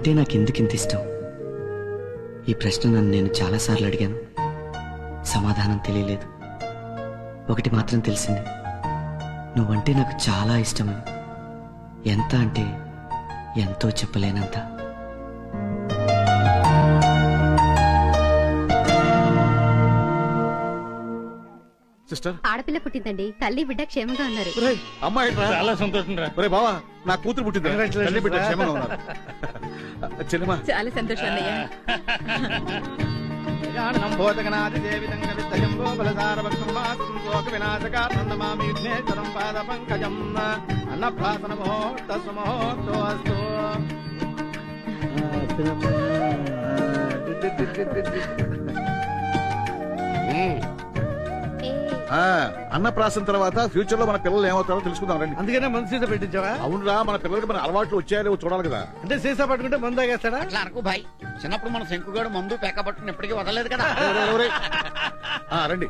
నువ్వంటే నాకు ఎందుకు ఇంత ఇష్టం? ఈ ప్రశ్న నన్ను నేను చాలాసార్లు అడిగాను, సమాధానం తెలియలేదు. ఒకటి మాత్రం తెలిసింది, నువ్వంటే నాకు చాలా ఇష్టమని. ఎంత అంటే ఎంతో చెప్పలేనంత. సిస్టర్, ఆడపిల్ల పుట్టిందండి. తల్లి బిడ్డ క్షేమంగా ఉన్నారు. అమ్మాయి చాలా సంతోషం రా. బావా, నా కూతురు పుట్టింది. తల్లి బిడ్డ క్షేమంగా ఉన్నారు. చెల్లెమా, చాలా సంతోషం అన్నయ్య. అన్నప్రాసం తర్వాత ఫ్యూచర్ లో మన పిల్లలు ఏమవుతారో తెలుసుకుందాం రండి. అందుకనే మందు సీసా పెట్టించావా? అవునురా, మన పిల్లలకి మన అలవాట్లు వచ్చాయో చూడాలి కదా. అంటే సీసా పట్టుకుంటే మందు తాగేస్తాడా? అట్లా అనుకో భాయ్, చిన్నప్పుడు మన శంకుగాడు మందు పేక పట్టుకుని ఎప్పటికీ వదలలేదు కదా. రండి.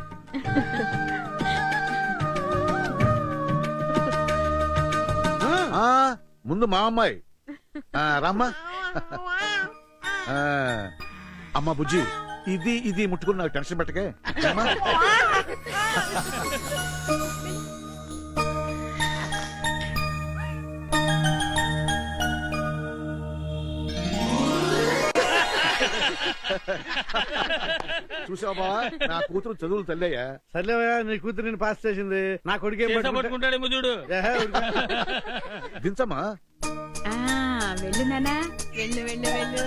ముందు మా అమ్మాయి రామ్మా. అమ్మా బుజ్జి, ఇది ముట్టుకుని నాకు టెన్షన్ పెట్టకే. చూసావా బావా, నా కూతురు చదువులు తల్లయ్యా. సర్లేవయ్యా, నీ కూతురు నేను పాస్ చేసింది. నా కొడుకు పట్టుకుంటాడేమో చూడు. దించమ్మా. వెళ్ళు నానా, వెళ్ళు వెళ్ళు వెళ్ళు.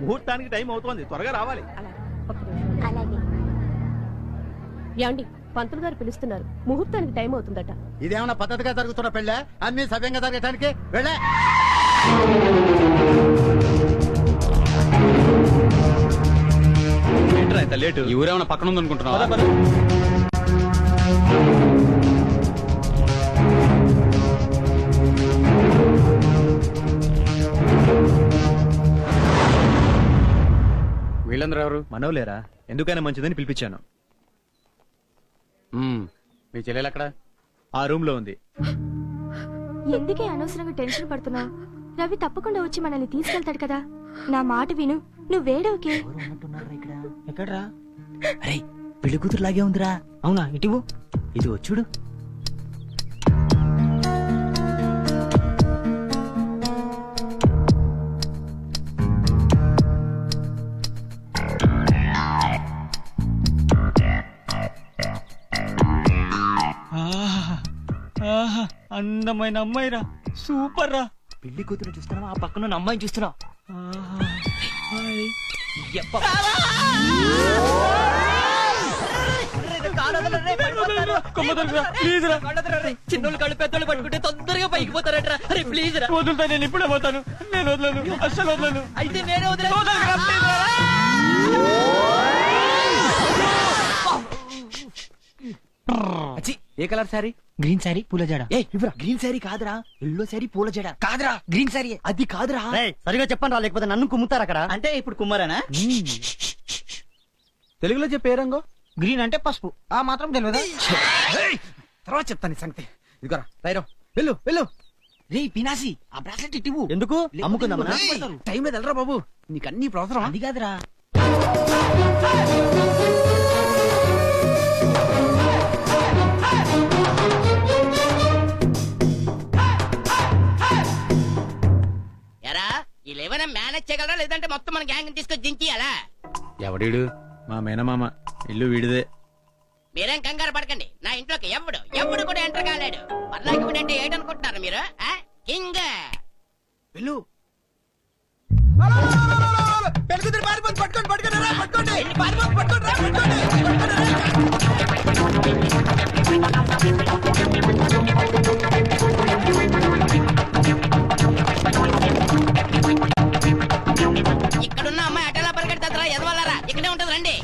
ముహూర్తానికి టైం అవుతోంది, త్వరగా రావాలి. ఏమండి, పంతులు గారు పిలుస్తున్నారు, ముహూర్తానికి టైం అవుతుందట. ఇదేమన్నా పద్ధతిగా జరుగుతున్న పెళ్ళే? అన్ని సవ్యంగా జరగటానికి వెళ్ళే. లేటు. ఈ ఊరేమన్నా పక్కన ఉందనుకుంటున్నావా? వీళ్ళందరూ ఎవరు? మనోలేరా, ఎందుకైనా మంచిదని పిలిపించాను. మీ చెల్లెలు అక్కడ ఆ రూమ్ లో ఉంది. ఎందుకే అనవసరంగా టెన్షన్ పడుతున్నావు? రవి తప్పకుండా వచ్చి మనల్ని తీసుకెళ్తాడు కదా. నా మాట విను, నువ్వు వేడవకే. ఎక్కడ్రా? అరే, పెళ్లి కూతురు లాగే ఉందిరా. అవునా? ఇటు ఇది వచ్చుడు. అందమైన అమ్మాయిరా, సూపర్ రా. పెళ్లి కూతురు చూస్తున్నావా? ఆ పక్కన అమ్మాయిని చూస్తున్నావు. చిన్నోళ్ళు కళ్ళు పెద్దోళ్ళు పట్టుకుంటే తొందరగా పైకి పోతారట్రా. అరే ప్లీజ్ రా. వదులుతా, నేను ఇప్పుడే పోతాను. నేను వదలను, అస్సలు వదలను. అయితే నేనే వదిలేదు. ఏ కలర్ సారీ? గ్రీన్ సారీ పూల జడ. గ్రీన్ సారీ కాదురా, ఎల్లో సారీ పూల జడ. కాదురా, గ్రీన్ సారీ. అది కాదురా. సరిగా చెప్పండి రా, లేకపోతే నన్ను కుమ్ముతారు అక్కడ. అంటే ఇప్పుడు కుమ్మరానా? తెలుగులో చెప్పే రంగు? గ్రీన్ అంటే పసుపు. ఆ మాత్రం తెలియదా? తర్వాత చెప్తాను సంగతి. ఇదిగోరా రైరో, వెళ్ళు వెళ్ళు. రే పినాసి, ఆ బ్రాస్లెట్ ఇట్టివు. ఎందుకు? అమ్ముకుందామనా? టైం లేదు, వెళ్ళరా బాబు. నీకు అన్ని అవసరం. అది కాదురా. వీళ్ళేమైనా మేనేజ్ చేయగలరా లేదంటే మొత్తం మన గ్యాంగ్ తీసుకొని దించేయాలా? ఎవడీడు? మా మేనమామ. ఇల్లు వీడిదే. మీరేం కంగారు పడకండి, నా ఇంట్లోకి ఎవడు కూడా ఎంటర్ కాలేడు. పర్లాకి అంటే ఏటనుకుంటున్నారు మీరు? కింగ్ వెళ్ళు. ఇక్కడున్న అమ్మాయి అటలా పరిగెడతారా ఎదవాలరా? ఇక్కడే ఉంటది రండి.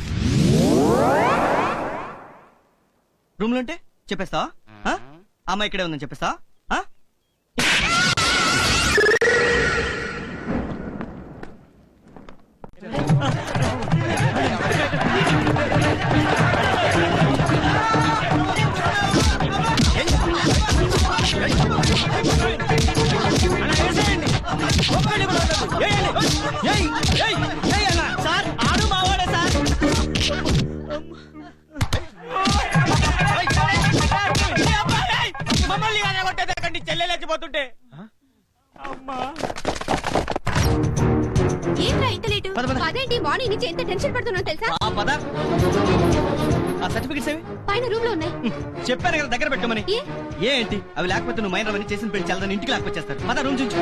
రూమ్ లో ఉంటే చెప్పేస్తా? అమ్మ ఇక్కడే ఉందని చెప్పేస్తా? సార్ ఆడు మావాడే సార్. మమ్మల్ని కొట్టేదకండి చెల్లెలేచిపోతుంటే. ఏంట్రా ఇంత లేటు? పద, పద. అదేంటి మార్నింగ్ నుంచి ఎంత టెన్షన్ పడుతున్నావు తెలుసా? పద. ఆ సర్టిఫికెట్స్ ఏవి? పైన రూమ్ లో ఉన్నాయి. చెప్పాను కదా దగ్గర పెట్టమని. ఏ? ఏంటి అవి లేకపోతే నువ్వు మైనర్ అవన్నీ చేసిన పెళ్లి చాలా ఇంటికి లేకపోచ్చేస్తారు. పద రూమ్ చూచు.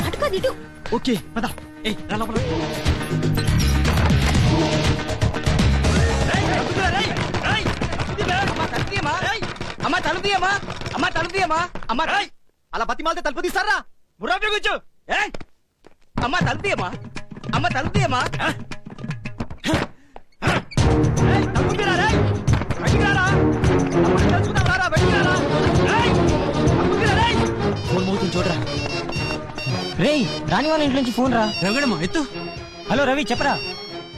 అటుకోది ఇటు. ఓకే పద. ఏ రా లోపల. అమ్మా తలుపు తీయమ్మా. అమ్మా తలుపు తీయమ్మా. అమ్మా అలా బతి మాలితే తలుపు తీస్తారా? మురాబీ కూర్చో. అమ్మా తలుపు తీయమ్మా. అమ్మ తలుపు తీయమ్మా. తలుపు తీరా రేయ్. బయటికి రారా. అమ్మని తెలుసుకుందాం రారా. బయటికి రారా. తలుపు తీరా రేయ్. ఫోన్ మోగుతుంది చూడరా. రేయ్ రాని వాళ్ళ ఇంటి నుంచి ఫోన్ రా. రవిగడమ్మా ఎత్తు. హలో రవి చెప్పరా.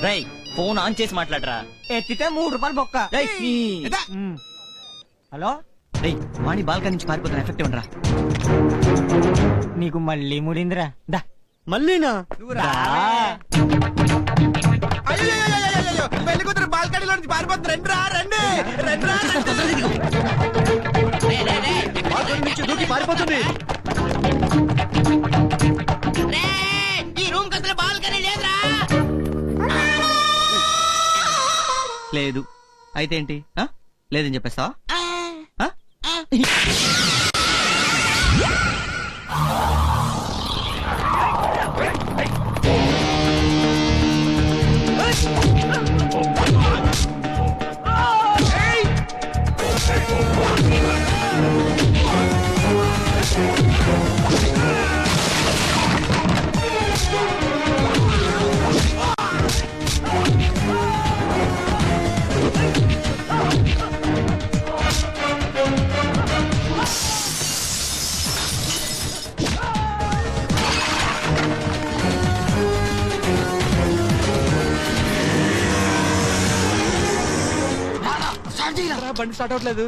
రేయ్ ఫోన్ ఆన్ చేసి మాట్లాడరా. ఎత్తితే 3 రూపాయలు బొక్క. హలో రేయ్ వాణి బాల్కనీ నుంచి పారిపోతున్న ఎఫెక్ట్ ఉండరా. నీకు మళ్ళీ ముడిందిరా. దా మళ్ళీనా? పెళ్లి కూతురు బాల్కనీలో నుంచి పారిపోతుంది. రండి రండి బాల్కనీ నుంచి దూకి పారిపోతుంది. ఈ రూమ్ కసలు బాల్కనీ లేదురా. లేదు అయితే ఏంటి? లేదని చెప్పేస్తా? బండి స్టార్ట్ అవట్లేదు.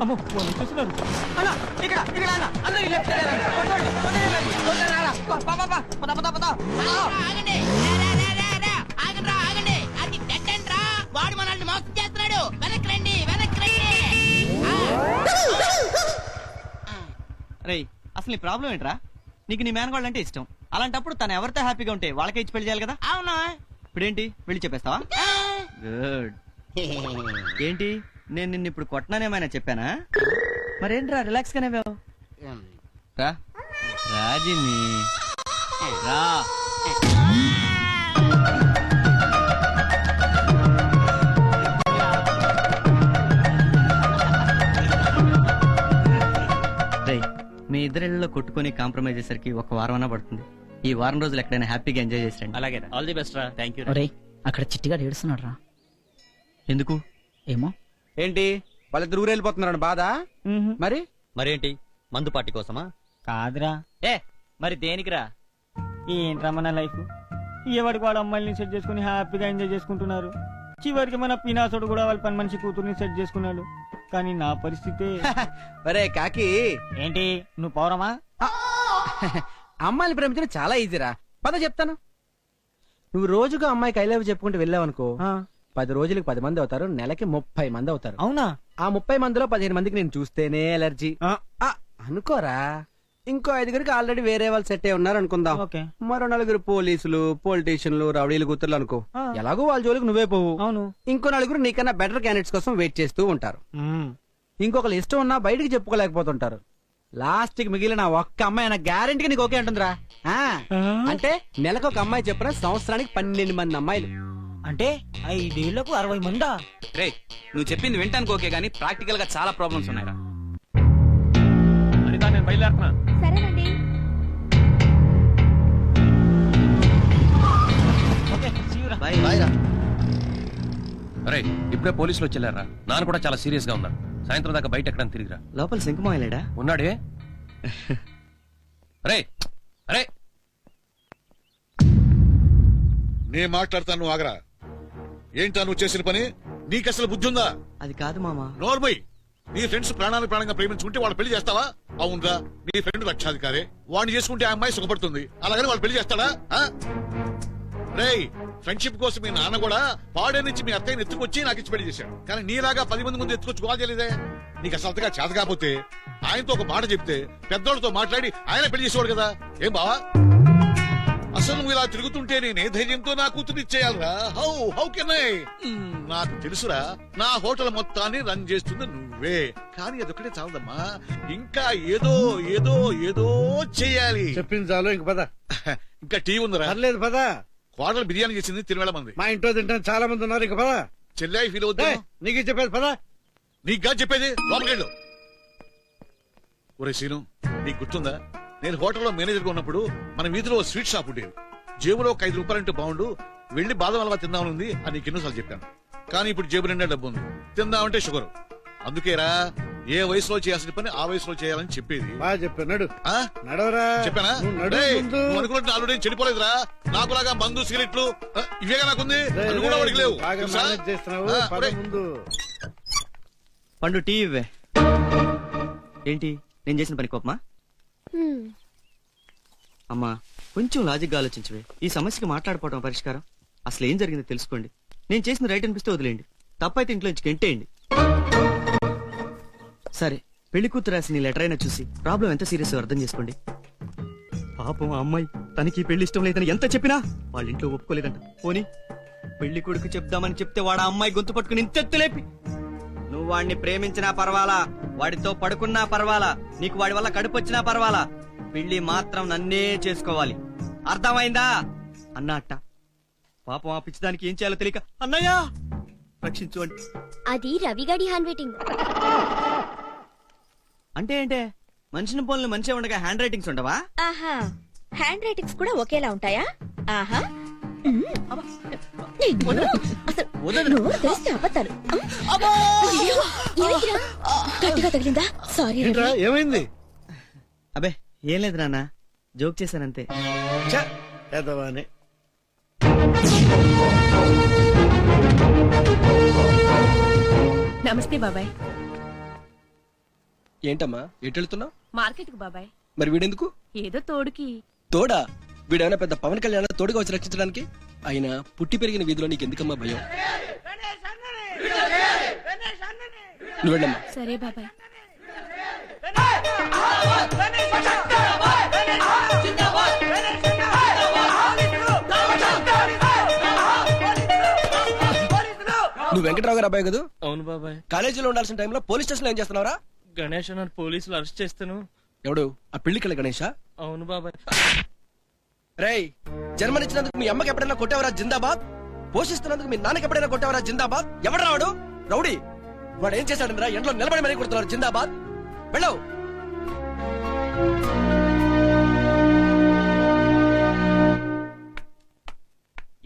ఆగండి. ఆగండ్రా, ఆగండి. అది డెడ్ ఎండ్ రా. వాడు మనల్ని మోసం చేస్తున్నాడు. వెనక్కి రండి, వెనక్కి రండి. రేయ్ అసలు నీ ప్రాబ్లం ఏంట్రా? నీకు నీ మేనగోళ్ళు అంటే ఇష్టం. అలాంటప్పుడు తను ఎవరితో హ్యాపీగా ఉంటే వాళ్ళకే ఇచ్చి పెళ్లి చేయాలి కదా. అవును. ఇప్పుడేంటి వెళ్ళి చెప్పేస్తావా? గుడ్. ఏంటి నేను నిన్ను ఇప్పుడు కొట్టనానేమైనా చెప్పానా? మరేంట్రా రిలాక్స్ గానే రా రాజిని రా. మీ ఇద్దరిలో కొట్టుకొని కాంప్రమైజ్ చేసరికి ఒక వారం అన్నా పడుతుంది. ఈ వారం రోజులు ఎక్కడైనా హ్యాపీగా ఎంజాయ్ చేసి రండి. అలాగే ఆల్ ది బెస్ట్ రా. Thank you. ఒరేయ్ అక్కడ చిట్టిగా ఏడుస్తున్నాడు రా. ఎందుకు? ఏమో. ఏంటి వాళ్ళిద్దరు ఊరు వెళ్ళిపోతున్నారని బాధ? మరి మరేంటి మందు పార్టీ కోసమా? కాదురా. మరి దేనికిరా? ఏంట్రా మన లైఫ్, ఎవరికి వాడు అమ్మాయిని సెట్ చేసుకుని హ్యాపీగా ఎంజాయ్ చేసుకుంటున్నారు. చివరికి మన పినాసుడు కూడా వాళ్ళ పని మనిషి కూతుర్ని సెట్ చేసుకున్నాడు. కానీ నా పరిస్థితి ఒరే కాకి, ఏంటి? నువ్వు పౌరమా? అమ్మాయిని ప్రేమించడం చాలా ఈజీరా. పద చెప్తాను. నువ్వు రోజుగా అమ్మాయికి ఐ లవ్ చెప్పుకుంటూ వెళ్ళావనుకో, 10 రోజులకు 10 మంది అవుతారు, నెలకి 30 మంది అవుతారు. అవునా? ఆ 30 మందిలో 15 మందికి నేను చూస్తేనే ఎలర్జీ అనుకోరా. ఇంకో 5గురికి ఆల్రెడీ వేరే వాళ్ళు సెట్ అయి ఉన్నారు అనుకుందాం. ఓకే. మరో 4 పోలీసులు, పొలిటీషియన్లు, రౌడీలు, కూతుర్లు అనుకో. ఎలాగో వాళ్ళ జోలికి నువ్వే పోవు. అవును. ఇంకో 4 నీకన్నా బెటర్ క్యాండిడేట్స్ కోసం వెయిట్ చేస్తూ ఉంటారు. ఇంకొకరు ఇష్టం ఉన్నా బయటికి చెప్పుకోలేకపోతుంటారు. లాస్ట్ కి మిగిలిన ఒక్క అమ్మాయి అన్న గ్యారెంటీకి నీకు ఓకే అంటుందిరా. అంటే నెలకు ఒక అమ్మాయి చెప్పిన సంవత్సరానికి 12 మంది అమ్మాయిలు. అంటే 5 ఏళ్లకు 60 మందా? రే, నువ్వు చెప్పింది వింటానికి ఓకే గానీ ప్రాక్టికల్ గా చాలా ప్రాబ్లమ్స్ ఉన్నాయిరా. అనితా, నేను బయలుదేరుతున్నా. సరేనండి. ఓకే, see you రా. బాయ్ రా. అరే, ఇప్పుడే పోలీసులు వచ్చేళ్ళారా? నాన్న కూడా చాలా సీరియస్ గా ఉన్నారు. సాయంత్రం దాకా బయట ఎక్కడ తిరిగిరా. లోపల శంకుమాయలేడా? ఉన్నాడే. అరే అరే, నేను మాట్లాడతాను, నువ్వు ఆగరా. ఏంటా నువ్వు చేసిన పని? నీకసలు బుద్ధి ఉందా? అది కాదు మామా. నోర్మయ్, నీ ఫ్రెండ్స్ ప్రాణాన్ని ప్రాణంగా ప్రేమించుకుంటే వాళ్ళు పెళ్లి చేస్తావా? అవునరా, నీ ఫ్రెండ్ లక్షాధికారే, వాడిని చేసుకుంటే ఆ అమ్మాయి సుఖపడుతుంది. అలాగని వాళ్ళు పెళ్లి చేస్తాడా? రేయ్, ఫ్రెండ్షిప్ కోసం మీ నాన్న కూడా పాడే నుంచి మీ అత్తయ్యని ఎత్తుకొచ్చి నాకు ఇచ్చి పెళ్లి చేశాడు. కానీ నీలాగా 10 మంది ముందు ఎత్తుకొచ్చి గోల్ చేయలేదే. నీకు అసలు అంతగా చేత కాకపోతే ఆయనతో ఒక మాట చెప్తే పెద్దోళ్ళతో మాట్లాడి ఆయన పెళ్లి చేసేవాడు కదా. ఏం బావా? అసలు నువ్వు ఇలా తిరుగుతుంటే నేను ఏ ధైర్యంతో నా కూతురు ఇచ్చేయాలరా? How can I? నాకు తెలుసురా, నా హోటల్ మొత్తాన్ని రన్ చేస్తుంది నువ్వే. కానీ అదొక్కటే చాలదమ్మా, ఇంకా ఏదో ఏదో ఏదో చెయ్యాలి. చెప్పింది చాలు, ఇంక పద. ఇంకా టీ ఉందిరా? పర్లేదు పద. కోడలు బిర్యానీ చేసింది, తినవేళమంది. మా ఇంట్లో తింటాను చాలా మంది ఉన్నారు, ఇంక పద. చెల్లాయి ఫీల్ అవుతా. నీకు చెప్పేది పద. నీకుగా చెప్పేది, లోపలికెళ్ళు. ఒరే సీను, నీకు గుర్తుందా, నేను హోటల్లో మేనేజర్ గా ఉన్నప్పుడు మన వీధిలో స్వీట్ షాప్ ఉండేది. జేబులో ఒక 5 రూపాయలంటే బాగుండు, వెళ్లి బాదం హల్వా తిందామనుంది అని నీకు ఎన్నోసార్లు చెప్పాను. కానీ ఇప్పుడు జేబు నిండా డబ్బు ఉంది, తిందామంటే షుగర్. అందుకేరా, ఏ వయసులో చేయాల్సిన పని ఆ వయసులో చేయాలని చెప్పేది. బాగా చెప్పాను, నడు. ఆ? నడవరా. చెప్పానా? నువ్వు నడు రేయ్, ముందు. నువ్వు అనుకున్నట్టు ఆల్రెడీ చెడిపోలేదురా. నాకులాగా మందు, సిగరెట్లు ఇవేగా నాకుంది. అవి కూడా వాడికి లేవు. బాగా తెలుసా? మేనేజ్ చేస్తున్నావు, పద ఒరేయ్, ముందు. పండు టీ ఇవ్వే. ఏంటి నేను చేసిన పని కోపమా? అమ్మా, కొంచెం లాజిక్ గా ఆలోచించవే. ఈ సమస్యకి మాట్లాడుకోవడం పరిష్కారం. అసలు ఏం జరిగిందో తెలుసుకోండి. నేను చేసిన రైట్ అనిపిస్తే వదిలేండి, తప్పైతే ఇంట్లో నుంచి గెంటేయండి. సరే, పెళ్లి కూతురు రాసిన లెటర్ అయినా చూసి ప్రాబ్లం ఎంత సీరియస్ అర్థం చేసుకోండి. పాపం ఆ అమ్మాయి, తనకి ఈ పెళ్లి ఇష్టం లేదని ఎంత చెప్పినా వాళ్ళ ఇంట్లో ఒప్పుకోలేదంట. పోనీ పెళ్లి కొడుకు చెప్దామని చెప్తే వాడు ఆ అమ్మాయి గొంతు పట్టుకుని ఇంతెత్తులేపి, నువ్వు వాడిని ప్రేమించినా పర్వాలా, వాడితో పడుకున్నా పర్వాలా, నీకు వాడి వల్ల కడుపు వచ్చినా పర్వాలా, పెళ్లి మాత్రం నన్నే చేసుకోవాలి, అర్థమైందా అన్న అట్ట. పాపం ఆ పిచ్చిదానికి ఏం చేయాలో తెలియక అన్నయ్య రక్షించు అంటే. అది రవిగాడి హ్యాండ్ రైటింగ్. అంటే ఏంటే, మనిషిని పోలను మంచిగా ఉండగా హ్యాండ్ రైటింగ్స్ ఉండవా? ఆహా, హ్యాండ్ రైటింగ్స్ కూడా ఒకేలా ఉంటాయా? ఆహా, అసలు నోరు తెరిస్తే అబద్ధాలు. అయ్యో, ఏమైందిరా? గట్టిగా తగిలిందా? సారీ ఏంట్రా, ఏమైంది? అబే ఏం లేదు నాన్న, జోక్ చేశానంతే. ఛ, ఎదవానే. నమస్తే బాబాయ్. ఏంటమ్మా, ఎటు వెళ్తున్నావు? మార్కెట్ కు బాబాయ్. మరి వీడెందుకు? ఏదో తోడుకి. తోడా? వీడేమైనా పెద్ద పవన్ కళ్యాణ్ తోడుగా వచ్చి రక్షించడానికి? అయినా పుట్టి పెరిగిన వీధిలో నీకు ఎందుకమ్మా భయం? నువ్వు వెళ్ళమ్మా. సరే బాబాయ్. నువ్వు వెంకటరావు గారు అబ్బాయి కదా? అవును బాబాయ్. కాలేజీలో ఉండాల్సిన టైంలో పోలీస్ స్టేషన్ లో ఏం చేస్తున్నావురా? గణేష్ అన్న పోలీసులు అరెస్ట్ చేస్తాను. ఎవడు? ఆ పెళ్లికళ్ళ గణేషా? అవును బాబాయ్. రేయ్, జన్మనిచ్చినందుకు మీ అమ్మకి ఎప్పుడైనా కొట్టేవరా జిందాబాద్? పోషిస్తున్నందుకు మీ నాన్నకి ఎప్పుడైనా కొట్టేవరా జిందాబాద్? ఎవడు రావడు? రౌడీ. వాడు ఏం చేశాడరా? ఎంట్లో నిలబడి మరీ కొడుతున్నారు జిందాబాద్. వెళ్ళవు.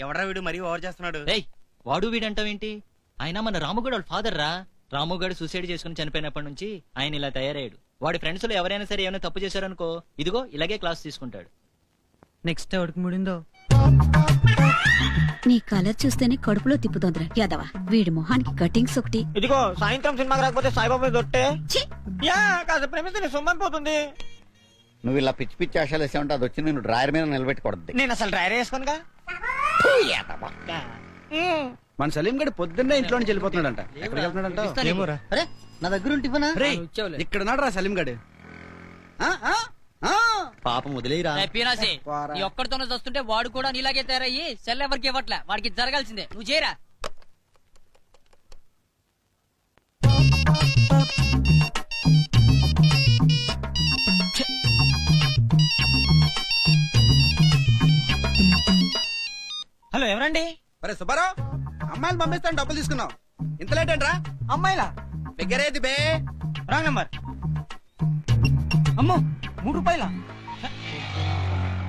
ఎవడ్రా వీడు మరీ ఓవర్ చేస్తున్నాడు? వాడు వీడంటావేంటి? ఆయన మన రాముగడు వాళ్ళ ఫాదర్ రా. రాముగడు సూసైడ్ చేసుకుని చనిపోయినప్పటి నుంచి ఆయన ఇలా తయారయ్యాడు. వాడి ఫ్రెండ్స్ లో ఎవరైనా సరే ఏమైనా తప్పు చేశారనుకో ఇదిగో ఇలాగే క్లాస్ తీసుకుంటాడు. నెక్స్ట్ ఎవరికి ముడిందో. నీ కలర్ చూస్తేనే కడుపులో తిప్పుతోందిరా యాదవ. వీడి మొహానికి కటింగ్స్ ఒకటి. ఇదిగో సాయంత్రం సినిమాకి రాకపోతే సాయిబాబా దొట్టే. ఛీ! యా కాస్త ప్రేమిస్తే సొమ్మనిపోతుంది. నువ్వు ఇలా పిచ్చి పిచ్చి ఆశలు వేసావంటే అది వచ్చి నేను డ్రాయర్ మీద నిలబెట్టుకోవద్దు. నేను అసలు డ్రైవర్ వేసుకోనుగా. మన సలీం గడి పొద్దున్నే ఇంట్లో నుంచి వెళ్ళిపోతున్నాడంట. ఎక్కడికి వెళ్తున్నాడంట? అరే నా దగ్గర ఉంటే ఇవ్వనా? రేయ్, ఇక్కడ నాడు రా సలీం గడి. పాపం వదిలేరా. పీనాసి నీ ఒక్కడితోనే వస్తుంటే వాడు కూడా నీలాగే తయారయ్యి సెల్ ఎవరికి ఇవ్వట్లే. వాడికి జరగాల్సిందే. నువ్వు చేయరా. హలో ఎవరండి? అరే సుబ్బారావు, అమ్మాయిలు పంపిస్తాను డబ్బులు తీసుకున్నావు. ఇంత లేట్ ఏంట్రా? అమ్మాయిలా? దగ్గరేది బే. Wrong number. అమ్మో 3 రూపాయల.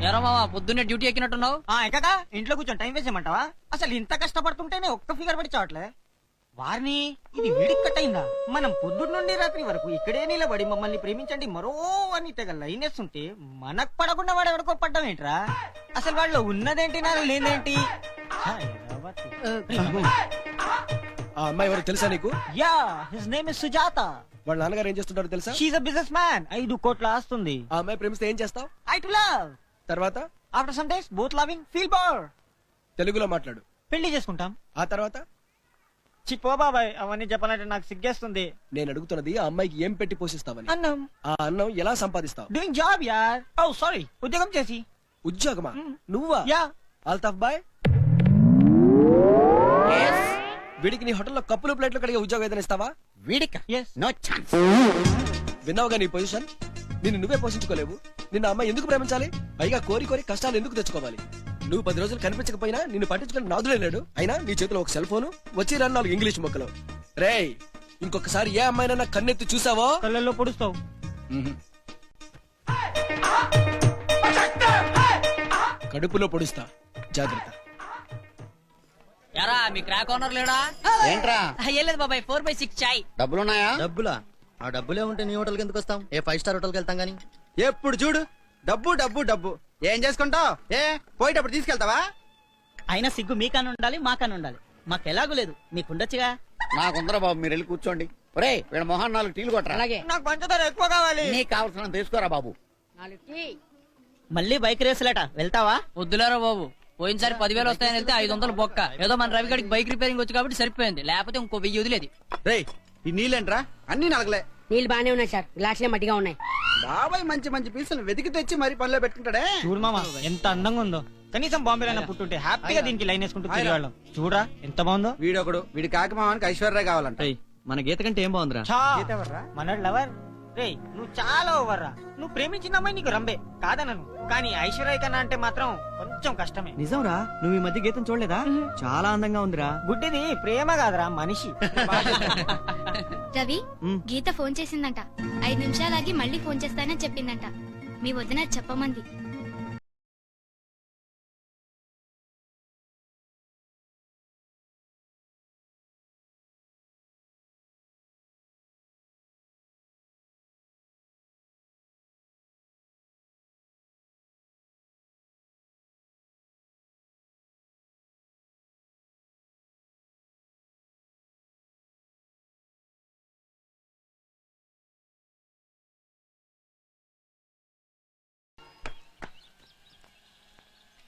ఎరా మావా పొద్దున్నే డ్యూటీ ఎక్కినట్టున్నావు. ఎక్కగా ఇంట్లో కూర్చొని టైం వేస్ట్ చేయమంటావా? అసలు ఇంత కష్టపడుతుంటేనే ఒక్క ఫిగర్ పడి చావట్లే. వారిని ఇది వీడికి కట్టయిందా? మనం పొద్దున్న నుండి రాత్రి వరకు ఇక్కడే నిలబడి మమ్మల్ని ప్రేమించండి మరో అని తెగ లైన్ వేస్తుంటే మనకు పడకుండా వాడు ఎవరికో పడ్డం ఏంట్రా? అసలు వాళ్ళు ఉన్నదేంటి నాకు లేదేంటి? ఆ అమ్మాయి ఎవరు తెలుసా నీకు? Yeah, his name is Sujatha. వాళ్ళ నాన్నగారు ఏం చేస్తుంటారో తెలుసా? She a business man. 5 కోట్ల ఆస్తుంది. ఆ అమ్మాయి ప్రేమిస్తే ఏం చేస్తావు? I too love. తర్వాత after some days both loving feel bore. తెలుగులో మాట్లాడు. పెళ్లి చేసుకుంటాం. ఆ తర్వాత చిప్పో బాబాయ్, అవన్నీ చెప్పాలంటే నాకు సిగ్గేస్తుంది. నేను అడుగుతున్నది ఆ అమ్మాయికి ఏం పెట్టి పోషిస్తావని. అన్నం. ఆ అన్నం ఎలా సంపాదిస్తావు? డూయింగ్ జాబ్ యార్. ఓ సారీ, ఉద్యోగం చేసి. ఉద్యోగమా? నువ్వా? యా. అల్తాఫ్ బాయ్, వీడికి నీ హోటల్లో కప్పులు ప్లేట్లు కడిగే ఉద్యోగం ఏదైనా ఇస్తావా? వీడిక Yes. No chance. విన్నావుగా నీ పొజిషన్. నిన్ను నువ్వే పోషించుకోలేవు. నిన్న అమ్మాయి ఎందుకు ప్రేమించాలి? పైగా కోరి కోరి కష్టాలు ఎందుకు తెచ్చుకోవాలి? నువ్వు 10 రోజులు కనిపించకపోయినా నిన్ను పట్టించుకుని నాదులే లేడు. అయినా నీ చేతిలో ఒక సెల్ ఫోను, వచ్చి 4 ఇంగ్లీష్ మొక్కలు. రేయ్, ఇంకొకసారి ఏ అమ్మాయినన్నా కన్నెత్తి చూసావో కళ్ళల్లో పొడుస్తావు. కడుపులో పొడుస్తా. జాగ్రత్త. ఎరా మీ క్రాక్ ఓనర్ లేడా? ఏంట్రా ఏం లేదు బాబాయ్, 4/6 చాయ్. డబ్బులున్నాయా? డబ్బులా? ఆ డబ్బులే ఉంటే నీ హోటల్కి ఎందుకు వస్తాం? ఏ 5 స్టార్ హోటల్కి వెళ్తాం గానీ. ఎప్పుడు చూడు డబ్బు డబ్బు డబ్బు. ఏం చేసుకుంటావు? పోయేటప్పుడు తీసుకెళ్తావా? అయినా సిగ్గు మీకన్నా ఉండాలి, మాకన్నా ఉండాలి. మాకు ఎలాగూ లేదు, మీకుండొచ్చుగా. నాకుందరా బాబు, మీరు వెళ్ళి కూర్చోండి. ఒరే వీళ్ళ మొహాన్ 4 టీలు కొట్టరా. అలాగే. నాకు పంచదార ఎక్కువ కావాలి. నీకు కావాల్సిన తీసుకోరా బాబు. మళ్ళీ బైక్ రేసులేట వెళ్తావా? వద్దులేరా బాబు, పోయినసారి 10,000 వస్తాయని వెళ్తే 500 బొక్క. ఏదో మన రవిగడికి బైక్ రిపేరింగ్ వచ్చి కాబట్టి సరిపోయింది, లేకపోతే ఇంకో 1000 వదిలేది. రేయ్, ఈ నీళ్ళేంట్రా? అన్ని నలగలే. నీళ్ళు బానే ఉన్నాయి సార్, గ్లాసులే మట్టిగా ఉన్నాయి. బాబాయ్ మంచి మంచి పీసులు వెతికి తెచ్చి మరి పనిలో పెట్టుకుంటాడే. చూడు మామ ఎంత అందంగా ఉందో. కనీసం బాంబేలో పుట్టుంటే హ్యాపీగా దీనికి లైన్ వేసుకుంటూ తిరిగేవాళ్ళం. చూడరా ఎంత బాగుందో. వీడొకడు, వీడి కాకి మామానికి ఐశ్వర్య కావాలంట. మన గీత కంటే ఏం బాగుందిరా? మనోడు లవర్. రేయ్ నువ్వు చాలా ఓవర్ రా. నువ్వు ప్రేమించిన అమ్మాయి నీకు రంబే కాదనను, కానీ ఐశ్వర్య కన్నా అంటే మాత్రం కొంచెం కష్టమే. నిజంరా? నువ్వు ఈ మధ్య గీతం చూడలేదా? చాలా అందంగా ఉందిరా. గుడ్డిది ప్రేమ కాదురా, మనిషి. రవి, గీత ఫోన్ చేసిందంట. 5 నిమిషాలాగి మళ్ళీ ఫోన్ చేస్తానని చెప్పిందంట. మీ వదిన చెప్పమంది.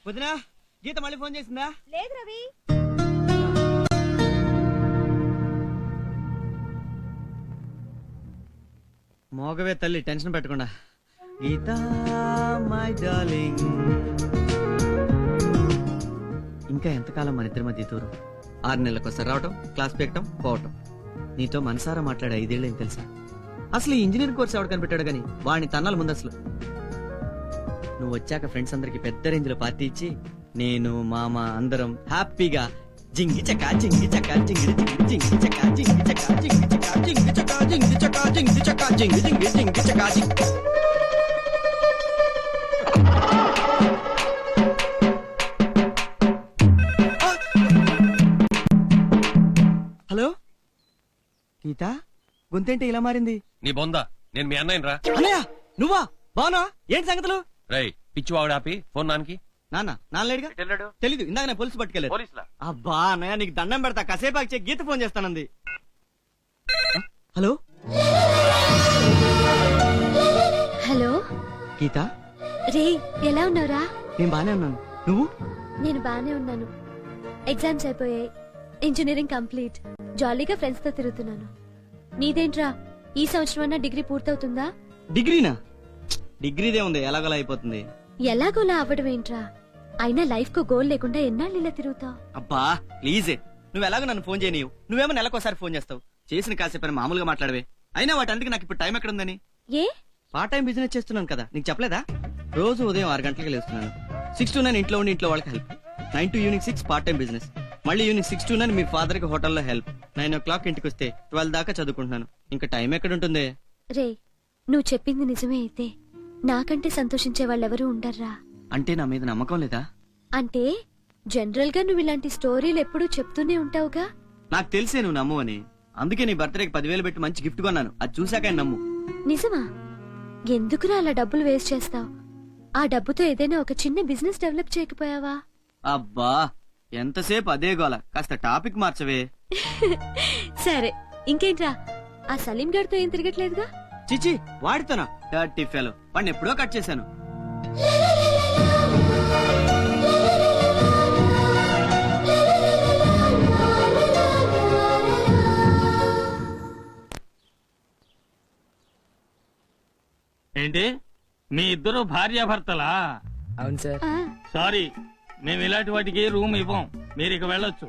వదినా, గీత మళ్ళీ ఫోన్ చేసిందా? లేదు రవి. మోగవే తల్లి, టెన్షన్ పెట్టకుండా. Geeta my darling. ఇంకా ఎంతకాలం మన ఇద్దరి మధ్య దూరం? 6 నెలలకోసారి రావటం, క్లాస్ పెక్కటం, పోవటం. నీతో మనసారా మాట్లాడే 5 ఏళ్ళేం తెలుసా? అసలు ఈ ఇంజనీరింగ్ కోర్స్ ఎవడు కనిపెట్టాడు గానీ వాడిని తన్నాలి ముందు. అసలు నువ్వు వచ్చాక ఫ్రెండ్స్ అందరికి పెద్ద రేంజ్ లో పార్టీ ఇచ్చి నేను మామ అందరం హ్యాపీగా జింగి చకా జింగి చకా జింగిడి జింగి చకా జింగి చకా జింగి చకా జింగి చకా జింగి చకా జింగి చకా జింగి జింగి జింగి చకా జింగి. హలో గీత, గొంతేంటి ఇలా మారింది? నీ బొందా, నేను మీ అన్నయ్య రా. అన్నయ్య నువ్వా? బానా? ఏంటి సంగతులు? రై పిచ్చి వాడు ఆపి ఫోన్ నాన్నకి. నాన్న లేడుగా? తెలీదు, ఇందాక నేను పోలీసు పట్టుకెళ్ళారు. అబ్బా అన్నయ్య నీకు దండం పెడతా, కాసేపు ఆగి గీత ఫోన్ చేస్తానంది. హలో హలో గీత, రే, ఎలా ఉన్నావురా? నేను బానే ఉన్నాను, నువ్వు? నేను బానే ఉన్నాను. ఎగ్జామ్స్ అయిపోయాయి, ఇంజనీరింగ్ కంప్లీట్, జాలీగా ఫ్రెండ్స్ తో తిరుగుతున్నాను. నీదేంట్రా, ఈ సంవత్సరం అన్నా డిగ్రీ పూర్తవుతుందా? డిగ్రీనా? డిగ్రీదే ఉంది, ఎలాగోలా అయిపోతుంది. ఎలాగోలా అవ్వడం ఏంట్రా? అయినా లైఫ్ కు గోల్ లేకుండా ఎన్నాళ్ళు ఇలా తిరుగుతావు? అబ్బా ప్లీజే, నువ్వు ఎలాగో నన్ను ఫోన్ చేయనీయు. నువ్వేమో నెలకోసారి ఫోన్ చేస్తావు. చేసిన కాసేపని మామూలుగా మాట్లాడవే. అయినా వాటందుకు నాకు ఇప్పుడు టైం ఎక్కడుందని? ఏ పార్ట్ టైం బిజినెస్ చేస్తున్నాను కదా, నీకు చెప్పలేదా? రోజు ఉదయం 6 గంటలకు లేస్తున్నాను. 6 to 9 ఇంట్లో ఉండి ఇంట్లో వాళ్ళకి help. 9 to evening 6 part time business. మళ్ళీ ఈవినింగ్ 6 to 9 మీ ఫాదర్ కి హోటల్లో హెల్ప్. 9 o'clock ఇంటికి వస్తే 12 దాకా చదువుకుంటున్నాను. ఇంకా టైం ఎక్కడుంటుంది? రే, నువ్వు చెప్పింది నిజమే అయితే నాకంటే సంతోషించే వాళ్ళెవరూ ఉండర్రా. అంటే నా మీద నమ్మకం లేదా? అంటే జనరల్ గా నువ్వు ఇలాంటి స్టోరీలు ఎప్పుడూ చెప్తూనే ఉంటావుగా. నాకు తెలిసే నువ్వు నమ్ము అని. అందుకే నీ బర్త్డేకి 10,000 పెట్టి మంచి గిఫ్ట్ కొన్నాను. అది చూసాక ఆయన నమ్ము. నిజమా? ఎందుకురా అలా డబ్బులు వేస్ట్ చేస్తావు? ఆ డబ్బుతో ఏదైనా ఒక చిన్న బిజినెస్ డెవలప్ చేయకపోయావా? అబ్బా ఎంతసేపు అదే గోల, కాస్త టాపిక్ మార్చవే. సరే, ఇంకేంట్రా, ఆ సలీం గారితో ఏం తిరగట్లేదుగా? చిచి, వాడితోనా? 30 ఫెలో, వాడిని ఎప్పుడో కట్ చేశాను. ఏంటి, మీ ఇద్దరు భార్యాభర్తలా? అవును సార్. సారీ, మేము ఇలాంటి వాటికి రూమ్ ఇవ్వం. మీరు ఇక వెళ్ళొచ్చు.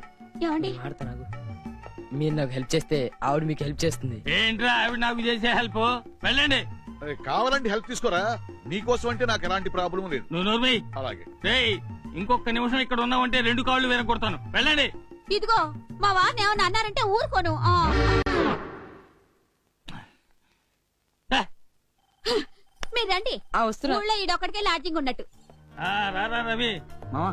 మీరు నాకు హెల్ప్ చేస్తే ఆవిడ మీకు హెల్ప్ చేస్తుంది. ఏంట్రా ఆవిడ నాకు చేసే హెల్ప్? వెళ్ళండి. అరే, కావాలంటే హెల్ప్ తీసుకోరా, నీకోసం అంటే నాకు ఎలాంటి ప్రాబ్లం లేదు. నువ్వు నోర్మై. అలాగే. రేయ్, ఇంకొక నిమిషం ఇక్కడ ఉన్నావంటే 2 కాళ్ళు వెనకొడతాను. వెళ్ళండి. ఇదిగో మా వారిని ఏమన్నా అన్నారంటే ఊరుకోను. మీరు రండి. ఊళ్ళో ఈడొక్కడికే లాడ్జింగ్ ఉన్నట్టు. రారా రవి. మావా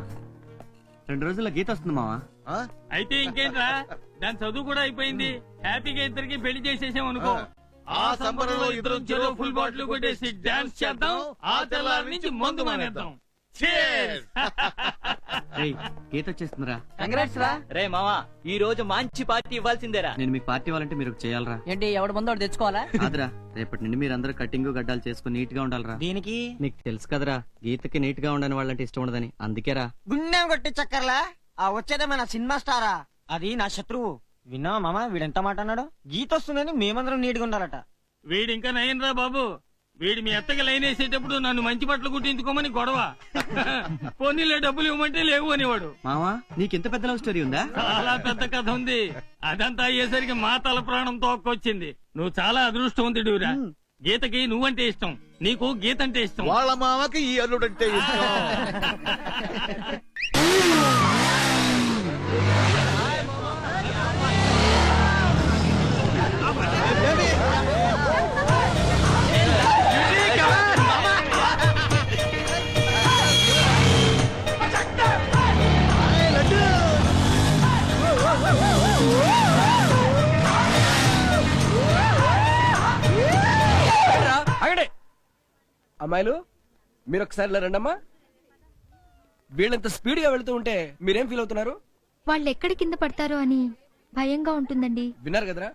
2 రోజుల్లో గీత వస్తుంది మావా. ఆ? అయితే ఇంకేంట్రా, దాని చదువు కూడా అయిపోయింది. హ్యాపీగా ఇద్దరికి పెళ్లి చేసేసాం అనుకో. ఆ సంబరంలో ఇద్దరం చెరో ఫుల్ బాటిల్ కొట్టేసి డాన్స్ చేద్దాం. ఆ తెల్లారి నుంచి మందు మానేద్దాం. Cheers! రేయ్, గీత వచ్చేస్తుందిరా. కంగ్రాట్స్ రా. రే మావా, ఈ రోజు మంచి పార్టీ ఇవ్వాల్సిందేరా. నేను మీకు పార్టీ ఇవ్వాలంటే మీరు ఒకటి చేయాలరా. ఏంటి, ఎవడ ముందు వాడు తెచ్చుకోవాలా? కాదురా, రేపటి నుండి మీరందరూ కటింగ్ గడ్డాలు చేసుకుని నీట్ గా ఉండాలరా. దీనికి నీకు తెలుసు కదరా, గీతకి నీట్ గా ఉండని వాళ్ళంటే ఇష్టం ఉండదని. అందుకేరా. గుండెం కొట్టి చక్కర్లా. ఆ వచ్చేదే మన సినిమా స్టారా, అది నా శత్రువు. విన్నావా మామ, వీడెంత మాట అన్నాడు? గీత వస్తుందని మేమందరం నీట్గా ఉండాలట. వీడి ఇంకా నయ్యనరా బాబు. వీడి మీ అత్తకి లైన్ వేసేటప్పుడు నన్ను మంచి బట్టలు కుట్టించుకోమని గొడవ. పోనీలే డబ్బులు ఇవ్వమంటే లేవు అనేవాడు. మావా, నీకింత పెద్ద లవ్ స్టోరీ ఉందా? చాలా పెద్ద కథ ఉంది. అదంతా అయ్యేసరికి మా తల ప్రాణం తోక్కొచ్చింది. నువ్వు చాలా అదృష్టవంతుడివిరా. గీతకి నువ్వంటే ఇష్టం, నీకు గీత అంటే ఇష్టం. వాళ్ళ మామకి ఈ అల్లుడంటే ఇష్టం. ఆగండి అమ్మాయిలు, మీరు ఒకసారి ఇలా రండమ్మా. వీళ్ళంత స్పీడ్ గా వెళ్తూ ఉంటే మీరేం ఫీల్ అవుతున్నారు? వాళ్ళు ఎక్కడ కింద పడతారో అని భయంగా ఉంటుందండి. విన్నారు కదరా,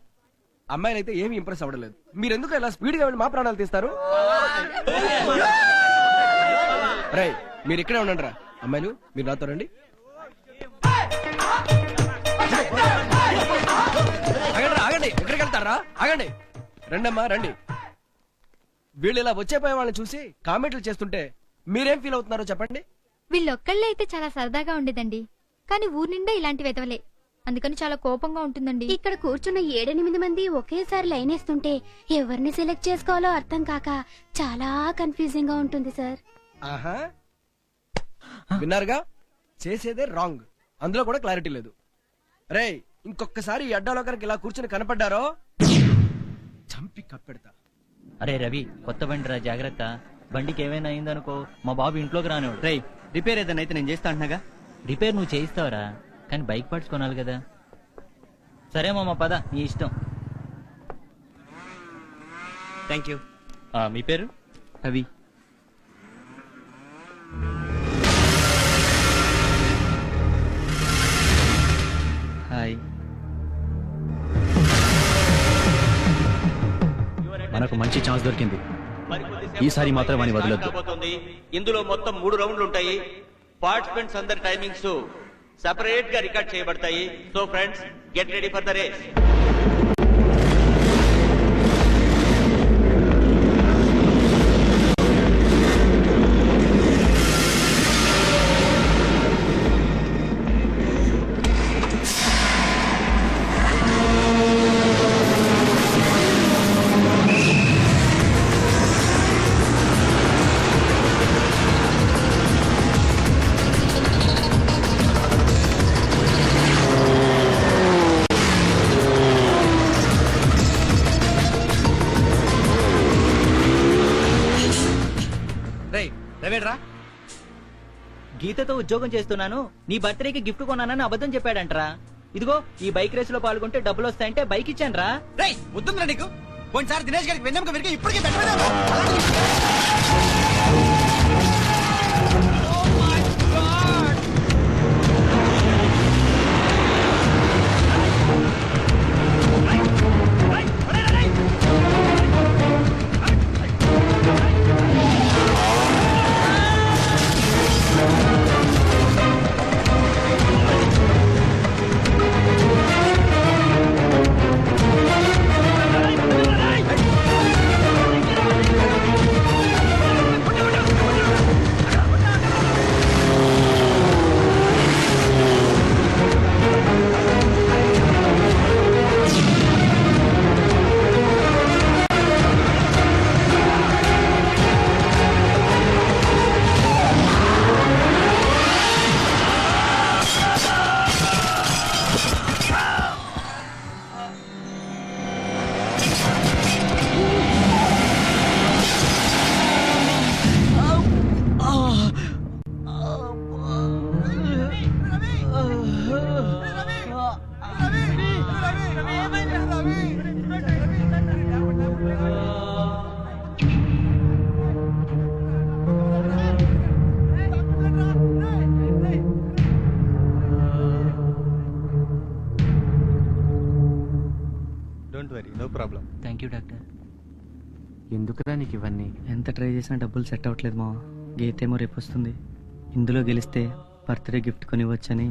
అమ్మాయిలు అయితే ఏమి ఇంప్రెస్ అవ్వలేదు. మీరెందుకు ఇలా స్పీడ్ గా వెళ్ళి మా ప్రాణాలు తీస్తారు? రై, మీరు ఇక్కడే ఉండండి రా. అమ్మాయిలు, మీరు నాతో రండి. ఆగండి, ఆగండి, ఎక్కడికి వెళ్తారా? ఆగండి, రండమ్మా రండి. వీళ్ళు ఇలా వచ్చేపోయే వాళ్ళని చూసి కామెంట్లు చేస్తుంటే మీరేం ఫీల్ అవుతున్నారో చెప్పండి. వీళ్ళొక్కళ్ళే అయితే చాలా సరదాగా ఉండేదండి, కానీ ఊరి నిండా ఇలాంటి వెతవలే, అందుకని చాలా కోపంగా ఉంటుందండి. ఇక్కడ కూర్చున్న 7-8 మంది ఒకేసారి లైన్ వేస్తుంటే ఎవరిని సెలెక్ట్ చేసుకోవాలో అర్థం కాక చాలా కన్ఫ్యూజింగ్ గా ఉంటుంది సార్. ఆహా, విన్నారుగా, చేసేదే రాంగ్, అందులో కూడా క్లారిటీ లేదు. రేయ్, ఇంకొకసారి ఈ అడ్డాలో కనుక ఇలా కూర్చుని కనపడ్డారో చంపి కప్పెడతా. అరే రవి, కొత్త బండి రా, జాగ్రత్త. బండికి ఏమైనా అయిందనుకో మా బాబు ఇంట్లోకి రానివాడు. రేయ్, రిపేర్ ఏదైనా అయితే నేను చేస్తా అంటున్నాగా. రిపేర్ నువ్వు చేయిస్తావరా, కానీ బైక్ పార్ట్స్ కొనాలి కదా. సరే మామ పద నీ ఇష్టం. Thank you. మీ పేరు? రవి. హాయ్. మనకు మంచి ఛాన్స్ దొరికింది. ఈసారి మాత్రం అని వదలొద్దు. ఇందులో మొత్తం 3 రౌండ్లు ఉంటాయి. పార్టిసిపెంట్స్ అందరి టైమింగ్స్ సెపరేట్ గా రికార్డ్ చేయబడతాయి. So friends, get ready for the race. రేయ్ రవేడ్రా. గీతతో ఉద్యోగం చేస్తున్నాను, నీ బర్త్డేకి గిఫ్ట్ కొన్నానని అబద్ధం చెప్పాడంటరా. ఇదిగో ఈ బైక్ రేస్ లో పాల్గొంటే డబ్బులు వస్తాయంటే బైక్ ఇచ్చానురా. రేయ్ వద్దుందిరా నీకు. పోయినసారి దినేష్ గారికి వెన్నెముక విరిగి ఇప్పటికే పెట్టలేదు. Don't worry, no problem. Thank you doctor. ఎందుకురా నీకు ఇవన్నీ? ఎంత ట్రై చేసినా డబ్బులు సెట్ అవ్వట్లేదు మా. గీతేమో రేపు వస్తుంది. ఇందులో గెలిస్తే బర్త్డే గిఫ్ట్ కొనివ్వచ్చని.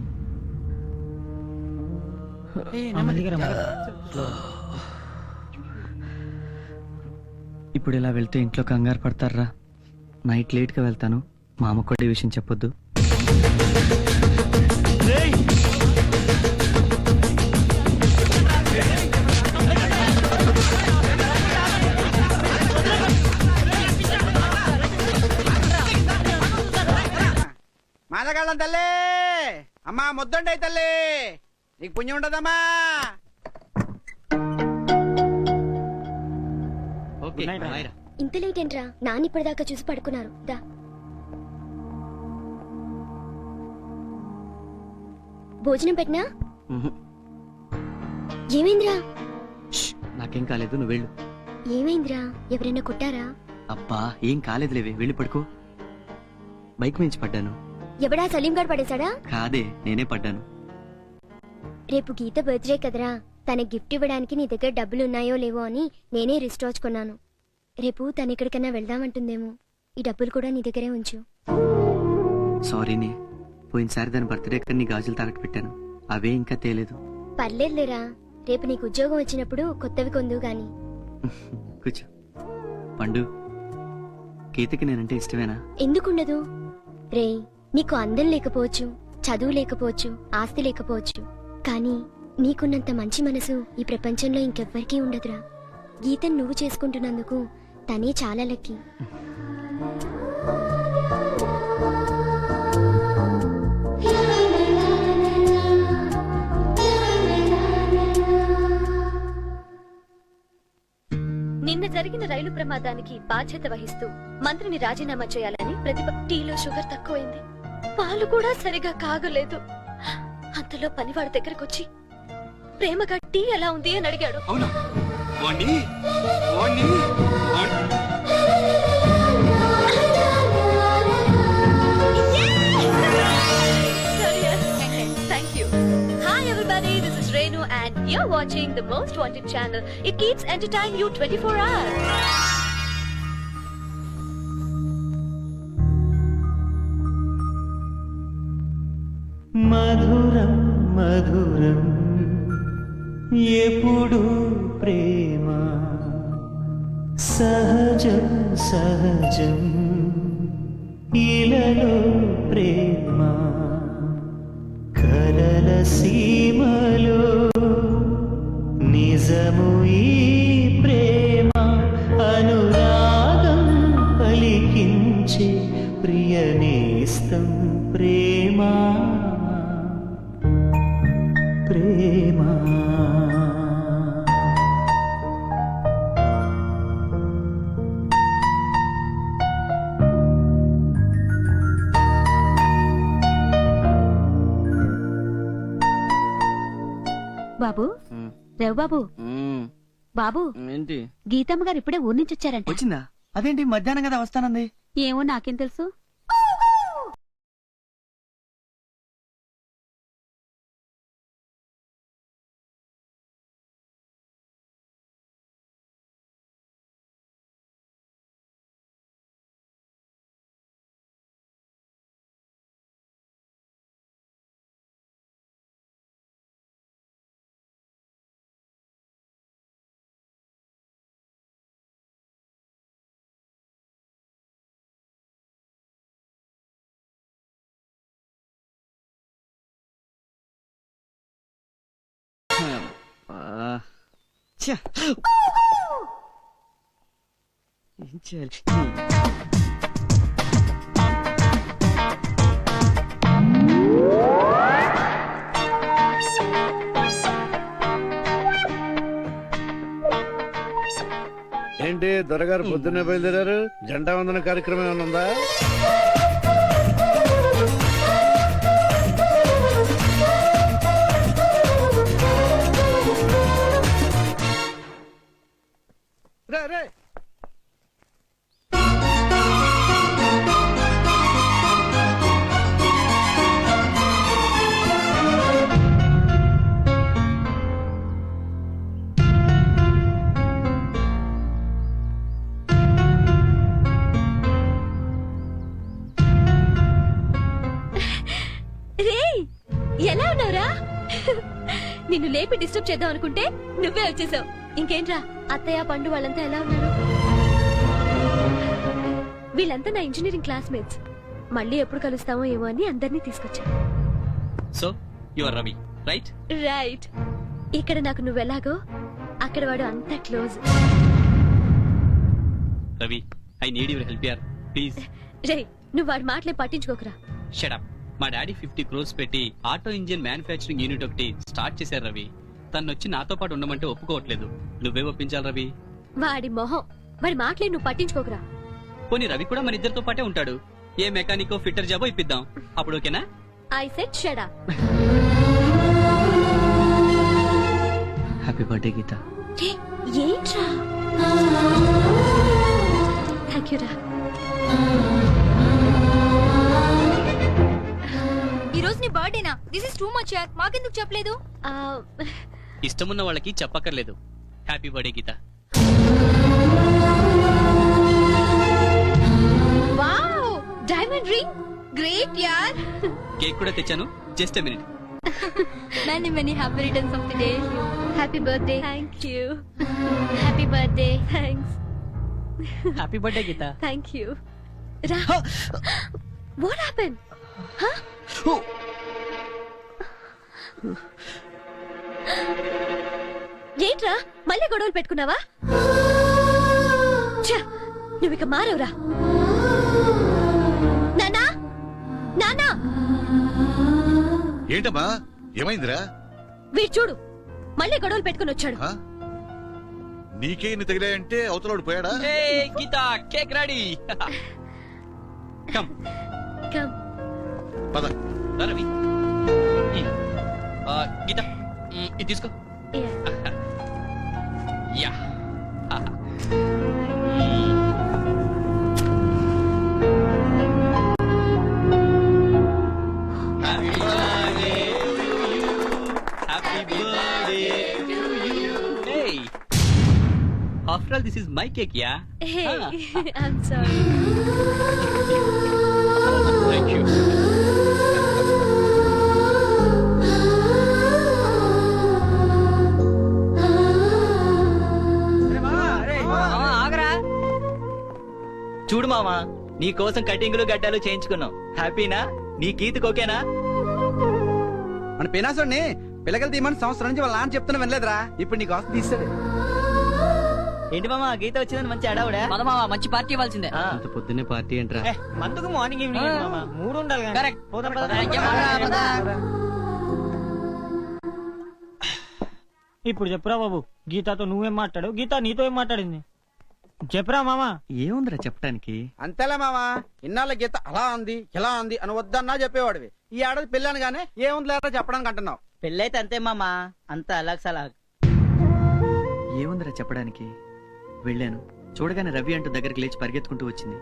ఇప్పుడు ఇలా వెళ్తే ఇంట్లో కంగారు పడతారా. నైట్ లేట్గా వెళ్తాను. మా అమ్మ కూడా ఈ విషయం చెప్పొద్దు. మాదగాళ్ళం తల్లి, అమ్మా ముద్దుండయి తల్లి, నీకు పుణ్యం ఉండదమ్మా. ఓకే బాయ్ రా. ఇంత లేట్ ఏంట్రా? నాన్న ఇప్పటిదాకా చూసి పడుకున్నారు. దా భోజనం పెట్టినా? ఏమైందిరా? నాకేం కాలేదు, నువ్వు వెళ్ళు. ఏమైందిరా? ఎవరైనా కొట్టారా? అబ్బా ఏం కాలేదులేవే, వెళ్ళి పడుకో. బైక్ మించి పడ్డాను. ఎవడా సలీం గారు పడేశాడా? కాదే, నేనే పడ్డాను. రేపు గీత బర్త్డే కదరా, తన గిఫ్ట్ ఇవ్వడానికి నీ దగ్గర డబ్బులు ఉన్నాయో లేవో అని నేనే రిస్ట్ వాచ్ కొన్నాను. రేపు తను ఎక్కడికైనా వెళ్దామంటుందేమో. ఈ డబ్బులు కూడా నీ దగ్గరే ఉంచు. సారీనే, పోయినసారి దాని బర్త్డే కన్నా నీ గాజులు తాకట్టు పెట్టాను. అవే ఇంకా తేలేదు. పర్లేదులేరా, రేపు నీకు ఉద్యోగం వచ్చినప్పుడు కొత్తవి కొందు గాని. కూర్చో. పండు, గీతకి నేనంటే ఇష్టమేనా? ఎందుకుండదు రే. నీకు అందం లేకపోవచ్చు, చదువు లేకపోవచ్చు, ఆస్తి లేకపోవచ్చు, కానీ నీకున్నంత మంచి మనసు ఈ ప్రపంచంలో ఇంకెవ్వరికీ ఉండదురా. గీతను నువ్వు చేసుకుంటున్నందుకు తనే చాలా లక్కీ. నిన్న జరిగిన రైలు ప్రమాదానికి బాధ్యత వహిస్తూ మంత్రిని రాజీనామా చేయాలని టీలో షుగర్ తక్కువైంది, పాలు కూడా సరిగా కాగలేదు. అంతలో పనివాడి దగ్గరకొచ్చి ప్రేమగా టీ ఎలా ఉంది అని అడిగాడు. అవునా వాణ్ణి వాణ్ణి Thank you. Hi everybody, this is Renu and you're watching the most wanted channel. It keeps entertaining you 24 hours. మధురం మధురం ఎప్పుడు ప్రేమ సహజం సహజం ఇలలో ప్రేమ కలల సీమలో నిజము ఈ ప్రేమ అనురాగం పలికించే ప్రియనేస్తం ప్రేమ ప్రేమ. బాబు రేవు బాబు బాబు ఏంటి గీతమ్మ గారు ఇప్పుడే ఊరి నుంచి వచ్చారంట. వచ్చిందా? అదేంటి మధ్యాహ్నం కదా వస్తానంది. ఏమో నాకేం తెలుసు. ఏం చేయాలి? ఏంటి దొరగారు పొద్దున్నే బయలుదేరారు? జెండా వందన కార్యక్రమం ఏమైనా ఉందా? రే ఎలా ఉన్నావురా? నిన్ను లేపి డిస్టర్బ్ చేద్దాం అనుకుంటే నువ్వే వచ్చేసావు. ఇంకేంట్రా అత్తయ్య పండు వాళ్ళంతా ఎలా ఉన్నారు? వీళ్ళంతా నా ఇంజనీరింగ్ క్లాస్మేట్స్. మళ్ళీ ఎప్పుడు కలుస్తామో ఏమో అని అందరినీ తీసుకొచ్చా. So you are Ravi right? Right. ఇక్కడ నాకు నువ్వెలాగో అక్కడ వాడు అంత close. Ravi I need your help యార్ ప్లీజ్. రే నువ్వు వాడి మాటలే పట్టించుకోకరా. Shut up. మా డాడీ 50 crores పెట్టి ఆటో ఇంజిన్ మ్యానుఫ్యాక్చరింగ్ యూనిట్ ఒకటి స్టార్ట్ చేశారు రవి. తను వచ్చి నాతో పాటు ఉండమంటే ఒప్పుకోవట్లేదు. నువ్వే ఒప్పించాలి రవి. వాడి మొహం, వాడి మాటలే నువ్వు పట్టించుకోకరా. పోనీ రవి కూడా మన ఇద్దరితో పాటే ఉంటాడు. ఏ మెకానికో ఫిట్టర్ జాబో ఇప్పిద్దాం. అప్పుడు ఓకేనా? I said shut up. Happy birthday Geeta. ఏంట్రా? థ్యాంక్ యూ రా. ఈ రోజు నీ బర్త్డేనా? దిస్ ఇస్ టూ మచ్ యార్. మాకెందుకు చెప్పలేదు? ఇష్టమున్న వాళ్ళకి చెప్పక్కర్లేదు. హ్యాపీ బర్త్డే గీత. Wow, diamond ring. గ్రేట్ యార్. కేక్ కూడా తెచ్చాను. Just a minute. Many many happy returns of the day. Happy birthday. Thank you. Happy birthday. Thanks. Happy birthday Geeta. Thank you. రా. What happen? ఏంట్రా మళ్ళీ గొడవలు పెట్టుకున్నావా? నువ్వు ఇక మారవురా. నానా, నానా. ఏంటమ్మా ఏమైందిరా? వీడు చూడు మళ్ళీ గొడవలు పెట్టుకుని వచ్చాడు. నీకే ఇన్ని తగిలాయంటే అవతలోడు పోయాడా? గీత కేక్ రెడీ. కమ్ పద రవి. గీత ఇది తీసుకో Yeah. Yeah after all this is my cake yeah Hey, I'm sorry. Thank you ఆగరా. చూడు మామా నీ కోసం కటింగులు గడ్డాలు చేయించుకున్నాం హ్యాపీనా నీ గీతకు ఓకేనా? మన పినాసుడిని పిల్లకలు తీయమని సంవత్సరం నుంచి వాళ్ళ నాన్న చెప్తున్నా వినలేదురా. ఇప్పుడు నీ కోసం తీస్తాడు. ఏంటి మామా గీత వచ్చిందని మంచి అడావుడా? మంచి పార్టీ ఇవ్వాల్సిందే. అంత పొద్దున్నే పార్టీ ఏంట్రా? మందుకు మార్నింగ్ ఈవినింగ్ మామ 3 ఉండాలి కానీ. Correct. పోదాం పద. ఇప్పుడు చెప్పురా బాబు, గీతతో నువ్వేం మాట్లాడు, గీత నీతో ఏం మాట్లాడింది చెప్పురా మామా. ఏముందిరా చెప్పడానికి? అంతేలే మావా, ఇన్నాళ్ళ గీత అలా ఉంది ఇలా ఉంది అని వద్దన్నా చెప్పేవాడివి. ఈ ఏడాది పెళ్ళాను గానే ఏముంది లేరా చెప్పడానికి అంటున్నావు. పెళ్ళైతే అంతే మామా, అంత అలాగ్ సలాగ్. ఏముందిరా చెప్పడానికి? వెళ్ళాను, చూడగానే రవి అంటూ దగ్గరికి లేచి పరిగెత్తుకుంటూ వచ్చింది.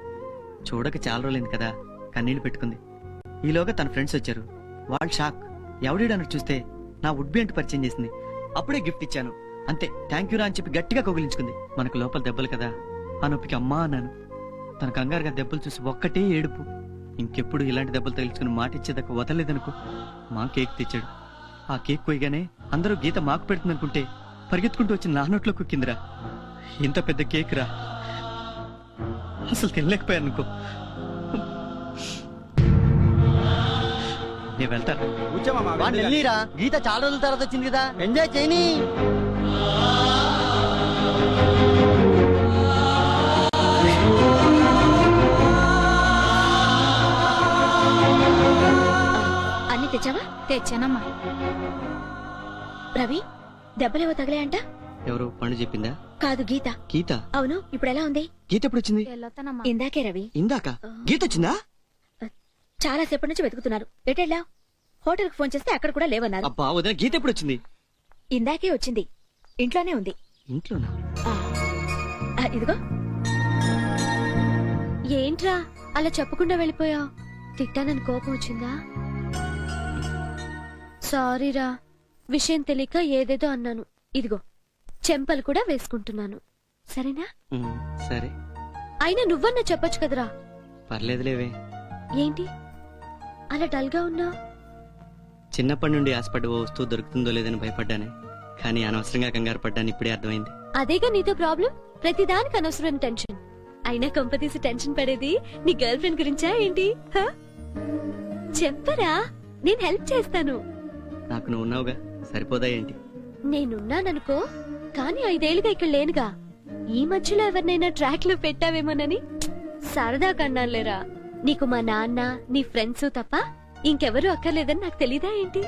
చూడక చాలా రోజులైంది కదా, కన్నీళ్లు పెట్టుకుంది. ఈలోగా తన ఫ్రెండ్స్ వచ్చారు. వాళ్ళు షాక్. ఎవడీడని చూస్తే నా వుడ్ బి అంటూ పరిచయం చేసింది. అప్పుడే గిఫ్ట్ ఇచ్చాను, అంతే. థ్యాంక్ యూ రా అని చెప్పి గట్టిగా కౌగిలించుకుంది. మనకు లోపల దెబ్బలు కదా, ఆ నొప్పికి అమ్మా అన్నాను. తన కంగారుగా దెబ్బలు చూసి ఒక్కటే ఏడుపు. ఇంకెప్పుడు ఇలాంటి దెబ్బలు తగిలించుకుని మాట ఇచ్చేదాకా వదలలేదనుకో. మా కేక్ తెచ్చాడు. ఆ కేక్ కొయ్యగానే అందరూ గీత మాకు పెడుతుంది అనుకుంటే పరిగెత్తుకుంటూ వచ్చి నా నోట్లో కుక్కిందిరా. ఇంత పెద్ద కేక్ రా, అసలు తినలేకపోయాను అనుకో. నేను వెళ్తాను. కూర్చోమా. గీత చాలా రోజుల తర్వాత వచ్చింది కదా, ఎంజాయ్ చేయని. అన్ని తెచ్చావా? తెచ్చానమ్మా. రవి, దెబ్బలేవో తగిలాయంట? ఎవరు పండు చెప్పిందా? కాదు, గీత. గీత? అవును, ఇప్పుడు ఎలా ఉంది? గీత ఎప్పుడు వచ్చింది? వెళ్ళొస్తానమ్మా. ఇందాకే రవి. ఇందాక గీత వచ్చిందా? చాలా సేపటి నుంచి వెతుకుతున్నారు. ఎటెళ్ళా? హోటల్ కు ఫోన్ చేస్తే అక్కడ కూడా లేవన్నారు. అబ్బా వదిన, గీత ఎప్పుడు వచ్చింది? ఇందాకే వచ్చింది, ఇంట్లోనే ఉంది. ఇంట్లోనా? ఇదిగో. ఏంట్రా అలా చెప్పకుండా వెళ్ళిపోయావు? తిట్టానని కోపం వచ్చిందా? సారీరా, విషయం తెలియక ఏదేదో అన్నాను. ఇదిగో చెంపలు కూడా వేసుకుంటున్నాను, సరేనా? సరే. అయినా నువ్వన్నా చెప్పొచ్చు కదరా. పర్లేదులేవే. ఏంటి అలా డల్ గా ఉన్నా? చిన్నప్పటి నుండి ఆశపడ్డ ఓ వస్తువు దొరుకుతుందో లేదని భయపడ్డానే, కానీ అనవసరంగా కంగారు పడ్డాను. ఇప్పుడే అర్థమైంది. అదేగా నీతో ప్రాబ్లం, ప్రతిదానికి అనవసరమైన టెన్షన్. అయినా కొంపతీసి టెన్షన్ పడేది నీ గర్ల్ ఫ్రెండ్ గురించా ఏంటి? హ? చెప్పరా, నేను హెల్ప్ చేస్తాను. నాకు నువ్వు ఉన్నావుగా, సరిపోదా ఏంటి? నేనున్నాననుకో, కానీ 5 ఏళ్లుగా ఇక్కడ లేనుగా. ఈ మధ్యలో ఎవరినైనా ట్రాక్ లో పెట్టావేమోనని సరదా కన్నాలేరా. నీకు మా నాన్న, నీ ఫ్రెండ్స్ తప్ప ఇంకెవరూ అక్కర్లేదని నాకు తెలీదా ఏంటి?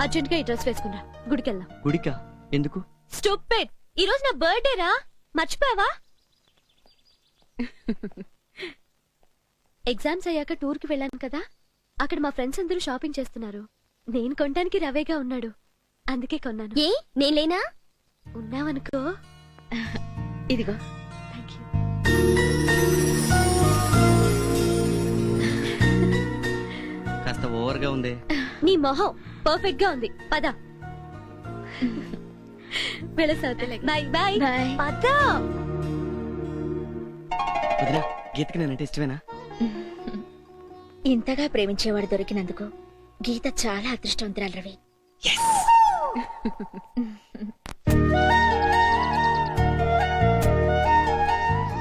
అర్జెంట్ గా ఈ డ్రెస్ వేసుకున్నా, గుడికెళ్దాం. గుడికా? ఎందుకు? స్టూపిడ్, ఈ రోజు నా బర్త్డే రా, మర్చిపోయావా? ఎగ్జామ్స్ అయ్యాక టూర్ కి వెళ్ళాను కదా, అక్కడ మా ఫ్రెండ్స్ అందరూ షాపింగ్ చేస్తున్నారు. నేను కొనడానికి రవేగా ఉన్నాడు, అందుకే కొన్నాను. ఏ నేనేనా? ఉన్నావనుకో. ఇదిగో. Thank you. కాస్త ఓవర్ గా ఉంది. నీ మొహం పర్ఫెక్ట్ గా ఉంది, పద. Bye bye. పద. వదినా, గీతకి నేనంటే ఇష్టమేనా? ఇంతగా ప్రేమించేవాడు దొరికినందుకు గీత చాలా అదృష్టవంతురాలు రవి.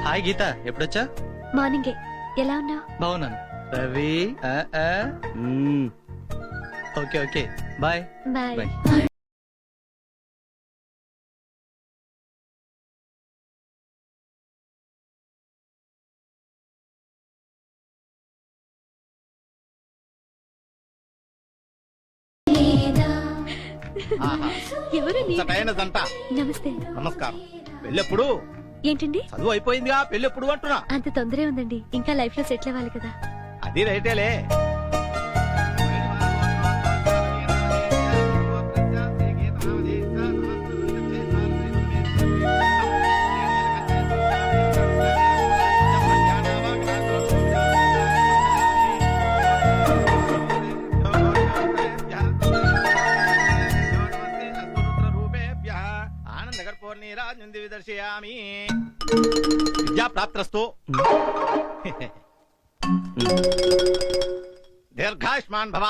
హాయ్ గీత, ఎప్పుడొచ్చా? మార్నింగే. ఎలా ఉన్నావు? బాగున్నాను. Ravi okay okay, bye bye. Bye. ఎవరు నీ? జంట. నమస్తే. నమస్కారం. పెళ్ళెప్పుడు? ఏంటండి చదువు అయిపోయిందిగా, పెళ్ళెప్పుడు అంటున్నా? అంత తొందరే ఉందండి, ఇంకా లైఫ్ లో సెటిల్ అవ్వాలి కదా. అది రైటేలే. నీరాజం దివిదర్శయామి విద్యా ప్రాప్తస్తు దీర్ఘాయుష్మాన్ భవ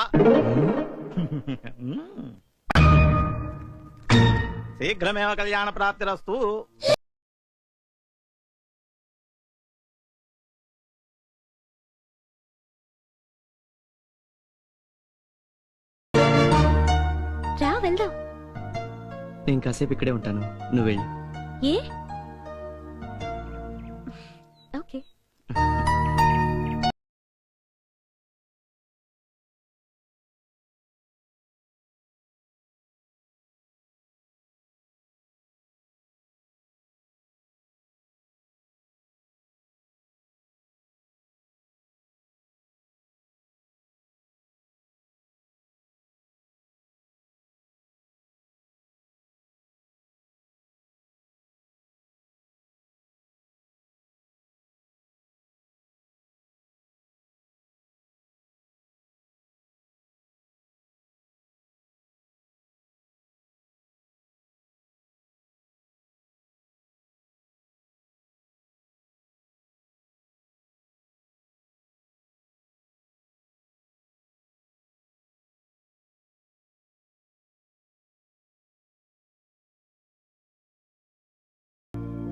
శీఘ్రమేవ కళ్యాణ ప్రాప్తిరస్తు. రా వెళ్దాం. నేను కాసేపు ఇక్కడే ఉంటాను, నువ్వు వెళ్ళి. ఏ ఓకే.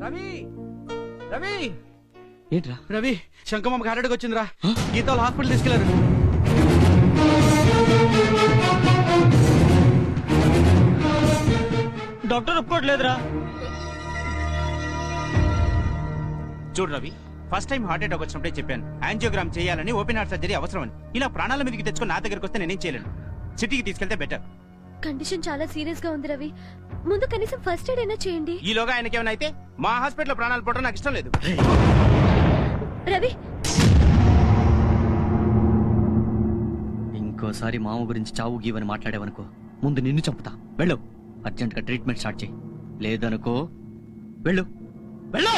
రవి రవి ఏంట్రా? రవి శంకమ్మ గారెడ్కి వచ్చిందిరా. గీతాలు హాస్పిటల్ తీసుకెళ్లారు. డాక్టర్ ఒప్పుకోవట్లేదురా. చూడు Ravi, first time heart attack వచ్చినప్పుడే చెప్పాను యాంజియోగ్రామ్ చేయాలని, ఓపెన్ హార్ట్ సర్జరీ అవసరమని. ఇలా ప్రాణాల మీదకి తెచ్చుకొని నా దగ్గరకు వస్తే నేనేం చేయలేను. సిటీకి తీసుకెళ్తే బెటర్. కండిషన్ చాలా సీరియస్ గా ఉంది రవి. ముందు కనీసం ఫస్ట్ ఎయిడ్ అయినా చేయండి. ఈలోగా ఆయనకి ఏమైనా అయితే మా హాస్పిటల్ ప్రాణాలు పోవడం నాకు ఇష్టం లేదు. రవి ఇంకోసారి మామ గురించి చావు గీవని మాట్లాడావనుకో, ముందు నిన్ను చంపుతా. వెళ్ళు, అర్జెంట్ గా ట్రీట్మెంట్ స్టార్ట్ చేయి. లేదనుకో వెళ్ళు వెళ్ళు.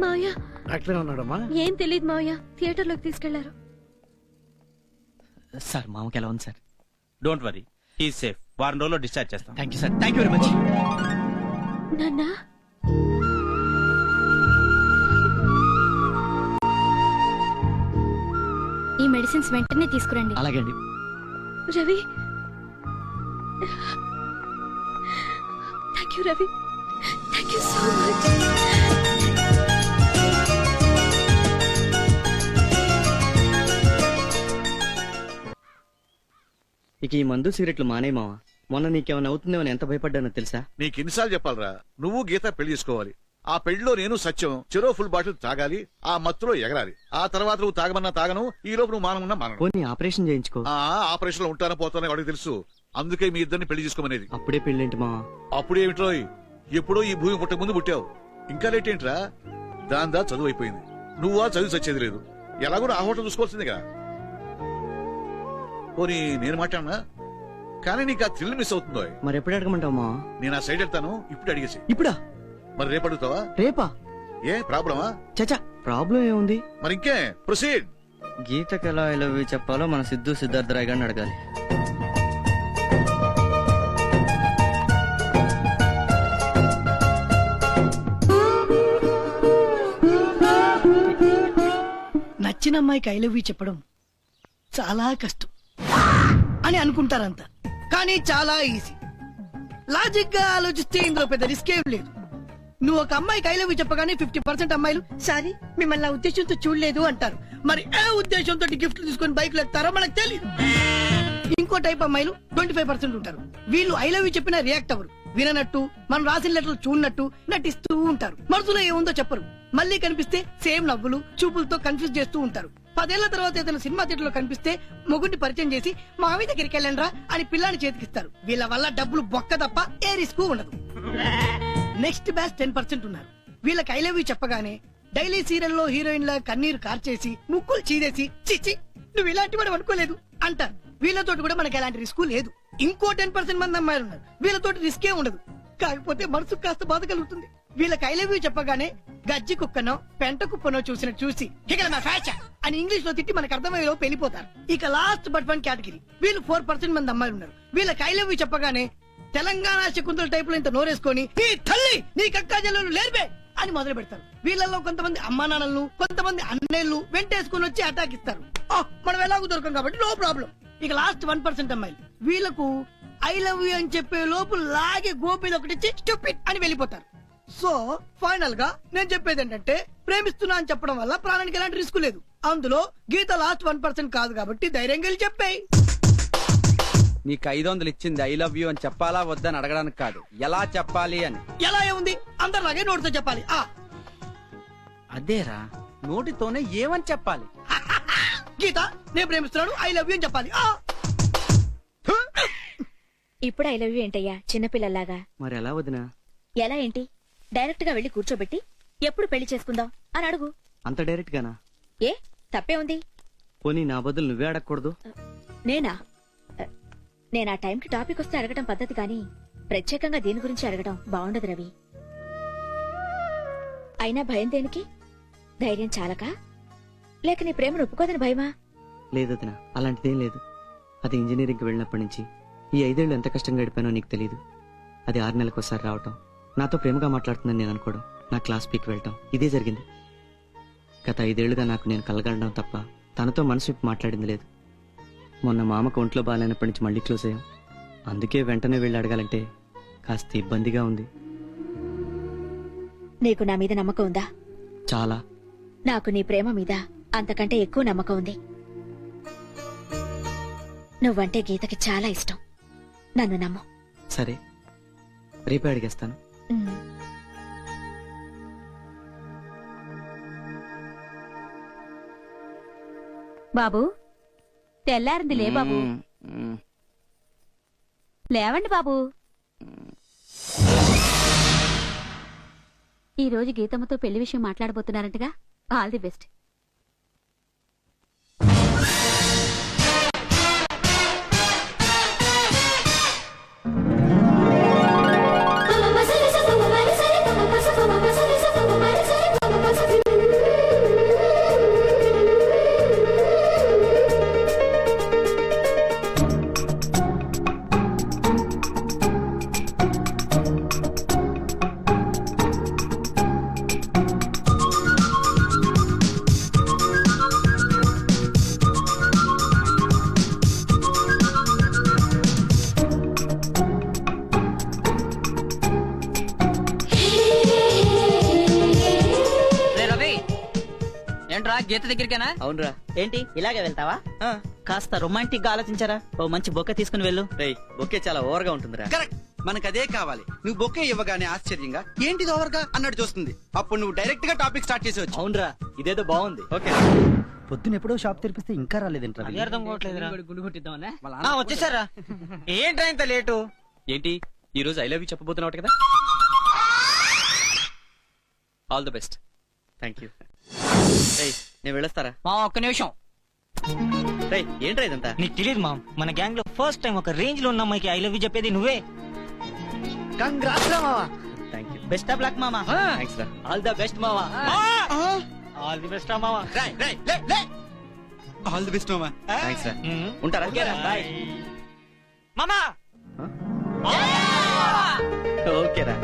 మావయ్య డాక్టర్ ఉన్నాడమ్మా? ఏం తెలియదు మావయ్య, థియేటర్ లోకి తీసుకెళ్లారు. సార్ మామకి ఎలా ఉంది sir? Don't worry, he safe. వారం రోజుల్లో డిశ్చార్జ్ చేస్తాం. Thank you sir, thank you very much. నాన్నా ఈ మెడిసిన్స్ వెంటనే తీసుకురండి. అలాగే అండి. Ravi thank you Ravi, thank you so much. ఇక ఈ మందు సిగరెట్లు మానే మావా. మొన్న నీకేమైనా అవుతుందేమని ఎంత భయపడ్డానో తెలుసా? నీకు ఎన్నిసార్లు చెప్పాలరా, నువ్వు గీత పెళ్లి చేసుకోవాలి. ఆ పెళ్లిలో నేను సత్యం చెరో ఫుల్ బాటిల్ తాగాలి, ఆ మత్తులో ఎగరాలి. ఆ తర్వాత నువ్వు తాగమన్నా తాగను, ఈ లోపు నువ్వు మానమన్నా మానను. పోనీ ఆపరేషన్ చేయించుకో. ఆ ఆపరేషన్ లో ఉంటానో పోతానో వాడికి తెలుసు. అందుకే మీ ఇద్దరిని పెళ్లి చేసుకోమనేది. అప్పుడే పెళ్ళేంటి మావా? అప్పుడేమిట్రో, ఎప్పుడో ఈ భూమి పుట్ట ముందు పుట్టావు. ఇంకా లేట్ ఏంట్రా? దాందా చదువు అయిపోయింది, నువ్వా చదువు చచ్చేది లేదు. ఎలాగో ఆ హోటల్ చూసుకోవాల్సిందిగా. పోనీ నేను మాట్లాడనా? కానీ నీకు ఆ థ్రిల్ మిస్ అవుతుందో. మరి ఎప్పుడు అడగమంటావు మావా? నేను ఆ సైడ్ వెళ్తాను, ఇప్పుడు అడిగేసి. ఇప్పుడా? మరి రేపు అడుగుతావా? రేపా? ఏ ప్రాబ్లమా? చచా, ప్రాబ్లం ఏముంది? మరి ఇంకే ప్రొసీడ్. గీతకి ఎలా ఐ లవ్ యూ చెప్పాలో మన సిద్ధార్థ రాయ్ గారిని అడగాలి. నచ్చిన అమ్మాయికి ఐ లవ్ యూ చెప్పడం చాలా కష్టం అని అనుకుంటారంతా, కానీ చాలా ఈజీ. లాజిక్ గా ఆలోచిస్తే ఇందులో పెద్ద రిస్క్ ఏం లేదు. నువ్వు ఒక అమ్మాయికి ఐ లవ్ యూ చెప్పగానే 50% అమ్మాయిలు సారీ మిమ్మల్ని ఆ ఉద్దేశంతో చూడలేదు అంటారు. మరి ఏ ఉద్దేశంతో గిఫ్ట్లు తీసుకొని బైక్లు ఎక్కుతారో మనకు తెలియదు. ఇంకో టైప్ అమ్మాయిలు 25% ఉంటారు. వీళ్ళు ఐ లవ్ యూ చెప్పినా రియాక్ట్ అవ్వరు, విననట్టు మనం రాసిన లెటర్లు చూడనట్టు నటిస్తూ ఉంటారు. మనసులో ఏముందో చెప్పరు. మళ్ళీ కనిపిస్తే సేమ్ నవ్వులు చూపులతో కన్ఫ్యూజ్ చేస్తూ ఉంటారు. 10 ఏళ్ల తర్వాత ఏదైనా సినిమా థియేటర్ లో కనిపిస్తే మొగుడిని పరిచయం చేసి మావి దగ్గరికి వెళ్ళండ్రా అని పిల్లాన్ని చేతికిస్తారు. వీళ్ళ వల్ల డబ్బులు బొక్క తప్ప ఏ రిస్క్ ఉండదు. నెక్స్ట్ బ్యాచ్ 10% ఉన్నారు. వీళ్ళకి ఐ లవ్ యూ చెప్పగానే డైలీ సీరియల్ లో హీరోయిన్ లా కన్నీరు కార్చేసి ముక్కులు చీదేసి చిచ్చి నువ్వు ఇలాంటి వాడు అనుకోలేదు అంటారు. వీళ్ళతోటి కూడా మనకి ఎలాంటి రిస్క్ లేదు. ఇంకో 10% మంది అమ్మాయిలు ఉన్నారు. వీళ్ళతోటి రిస్కే ఉండదు, కాకపోతే మనసుకు కాస్త బాధ కలుగుతుంది. వీళ్ళకి ఐ లవ్ యూ చెప్పగానే గజ్జి కుక్కనో పెంట కుప్పనో చూసి ఇక్కడ నా ఫ్యాషన్ అని ఇంగ్లీష్ లో తిట్టి మనకు అర్థమయ్యేలో వెళ్ళిపోతారు. ఇక లాస్ట్ బట్ వన్ కేటగిరీ, వీళ్ళు 4% మంది అమ్మాయిలు ఉన్నారు. వీళ్ళకి ఐ లవ్ యూ చెప్పగానే తెలంగాణ శకుంతల టైప్ లో ఇంత నోరేసుకొని నీ తల్లి నీ కక్కా జల్లు లేర్బే అని మొదలు పెడతారు. వీళ్ళల్లో కొంతమంది అమ్మా నాన్నలను, కొంతమంది అన్నయ్యలు వెంటేసుకుని వచ్చి అటాక్ ఇస్తారు. మనం ఎలాగో దొరకం కాబట్టి నో ప్రాబ్లం. ఇక లాస్ట్ 1% అమ్మాయిలు, వీళ్ళకు ఐ లవ్ యూ అని చెప్పే లోపు లాగే గోపీలు ఒకటి స్టూపిడ్ అని వెళ్ళిపోతారు. సో ఫైనల్ గా నేను చెప్పేది ఏంటంటే, ప్రేమిస్తున్నా అని చెప్పడం వల్ల ప్రాణానికి ఎలాంటి రిస్క్ లేదు. అందులో గీత లాస్ట్ 1% కాదు కాబట్టి ధైర్యంగా వెళ్ళి చెప్పేయి. నీకు 500 ఇచ్చింది ఐ లవ్ యూ అని చెప్పాలా వద్దని అడగడానికి కాదు, ఎలా చెప్పాలి అని. ఎలా ఏముంది, అందరిలాగే నోటితో చెప్పాలి. అదేరా, నోటితోనే ఏమని చెప్పాలి? గీత నేను ప్రేమిస్తున్నాను ఐ లవ్ యూ అని చెప్పాలి. ఇప్పుడు ఐ లవ్ యూ ఏంటయ్యా చిన్నపిల్లల్లాగా? మరి ఎలా వదినా? ఎలా ఏంటి, డైరెక్ట్ గా వెళ్లి కూర్చోబెట్టి ఎప్పుడు పెళ్లి చేసుకుందాం అని అడుగు. అంత డైరెక్ట్ గానా? ఏ తప్పే ఉంది? పోనీ నా బదులు నువ్వే అడగకూడదు? నేనా? నేను ఆ టైంకి టాపిక్ వస్తే అడగటం పద్ధతి కానీ ప్రత్యేకంగా దీని గురించి అడగడం బాగుండదు రవి. అయినా భయం దేనికి? ధైర్యం చాలక, లేక నీ ప్రేమను ఒప్పుకోదని భయమా? లేదు వదినా, అలాంటిదేం లేదు. అది ఇంజనీరింగ్కి వెళ్ళినప్పటి నుంచి ఈ 5 ఏళ్ళు ఎంత కష్టంగా గడిపానో నీకు తెలియదు. అది 6 నెలలకు ఒకసారి రావటం, నాతో ప్రేమగా మాట్లాడుతుందని నేను అనుకోవడం, నా క్లాస్ పీక్ వెళ్ళటం, ఇదే జరిగింది. గత 5 ఏళ్లుగా నాకు నేను కలగడం తప్ప తనతో మనసు విప్పి మాట్లాడింది లేదు. మొన్న మామకు ఒంట్లో బాగాలేనప్పటి నుంచి మళ్ళీ క్లోజ్ అయ్యాం. అందుకే వెంటనే వెళ్ళి అడగాలంటే కాస్త ఇబ్బందిగా ఉంది. నీకు నా మీద నమ్మకం ఉందా? చాలా. నాకు నీ ప్రేమ మీద అంతకంటే ఎక్కువ నమ్మకం ఉంది. నువ్వంటే గీతకి చాలా ఇష్టం. నన్ను నమ్ము. సరే, రేపే అడిగేస్తాను. బాబు తెల్లారింది లే బాబు. లేవండి బాబు. ఈ రోజు గీతమ్మతో పెళ్లి విషయం మాట్లాడబోతున్నారంటగా. All the best. గీత దగ్గరికేనా? అవునరా. ఏంటి ఇలాగే వెళ్తావా? కాస్త రొమాంటిక్ గా ఆలోచించారా? ఓ మంచి బొక్క తీసుకుని వెళ్ళు. బొకే చాలా ఓవర్ గా ఉంటుందిరా. కరెక్ట్, మనకు అదే కావాలి. నువ్వు బొకే ఇవ్వగానే ఆశ్చర్యంగా ఏంటిది ఓవర్గా అన్నట్టు చూస్తుంది. అప్పుడు నువ్వు డైరెక్ట్ గా టాపిక్ స్టార్ట్ చేసేవచ్చు. అవునరా, ఇదేదో బాగుంది. ఓకే. పొద్దున ఎప్పుడో షాప్ తెరిపిస్తే ఇంకా రాలేదంటారా? అర్థం కావట్లేదురా. వచ్చేసారా? ఏంట్రా ఇంత లేటు? ఏంటి ఈ రోజు ఐ లవ్ యూ చెప్పబోతున్నావు కదా? All the best. Thank you. నేను వెళ్ళొస్తారా? మా ఒక్క నిమిషం. ఏంట్రా ఇదంతా? నీకు తెలియదు మా, మన గ్యాంగ్ లో ఫస్ట్ టైం ఒక రేంజ్ లో ఉన్న అమ్మాయికి ఐ లవ్ యూ చెప్పేది నువ్వే. కంగ్రాట్స్ రా మావా. Thank you. Best of luck మామా. థ్యాంక్స్ రా. ఆల్ ద బెస్ట్ మావా. ఆల్ ది బెస్ట్ మామా. ఆల్ ది బెస్ట్ మామా. థ్యాంక్స్ రా. ఉంటారా? బాయ్ మామా. ఓకేరా.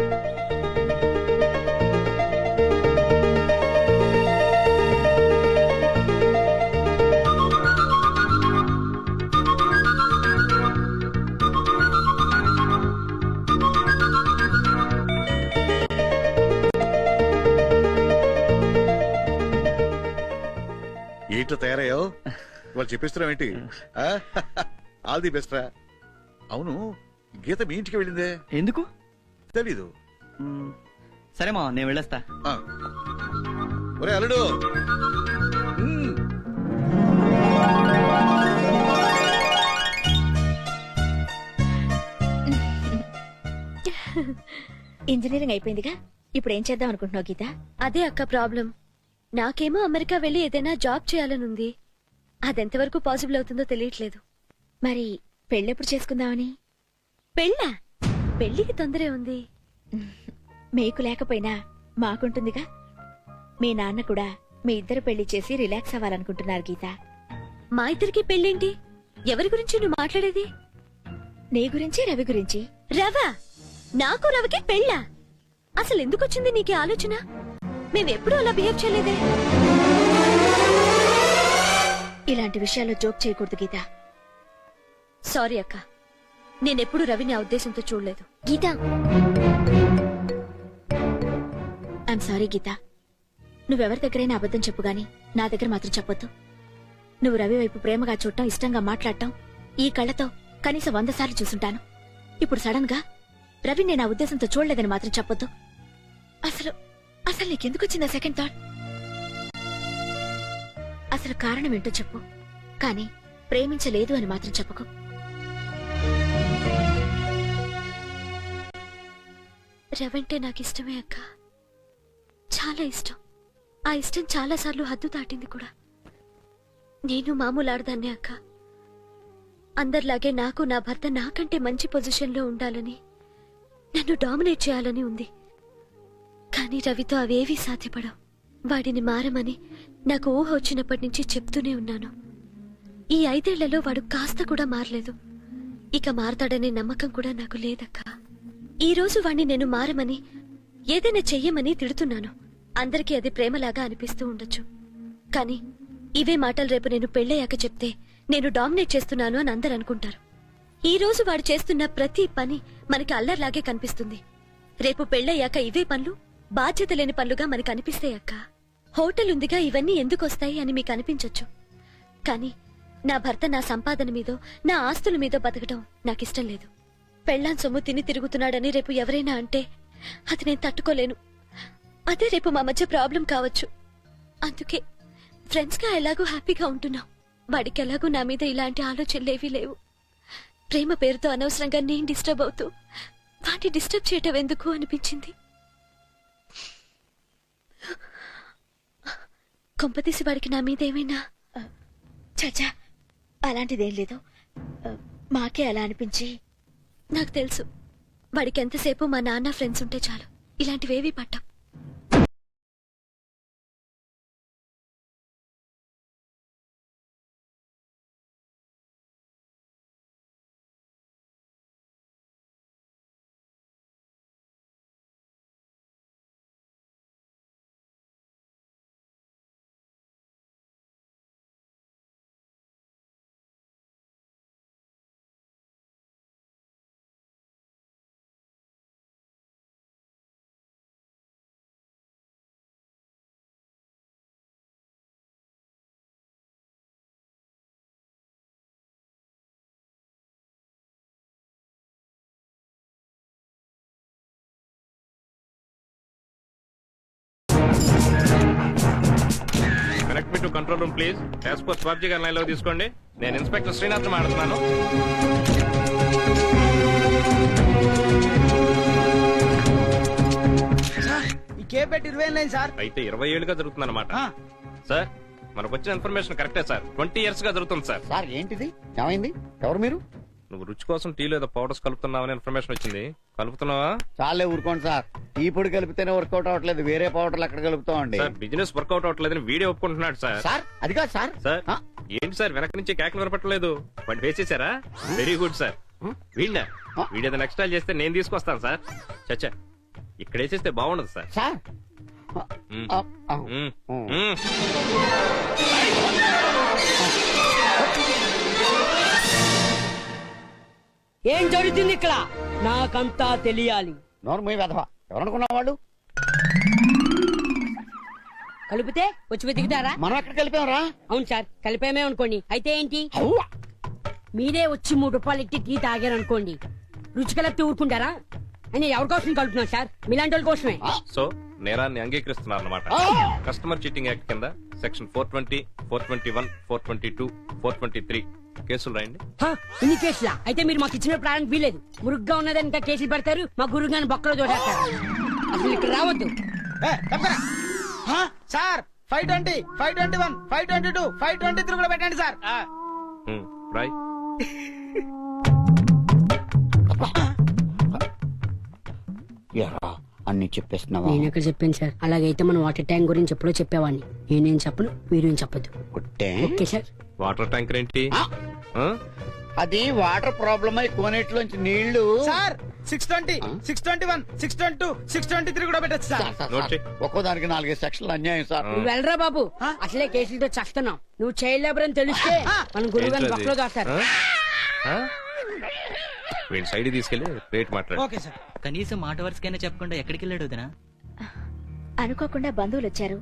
ఏంటో తయారయ్యావు? వాళ్ళు చెప్పిస్తున్నావు ఏంటి? ఆల్ ది బెస్ట్ రా. అవును, గీత మీ ఇంటికి వెళ్ళిందే ఎందుకు తెలీదు. సరే మా, నేను వెళ్ళొస్తా. ఒరే అల్లుడు, ఇంజనీరింగ్ అయిపోయిందిగా, ఇప్పుడు ఏం చేద్దాం అనుకుంటున్నావు గీత? అదే అక్క ప్రాబ్లం. నాకేమో అమెరికా వెళ్ళి ఏదైనా జాబ్ చేయాలనుంది. అదెంతవరకు పాసిబుల్ అవుతుందో తెలియట్లేదు. మరి పెళ్ళెప్పుడు చేసుకుందామని. పెళ్ళా? పెళ్లికి తొందరే ఉంది. మీకు లేకపోయినా మాకుంటుందిగా. మీ నాన్న కూడా మీ ఇద్దరు పెళ్లి చేసి రిలాక్స్ అవ్వాలనుకుంటున్నారు గీత. మా ఇద్దరికి పెళ్ళేంటి? ఎవరి గురించి నువ్వు మాట్లాడేది? నీ గురించి, రవి గురించి. రవా? నాకు రవికి పెళ్ళా? అసలు ఎందుకు వచ్చింది నీకు ఈ ఆలోచన? మేమెప్పుడు అలా బిహేవ్ చేయలేదే. ఇలాంటి విషయాల్లో జోక్ చేయకూడదు గీత. సారీ అక్క, నేనెప్పుడు రవిని ఆ ఉద్దేశంతో చూడలేదు. గీత, ఐఎమ్ సారీ గీత. నువ్వెవరి దగ్గరైనా అబద్ధం చెప్పు గాని నా దగ్గర మాత్రం చెప్పొద్దు. నువ్వు రవి వైపు ప్రేమగా చూడటం, ఇష్టంగా మాట్లాడటం ఈ కళ్ళతో కనీసం 100 సార్లు చూసుంటాను. ఇప్పుడు సడన్ గా రవి నేను ఆ ఉద్దేశంతో చూడలేదని మాత్రం చెప్పొద్దు. అసలు అసలు నీకెందుకు వచ్చిందా సెకండ్ థాట్? అసలు కారణం ఏంటో చెప్పు, కానీ ప్రేమించలేదు అని మాత్రం చెప్పకు. రవంటే నాకు ఇష్టమే అక్క, చాలా ఇష్టం. ఆ ఇష్టం చాలా సార్లు హద్దు దాటింది కూడా. నేను మామూలు ఆడదాన్నే అక్క. అందరిలాగే నాకు నా భర్త నాకంటే మంచి పొజిషన్లో ఉండాలని, నన్ను డామినేట్ చేయాలని ఉంది. కానీ రవితో అవేవీ సాధ్యపడవు. వాడిని మారమని నాకు ఊహ వచ్చినప్పటి నుంచి చెప్తూనే ఉన్నాను. ఈ 5 ఏళ్లలో వాడు కాస్త కూడా మారలేదు. ఇక మారతాడనే నమ్మకం కూడా నాకు లేదక్క. ఈ రోజు వాణ్ణి నేను మారమని, ఏదైనా చెయ్యమని తిడుతున్నాను. అందరికీ అది ప్రేమలాగా అనిపిస్తూ ఉండొచ్చు, కానీ ఇవే మాటలు రేపు నేను పెళ్ళయ్యాక చెప్తే నేను డామినేట్ చేస్తున్నాను అని అందరు అనుకుంటారు. ఈ రోజు వాడు చేస్తున్న ప్రతి పని మనకి అల్లర్లాగే కనిపిస్తుంది. రేపు పెళ్ళయ్యాక ఇవే పనులు బాధ్యత లేని పనులుగా మనకి అనిపిస్తాయి అక్క. హోటల్ ఉందిగా, ఇవన్నీ ఎందుకొస్తాయి అని మీకు అనిపించొచ్చు, కానీ నా భర్త నా సంపాదన మీదో నా ఆస్తుల మీదో బతకడం నాకిష్టం లేదు. పెళ్ళాం సొమ్ము తిని తిరుగుతున్నాడని రేపు ఎవరైనా అంటే అది నేను తట్టుకోలేను. అదే రేపు మా మధ్య ప్రాబ్లం కావచ్చు. అందుకే ఫ్రెండ్స్ గా ఎలాగో హ్యాపీగా ఉంటున్నాం. వాడికి ఎలాగో నా మీద ఇలాంటి ఆలోచనలేవీ లేవు. ప్రేమ పేరుతో అనవసరంగా నేను డిస్టర్బ్ అవుతూ వాటిని డిస్టర్బ్ చేయటం ఎందుకు అనిపించింది. కొంపతీసి వాడికి నా మీద ఏమైనా? చాచా, అలాంటిదేం లేదు. మాకే అలా అనిపించి. నాకు తెలుసు, వాడికి ఎంతసేపు మా నాన్న ఫ్రెండ్స్ ఉంటే చాలు, ఇలాంటివేవీ పట్టం. Connect me to control room please. Transport స్వాబ్జీ గారి లైన్ లో తీసుకోండి. నేను ఇన్స్పెక్టర్ శ్రీనాథ్ మాట్లాడుతున్నాను. ఈ కేపెట్ 20 లైన్ సార్. అయితే 20 ఏళ్ళుగా జరుగుతుంది అనమాట. సార్, మనకు వచ్చిన ఇన్ఫర్మేషన్ కరెక్టే సార్. 20 years గా జరుగుతుంది సార్. సార్ ఏంటిది? ఏమైంది? ఎవరు మీరు? నువ్వు రుచి కోసం టీలో ఏదో పౌడర్స్ కలుపుతున్నావని ఇన్ఫర్మేషన్ వచ్చింది. కలుపుతున్నావా? చాలే ఊరుకోండి సార్. టీ పొడి కలిపితేనే వర్కౌట్ అవ్వట్లేదు, వేరే పౌడర్లు ఎక్కడ కలుపుతామండి. సార్, బిజినెస్ వర్కౌట్ అవ్వట్లేదని వీడియో ఒప్పుకుంటున్నాడు సార్. సార్ అది కాదు సార్. సార్ ఏంటి సార్ వెనక నుంచి కేకలు వినపట్టలేదు? వాడిని వేసేసారా? Very good sir. వీడినా వీడేదో నెక్స్ట్ టైల్ చేస్తే నేను తీసుకొస్తాను సార్. చచ్చా, ఇక్కడ వేసేస్తే బాగుండదు సార్. సార్ ఏం జరుగుతుంది ఇక్కడ? నాకంతా తెలియాలి. నోర్మై వెధవా, ఎవరనుకున్నా వాళ్ళు? కలిపితే వచ్చి వెతుకుతారా? మనం ఎక్కడ కలిపాంరా? అవును సార్, కలిపామే అనుకోండి. అయితే ఏంటి? మీరే వచ్చి 3 రూపాయలు ఎట్టి టీ తాగారనుకోండి, రుచి కలిపి ఊరుకుంటారా? అని ఎవరి కోసం కలుపుతున్నాం సార్? మీలాంటి వాళ్ళ కోసమే. సో నేరాన్ని అంగీకరిస్తున్నారు అన్నమాట. కస్టమర్ చీటింగ్ యాక్ట్ కింద సెక్షన్ 420, 421, 422, 423 కేసులు రాయండి. ఇన్ని కేసులా? అయితే మీరు మాకు ఇచ్చిన ప్రాణానికి వీలేదు. మురుగ్గా ఉన్నదని ఇంకా కేసులు పెడతారు, మా గురుగాని బొక్కలో చూడేస్తారు. అసలు ఇక్కడ రావద్దు. సార్ 520, 521, 522, 523 కూడా పెట్టండి సార్. రాయ్. అన్ని చెప్పేస్తున్నావా? నేను ఎక్కడ చెప్పాను సార్? అలాగైతే మన వాటర్ ట్యాంక్ గురించి ఎప్పుడో చెప్పేవాడిని. నేనేం చెప్పను, మీరేం చెప్పదు. కుట్టే ఓకే సార్. వాటర్ ట్యాంకర్ ఏంటి? అది వాటర్ ప్రాబ్లమ్ అయి కోనేటిలోంచి నీళ్లు. సార్ 620, 621, 622, 623 కూడా పెట్టచ్చు సార్. ఒక్కో దానికి 4 సెక్షన్లు అన్యాయం సార్. నువ్వు వెళ్ళరా బాబు, అసలే కేసులతో చస్తున్నావు. నువ్వు చైల్డ్ లేబర్ అని తెలిస్తే మన గురువు గారిని బక్కలో కాస్తారు. వీడి సైడ్ తీసుకెళ్లి రేట్ మాట్లాడు. Okay sir. కనీసం మాట వరుసకైనా చెప్పకుండా ఎక్కడికి వెళ్ళాడు వదినా? అనుకోకుండా బంధువులు వచ్చారు,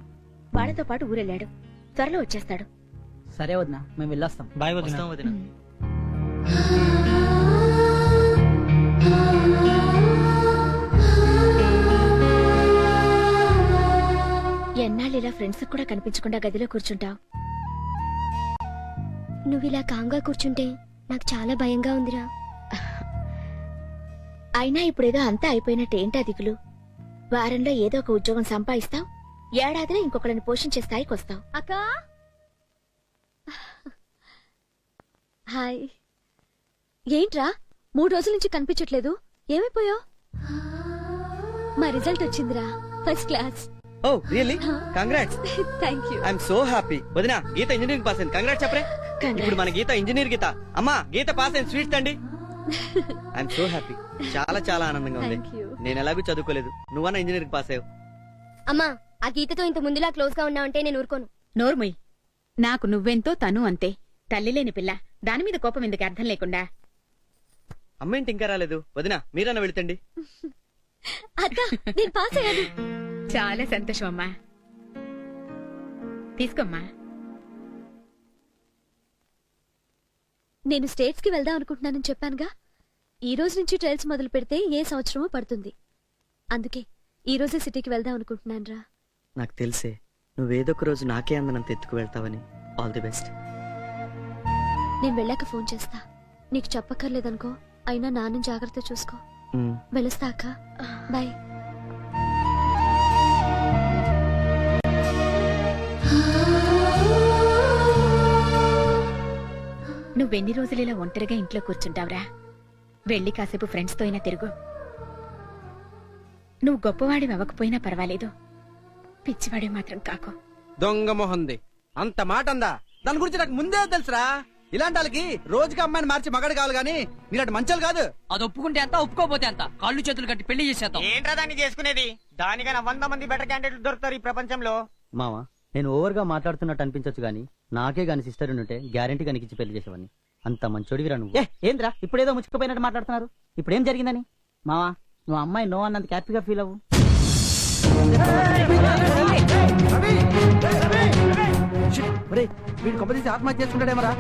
వాళ్ళతో పాటు ఊరెళ్ళాడు. త్వరలో వచ్చేస్తాడు. సరే వదినా, మేము వెళ్ళొస్తాం. బాయ్ వదినా. వదినా. ఎన్నాళ్ళు ఇలా ఫ్రెండ్స్ కూడా కనిపించకుండా గదిలో కూర్చుంటావు? నువ్విలా కాంగా కూర్చుంటే నాకు చాలా భయంగా ఉందిరా. అయినా ఇప్పుడేదో అంతా అయిపోయినట్టు ఏంటా దిగులు? వారంలో ఏదో ఒక ఉద్యోగం సంపాదిస్తావు, ఏడాదిలో ఇంకొకరిని పోషించే స్థాయికి వస్తావు. అక్కా హాయ్. ఏంట్రా 3 రోజుల నుంచి కనిపించట్లేదు? ఏమైపోయావు? మా రిజల్ట్ వచ్చిందిరా, first class. Oh really? Congrats. Thank you. I'm so happy. వదినా, గీత ఇంజనీరింగ్ పాస్ అయింది. కంగ్రాట్స్ చెప్పరే. ఇప్పుడు మన గీత ఇంజనీర్ గీత. అమ్మా, గీత పాస్ అయింది. స్వీట్స్ అండి. I'm so happy. చాలా చాలా ఆనందంగా ఉంది. నేను ఎలాగూ చదువుకోలేదు, నువ్వన్నా ఇంజనీరింగ్ పాస్ అయ్యావు. అమ్మా, ఆ గీతతో ఇంత ముందులా క్లోజ్ గా ఉన్నావంటే నేను ఊరుకోను. నోర్మయ్, నాకు నువ్వెంతో తను అంతే. తల్లి లేని పిల్ల, దాని మీద కోపం ఎందుకు అర్థం లేకుండా? అమ్మ ఏంటి ఇంకా రాలేదు? వదినా, మీరన్నా వెళ్తండి. అక్క, నేను పాస్ అయ్యాను. చాలా సంతోషం అమ్మా. తీసుకోమ్మా. నేను స్టేట్స్ కి వెళ్దాం అనుకుంటున్నానని చెప్పానుగా. ఈ రోజు నుంచి ట్రయల్స్ మొదలు పెడితే ఏ సంవత్సరమో పడుతుంది. అందుకే ఈ రోజే సిటీకి వెళ్దాం అనుకుంటున్నాను రా. నాకు తెలిసే నువ్వేదో ఒక రోజు నాకే అందనంత ఎత్తుకు వెళ్తావని. All the best. నేను వెళ్ళాక ఫోన్ చేస్తా. నీకు చెప్పక్కర్లేదనుకో, అయినా నాన్న జాగ్రత్త చూసుకో. వెళ్ళొస్తా అక్క, బాయ్. నువ్వెన్ని రోజులు ఇలా ఒంటరిగా ఇంట్లో కూర్చుంటావురా? వెళ్ళి కాసేపు ఫ్రెండ్స్ తో అయినా తిరుగు. నువ్వు గొప్పవాడి అవ్వకపోయినా పర్వాలేదు, పిచ్చివాడి మాత్రం కాకు. దొంగ మొహంది అంత మాట అందా? దాని గురించి నాకు ముందే తెలుసురా. ఇలాంటి వాళ్ళకి రోజుకి అమ్మాయిని మార్చి మగాడు కావాలి గానీ నీలాంటి మంచాలు కాదు. అది ఒప్పుకుంటే అంత, ఒప్పుకోపోతే అంత. కాళ్ళు చేతులు కట్టి పెళ్లి చేసేద్దాం. ఏంట్రా దాన్ని చేసుకునేది? దానికైనా 100 మంది బెటర్ క్యాండిడేట్లు దొరుకుతారు ఈ ప్రపంచంలో. మావా, నేను ఓవర్ గా మాట్లాడుతున్నట్టు అనిపించచ్చు గానీ నాకే గాని సిస్టర్ ఉంటే గ్యారంటీ కనికిచ్చి పెళ్లి చేసేవాడిని. అంత మంచోడివిరా నువ్వు. ఏంద్రా ఇప్పుడేదో ముచ్చుకుపోయినట్టు మాట్లాడుతున్నారు? ఇప్పుడు ఏం జరిగిందని? మావా, నువ్వు అమ్మాయి నో అన్నందుకు హ్యాపీగా ఫీల్ అవ్వు. వీడు కొబ్బరి తీసి ఆత్మహత్య చేసుకుంటాడేమరా?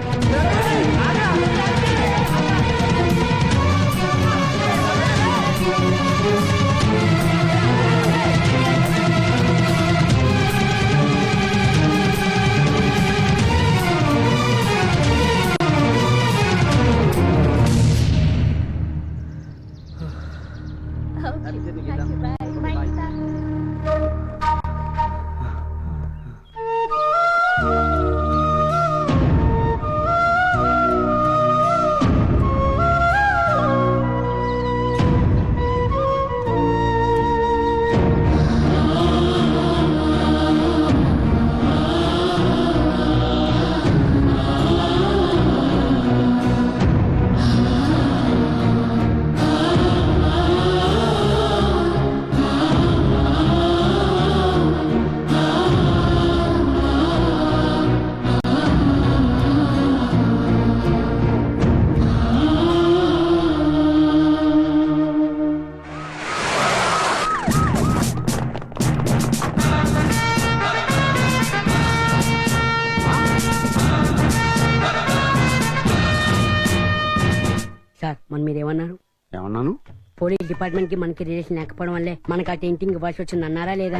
సార్, మన మీరు ఏమన్నారు? ఏమన్నాను? పోలీస్ డిపార్ట్మెంట్ కి మనకి రిలేషన్ లేకపోవడం వల్లే మనకు ఆ టెంటింగ్ వర్షం వచ్చింది అన్నారా లేదా?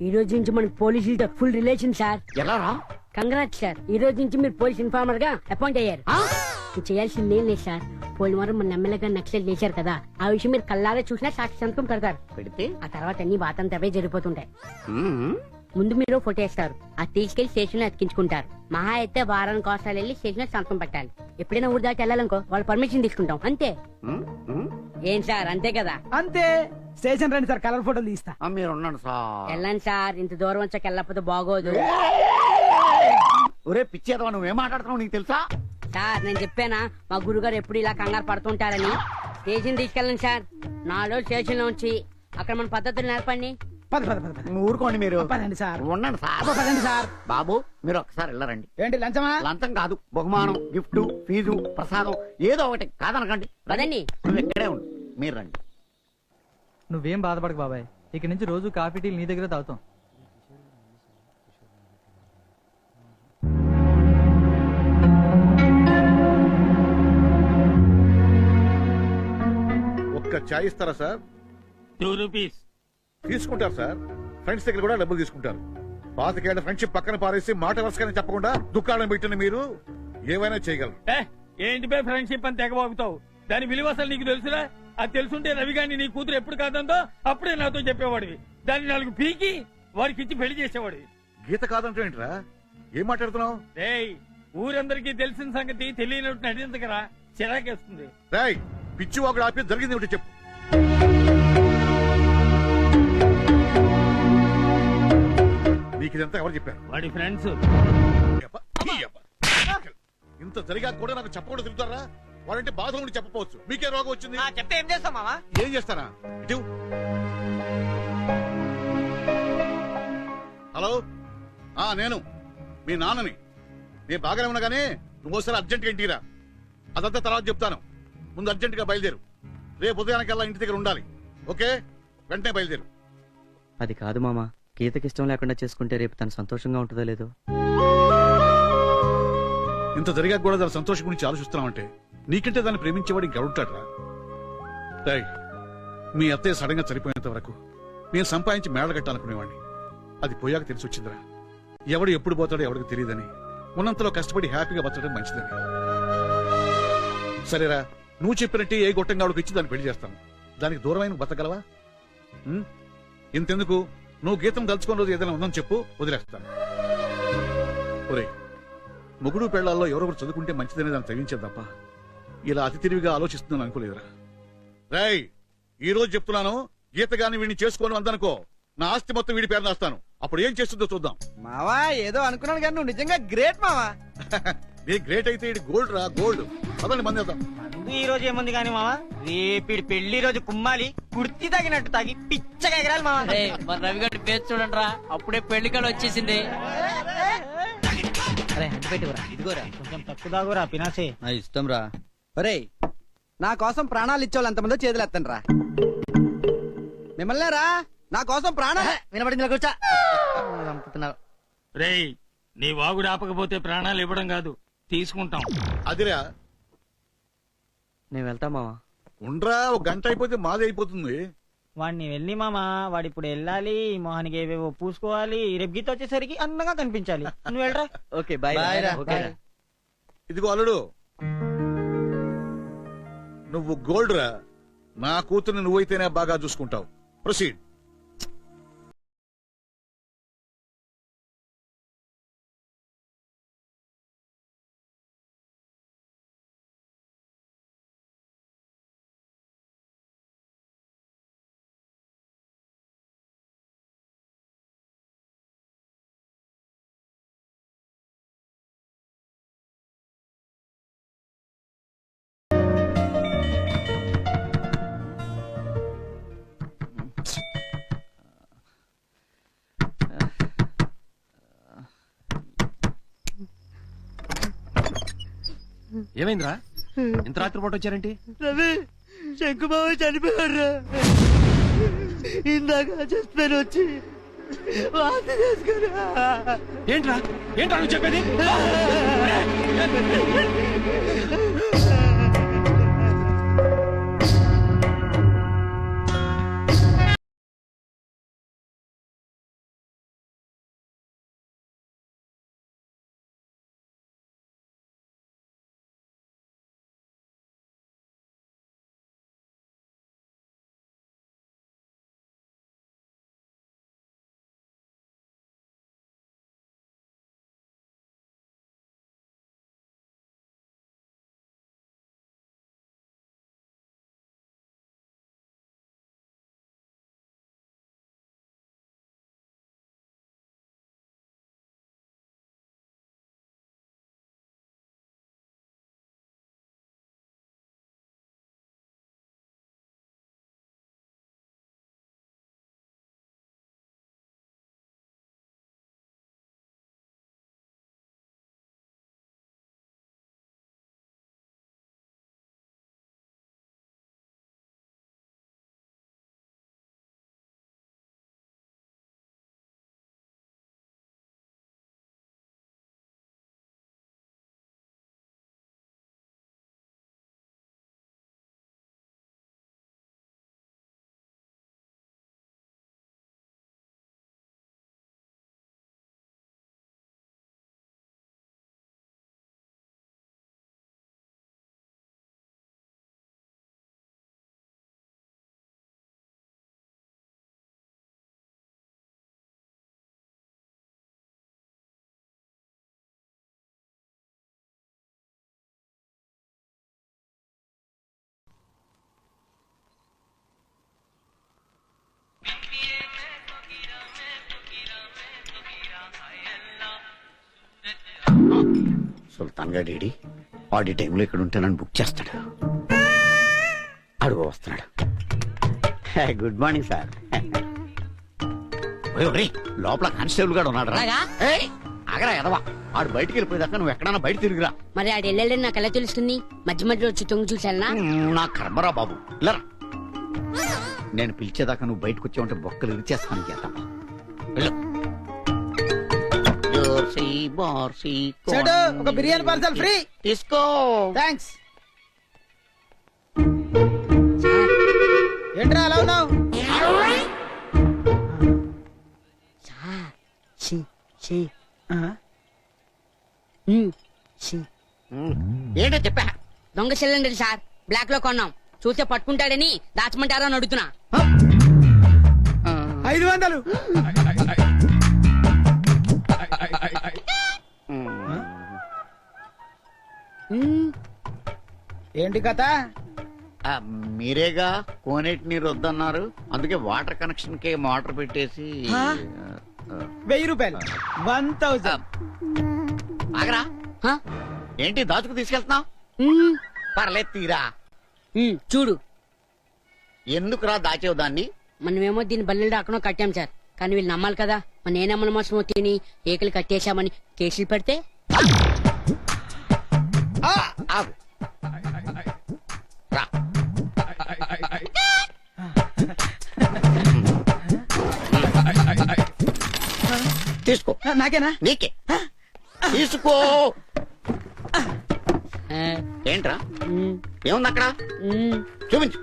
ఈ రోజు నుంచి మనకి పోలీసులతో ఫుల్ రిలేషన్ సార్. ఎలా రా? కంగ్రాట్స్ సార్, ఈ రోజు నుంచి మీరు పోలీస్ ఇన్ఫార్మర్ గా అపాయింట్ అయ్యారు. మీరు చేయాల్సింది ఏం లేదు సార్. పోయిన వారం మన ఎమ్మెల్యేగా నక్సల్ చేశారు కదా, ఆ విషయం మీరు కళ్ళారా చూసినా సాక్షి సంతకం పెడతారు. పెడితే ఆ తర్వాత అన్ని వాతంతవే జరిగిపోతుంటాయి. ముందు మీరు ఫోటో వేస్తారు, అది తీసుకెళ్లి స్టేషన్ లో అతికించుకుంటారు. మహా అయితే వారానికి ఒకసారి వెళ్ళి స్టేషన్ లో సంతకం పెట్టాలి. ఎప్పుడైనా ఊరు దాటి వెళ్ళాలనుకో వాళ్ళ పర్మిషన్ తీసుకుంటాం, అంతే. ఏం సార్, అంతే కదా? అంతే. స్టేషన్ రండి సార్, కలర్ ఫోటోలు తీస్తా. మీరు ఉండండి సార్. వెళ్ళండి సార్, ఇంత దూరం వచ్చాక వెళ్ళకపోతే బాగోదు. ఒరే పిచ్చేదవా, నువ్వేం మాట్లాడుతున్నావు నీకు తెలుసా? సార్ నేను చెప్పానా మా గురుగారు ఎప్పుడు ఇలా కంగారు పడుతుంటారని. స్టేషన్ తీసుకెళ్ళండి సార్, 4 రోజులు స్టేషన్ లో ఉంచి అక్కడ మన పద్ధతులు నేర్పండి. నువ్వు ఊరుకోండి మీరు. పదండి సార్. ఉండండి సార్. పదండి సార్. బాబు మీరు ఒక్కసారి వెళ్ళరండి. ఏంటి లంచమా? లంచం కాదు, బహుమానం, గిఫ్ట్, ఫీజు, ప్రసాదం ఏదో ఒకటి కాదనకండి. పదండి. నువ్వు ఇక్కడే ఉండు, మీరు రండి. నువ్వేం బాధపడకు బాబాయ్, ఇక నుంచి రోజు కాఫీ టీలు నీ దగ్గర తాగుతాం. ఒక్క చాయ్ ఇస్తారా సార్? 2 రూపీస్. తీసుకుంటారు సార్, ఫ్రెండ్స్ దగ్గర కూడా డబ్బులు తీసుకుంటారు. పాతికేళ్ల ఫ్రెండ్షిప్ పక్కన పారేసి మాట వరుసగానే చెప్పకుండా దుకాణం పెట్టిన మీరు ఏమైనా చేయగలరు. ఏంటి బే ఫ్రెండ్షిప్ అని తెగబాగుతావు? దాని విలువ అసలు నీకు తెలుసురా? అది తెలుసుంటే రవి గాని నీ కూతురు ఎప్పుడు కాదందో అప్పుడే నాతో చెప్పేవాడివి. దాన్ని 4 పీకి వాడికి ఇచ్చి పెళ్లి చేసేవాడివి. గీత కాదంటే ఏంట్రా, ఏం మాట్లాడుతున్నావు? రేయ్, ఊరందరికీ తెలిసిన సంగతి తెలియనట్టు నటించకరా, చిరాకేస్తుంది. రాయ్, పిచ్చి ఒకడు ఆపి జరిగింది ఒకటి చెప్పు. నీకు ఇదంతా ఎవరు చెప్పారు? వాడి ఫ్రెండ్స్. ఇంత జరిగా కూడా నాకు చెప్పకుండా తిరుగుతారా? వాడంటే బాధ ఉండి చెప్పవచ్చు. మీకే రోగం వచ్చింది చెప్తే ఏం చేస్తాం మామా? ఏం చేస్తారా? ఇటు హలో, నేను మీ నాన్నని. నేను బాగానే ఉన్నాగానే నువ్వు ఒకసారి అర్జెంట్గా ఇంటికి రా. అదంతా తర్వాత చెప్తాను, ముందు అర్జెంటుగా బయలుదేరు. రేపు ఉదయానికల్లా ఇంటి దగ్గర ఉండాలి, ఓకే? వెంటనే బయలుదేరు. అది కాదు మామ, గీతకి ఇష్టం లేకుండా చేసుకుంటే రేపు తను సంతోషంగా ఉంటుందో లేదో. ఇంత జరిగా కూడా దాని సంతోషం గురించి ఆలోచిస్తున్నావంటే నీకంటే దాన్ని ప్రేమించేవాడు ఇంకెవడుంటాడ్రా? రాయ్, మీ అత్తయ్య సడన్ గా చనిపోయేంత వరకు నేను సంపాదించి మేడ కట్టాలనుకునేవాడిని. అది పోయాక తెలిసి వచ్చిందిరా, ఎవడు ఎప్పుడు పోతాడో ఎవరికి తెలియదని. ఉన్నంతలో కష్టపడి హ్యాపీగా బతకడం మంచిదని. సరేరా, నువ్వు చెప్పినట్టే ఏ గొట్టంగాడికి ఇచ్చి దాన్ని పెళ్లి చేస్తాను. దానికి దూరమైన బతకగలవా? ఇంతెందుకు, నువ్వు గీతం దలుచుకున్న రోజు ఏదైనా ఉందని చెప్పు, వదిలేస్తాను. ఒరే, మొగుడు పెళ్లాల్లో ఎవరొకరు చదువుకుంటే మంచిదనే దాన్ని తగ్గించేది తప్ప ఇలా అతి తెలివిగా ఆలోచిస్తుందని అనుకోలేదురా. రాయ్, ఈ రోజు చెప్తున్నాను, గీత గాని వీడిని చేసుకోను అందనుకో, నా ఆస్తి మొత్తం వీడి పేరు రాస్తాను. అప్పుడు ఏం చేస్తుందో చూద్దాం. మావా ఏదో అనుకున్నాను కానీ నువ్వు నిజంగా గ్రేట్ మావా. నీ గ్రేట్ అయితే ఇది గోల్డ్ రా, గోల్డ్. పదండి మంది వెళ్దాం. ఈ రోజు ఏముంది కానీ మావా, రేపిడి పెళ్లి రోజు కుమ్మాలి, కుర్తి తగినట్టు తాగి పిచ్చగా ఎగరాలి మావా. మన రవి గారి పేరు చూడండి రా, అప్పుడే పెళ్లి కాడ వచ్చేసింది. ఇదిగోరా, కొంచెం తక్కువ దాగురా పినాసే. నా ఇష్టం రా. ఒరే, నా కోసం ప్రాణాలు ఇచ్చేవాళ్ళు ఎంతమందో చేతులు ఎత్తండి రా. మిమ్మల్నే రా, నా కోసం ప్రాణాలు. వినపడింది కూర్చా. రేయ్, నీ వాగుడు ఆపకపోతే ప్రాణాలు ఇవ్వడం కాదు, తీసుకుంటాం. అదిరా, నేను వెళ్తా మావా. ఉండ్రా, ఒక గంట అయిపోతే మాది అయిపోతుంది. వాడిని వెళ్ళి మామా, వాడు ఇప్పుడు వెళ్ళాలి, మొహానికి ఏవేవో పూసుకోవాలి, రేపు గీత వచ్చేసరికి అందంగా కనిపించాలి. నువ్వు వెళ్ళరా. Okay bye. ఇదిగో అల్లుడు, నువ్వు గోల్డ్ రా. నా కూతుర్ని నువ్వైతేనే బాగా చూసుకుంటావు. ప్రొసీడ్. ఏమైందిరా, ఇంత రాత్రిపూట వచ్చారేంటి? రవి, శంకుబాబు చనిపోయారు. ఇందాక చచ్చిపోయి వచ్చి వాంతి చేసుకున్నా. ఏంట్రా నువ్వు చెప్పేది? సుల్తాన్ గారి ఆడి టైంలో ఇక్కడ ఉంటే నన్ను బుక్ చేస్తాడు. అడుగు వస్తున్నాడు. Good morning sir. లోపల కానిస్టేబుల్ గారు ఉన్నాడు రా. ఆగరా ఎదవా, ఆడు బయటికి వెళ్ళిపోయేదాకా నువ్వు ఎక్కడన్నా బయట తిరిగిరా. మరి ఆడు వెళ్ళాలని నాకు ఎలా తెలుస్తుంది? మధ్య మధ్యలో వచ్చి తొంగి చూసానా? నా కర్మరా బాబు, ఇల్లరా. నేను పిలిచేదాకా నువ్వు బయటకు వచ్చే ఉంటే బొక్కలు ఇరిచేస్తాను చేద్దాం. ఒక బిర్యానీ పార్సల్ ఫ్రీ తీసుకో. థ్యాంక్స్. ఏంట్రా అలా ఉన్నావు? ఏంటో చెప్పా. దొంగ సిలిండర్ సార్, బ్లాక్ లో కొన్నాం. చూస్తే పట్టుకుంటాడని దాచమంటారా అని అడుగుతున్నా. 500. ఏంటి కథ? మీరేగా కోనేటి నీరు వద్దన్నారు, అందుకే వాటర్ కనెక్షన్ కి మోటార్ పెట్టేసి 1000 రూపాయలు. 1000. ఆగరా, ఏంటి దాచుకు తీసుకెళ్తున్నావు? పర్లేదు తీరా. చూడు, ఎందుకురా దాచేవు దాన్ని? మనమేమో దీని బల్లెలు రాకనో కట్టాం సార్, కానీ వీళ్ళు నమ్మాలి కదా. మన నేనమ్మల మోసమో తిని ఏకలు కట్టేశామని కేసులు పెడితే ఆగు. రా. తీసుకో. నాకేనా? నీకే. తీసుకో. ఏంట్రా ఏముంది అక్కడ? చూపించు.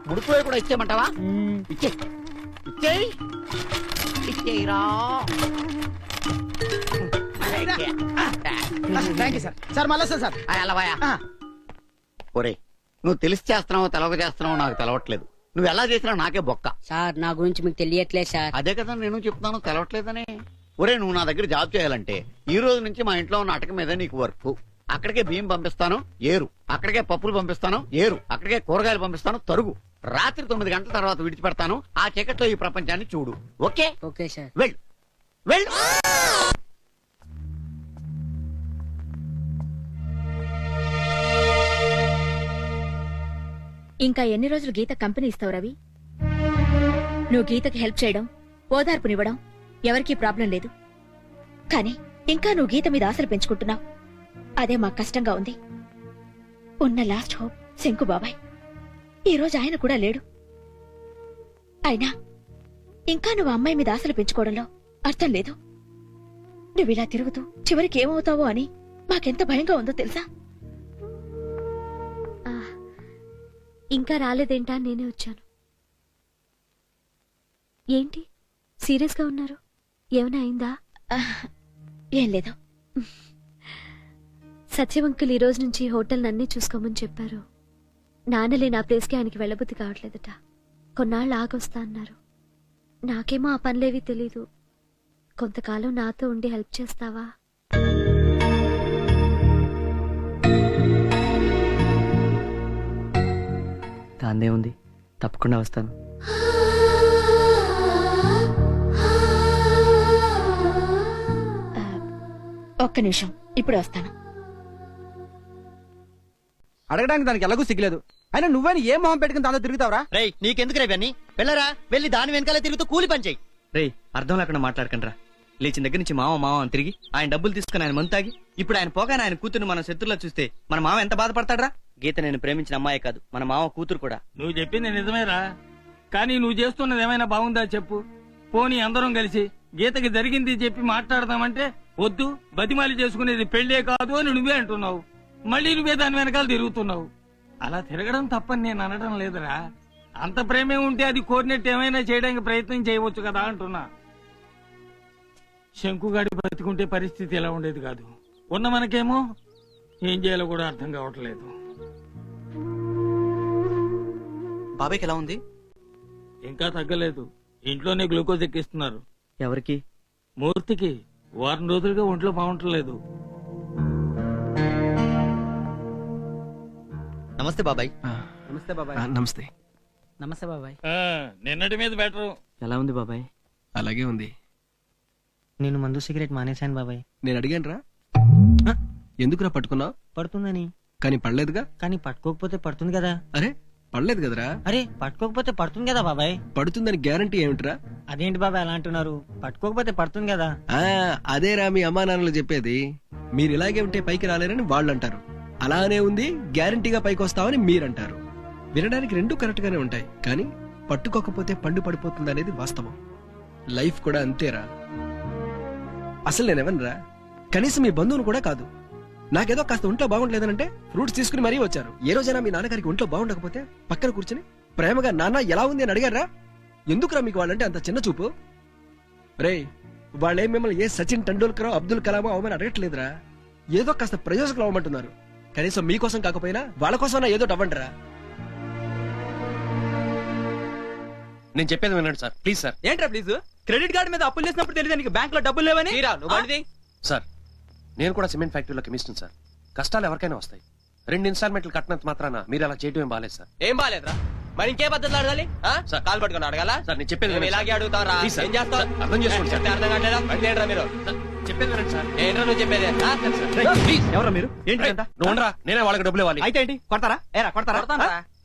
ముడుపు కూడా ఇచ్చేయమంటావా? ఇచ్చేయి. ఇచ్చేయిరా. Thank you sir. సార్ మళ్ళా సార్. ఒరే, నువ్వు తెలిసి చేస్తున్నావో తెలవక చేస్తున్నావో నాకు తెలవట్లేదు. నువ్వు ఎలా చేసినా నాకే బొక్క. సార్ నా గురించి మీకు తెలియట్లేదు సార్. అదే కదా నేను చెప్తున్నాను, తెలవట్లేదనే. ఒరే, నువ్వు నా దగ్గర జాబ్ చేయాలంటే ఈ రోజు నుంచి మా ఇంట్లో ఉన్న అటక మీద నీకు వర్క్. అక్కడికే బియ్యం పంపిస్తాను, ఏరు. అక్కడికే పప్పులు పంపిస్తాను, ఏరు. అక్కడికే కూరగాయలు పంపిస్తాను, తరుగు. రాత్రి 9 గంటల తర్వాత విడిచిపెడతాను. ఆ చీకట్లో ఈ ప్రపంచాన్ని చూడు. ఓకే? Okay sir. వెళ్ళు, వెళ్ళు. ఇంకా ఎన్ని రోజులు గీత కంపెనీ ఇస్తావు రవి? నువ్వు గీతకి హెల్ప్ చేయడం, ఓదార్పునివ్వడం ఎవరికీ ప్రాబ్లం లేదు. కానీ ఇంకా నువ్వు గీత మీద ఆశలు పెంచుకుంటున్నావు. అదే మాకు కష్టంగా ఉంది. ఉన్న లాస్ట్ హోప్ శంకు బాబాయ్. ఈ రోజు ఆయన కూడా లేడు. అయినా ఇంకా నువ్వు అమ్మాయి మీద ఆశలు పెంచుకోవడంలో అర్థం లేదు. నువ్విలా తిరుగుతూ చివరికి ఏమవుతావో అని మాకెంత భయంగా ఉందో తెలుసా? ఇంకా రాలేదేంటా? నేనే వచ్చాను. ఏంటి సీరియస్ గా ఉన్నారు? ఏమైనా అయిందా? ఏం లేదు. సత్యవంకులు ఈ రోజు నుంచి హోటల్ నన్నే చూసుకోమని చెప్పారు. నాన్నలే నా ప్లేస్కి ఆయనకి వెళ్ళబుద్ధి కావట్లేదట. కొన్నాళ్ళు ఆగొస్తా అన్నారు. నాకేమో ఆ పనులేవి తెలీదు. కొంతకాలం నాతో ఉండి హెల్ప్ చేస్తావా? దాందే ఉంది, తప్పకుండా వస్తాను. ఒక్క నిమిషం, ఇప్పుడు వస్తాను. అడగడానికి దానికి ఎలాగూ సిగ్గులేదు. అయినా నువ్వని ఏ మొహం పెట్టుకుని దాంతో తిరుగుతావరా? రేయ్, నీకెందుకు రేవన్నీ? వెళ్ళరా, వెళ్ళి దాని వెనకాల తిరుగుతూ కూలి పని చెయ్యి. రేయ్, అర్థం లేకుండా మాట్లాడకండి రా. లేచిన దగ్గర నుంచి మావ మావ అని తిరిగి ఆయన డబ్బులు తీసుకుని ఆయన మందు తాగి ఇప్పుడు ఆయన పోగానే ఆయన కూతురు మన శత్రులో చూస్తే మన మావ ఎంత బాధపడతాడ్రా? గీత నేను ప్రేమించిన అమ్మాయే కాదు, మన మావ కూతురు కూడా. నువ్వు చెప్పింది నిజమేరా, కానీ నువ్వు చేస్తున్నది ఏమైనా బాగుందా చెప్పు? పోనీ అందరం కలిసి గీతకి జరిగింది చెప్పి మాట్లాడదామంటే వద్దు, బతిమాలి చేసుకునేది పెళ్లే కాదు అని నువ్వే అంటున్నావు. మళ్ళీ నువ్వే దాని వెనకాల తిరుగుతున్నావు. అలా తిరగడం తప్పని నేను అనడం లేదురా. అంత ప్రేమే ఉంటే అది కోరినట్టు ఏమైనా చేయడానికి ప్రయత్నం చేయవచ్చు కదా అంటున్నా. శంకుగాడి బతికుంటే పరిస్థితి ఎలా ఉండేది కాదు. ఉన్న మనకేమో ఏం చేయాలో కూడా అర్థం కావట్లేదు. బాబాయ్కి ఎలా ఉంది? ఇంకా తగ్గలేదు. ఇంట్లోనే గ్లూకోజ్ ఎక్కిస్తున్నారు. ఎవరికి? మూర్తికి. వారం రోజులుగా ఒంట్లో బాగుంటలేదు. నమస్తే బాబాయ్. నమస్తే బాబాయ్. నమస్తే. నమస్తే బాబాయ్. నిన్నటి మీద బెటర్. ఎలా ఉంది బాబాయ్? అలాగే ఉంది. నేను మందు సిగరెట్ మానేశాను బాబాయ్. నేను అడిగాను రా, ఎందుకురా పట్టుకున్నావు? పడుతుందని. కానీ పడలేదుగా. కానీ పట్టుకోకపోతే పడుతుంది కదా. అరే పడలేదు కదరా. అరే పట్టుకోకపోతే పడుతుంది కదా బాబాయ్. పడుతుందని గ్యారంటీ ఏమిట్రా? అదేంటి బాబాయ్ అలా అంటున్నారు? పట్టుకోకపోతే పడుతుంది కదా. అదేరా మీ అమ్మా నాన్నలు చెప్పేది. మీరు ఇలాగే ఉంటే పైకి రాలేరని వాళ్ళు అంటారు, అలానే ఉంది గ్యారంటీగా పైకి వస్తామని మీరంటారు. వినడానికి రెండు కరెక్ట్ గానే ఉంటాయి, కానీ పట్టుకోకపోతే పండు పడిపోతుంది అనేది వాస్తవం. లైఫ్ కూడా అంతేరా. అసలు నేనెవనరా? కనీసం మీ బంధువును కూడా కాదు. నాకేదో కాస్త ఒంట్లో బాగుండలేదనంటే ఫ్రూట్స్ తీసుకుని మరీ వచ్చారు. ఏ రోజైనా మీ నాన్నగారికి ఒంట్లో బాగుండకపోతే పక్కన కూర్చుని ప్రేమగా నాన్న ఎలా ఉంది అని అడిగారా? ఎందుకురా మీకు వాళ్ళంటే అంత చిన్న చూపు? రే, వాళ్ళేం మిమ్మల్ని ఏ సచిన్ టెండూల్కర్ అబ్దుల్ కలామో అవమని అడగట్లేదురా. ఏదో కాస్త ప్రయోజకులు అవ్వమంటున్నారు. కనీసం మీకోసం కాకపోయినా వాళ్ళ కోసం ఏదో అవ్వండిరా. నేను చెప్పేది వినండి సార్, ప్లీజ్ సార్. ఏంట్రా ప్లీజ్? క్రెడిట్ కార్డు మీద అప్పులు చేసినప్పుడు తెలియదు నీకు బ్యాంక్ లో డబ్బులు లేవని? సార్, నేను కూడా సిమెంట్ ఫ్యాక్టరీలో కెమిస్ట్ని సార్. కష్టాలు ఎవరికైనా వస్తాయి. 2 ఇన్స్టాల్మెంట్లు కట్టినంత మాత్రాన మీరు అలా చేయడం ఏం బాలేదు సార్. ఏం బాలేదురా? మరి ఇంకే పద్ధతులు అడగాలి? సార్, కాలు పట్టుకుని అడగాల? సార్ నేను చెప్పేది వినండి. ఇలాగే అడుగుతారా? Please sir. ఏం చేస్తావు? అర్థం చేసుకోండి సార్. అర్థం కావట్లేదా? బండి ఏంట్రా మీరు? చెప్పేది వినండి సార్. ఏంట్రా నువ్వు చెప్పేది? ప్లీజ్. ఎవరా మీరు? ఏంటి అంతా? నువ్వు ఉండరా, నేనే వాళ్ళకి డబ్బులు ఇవ్వాలి. అయితే ఏంటి? కొడతారా? ఏరా కొడతారా?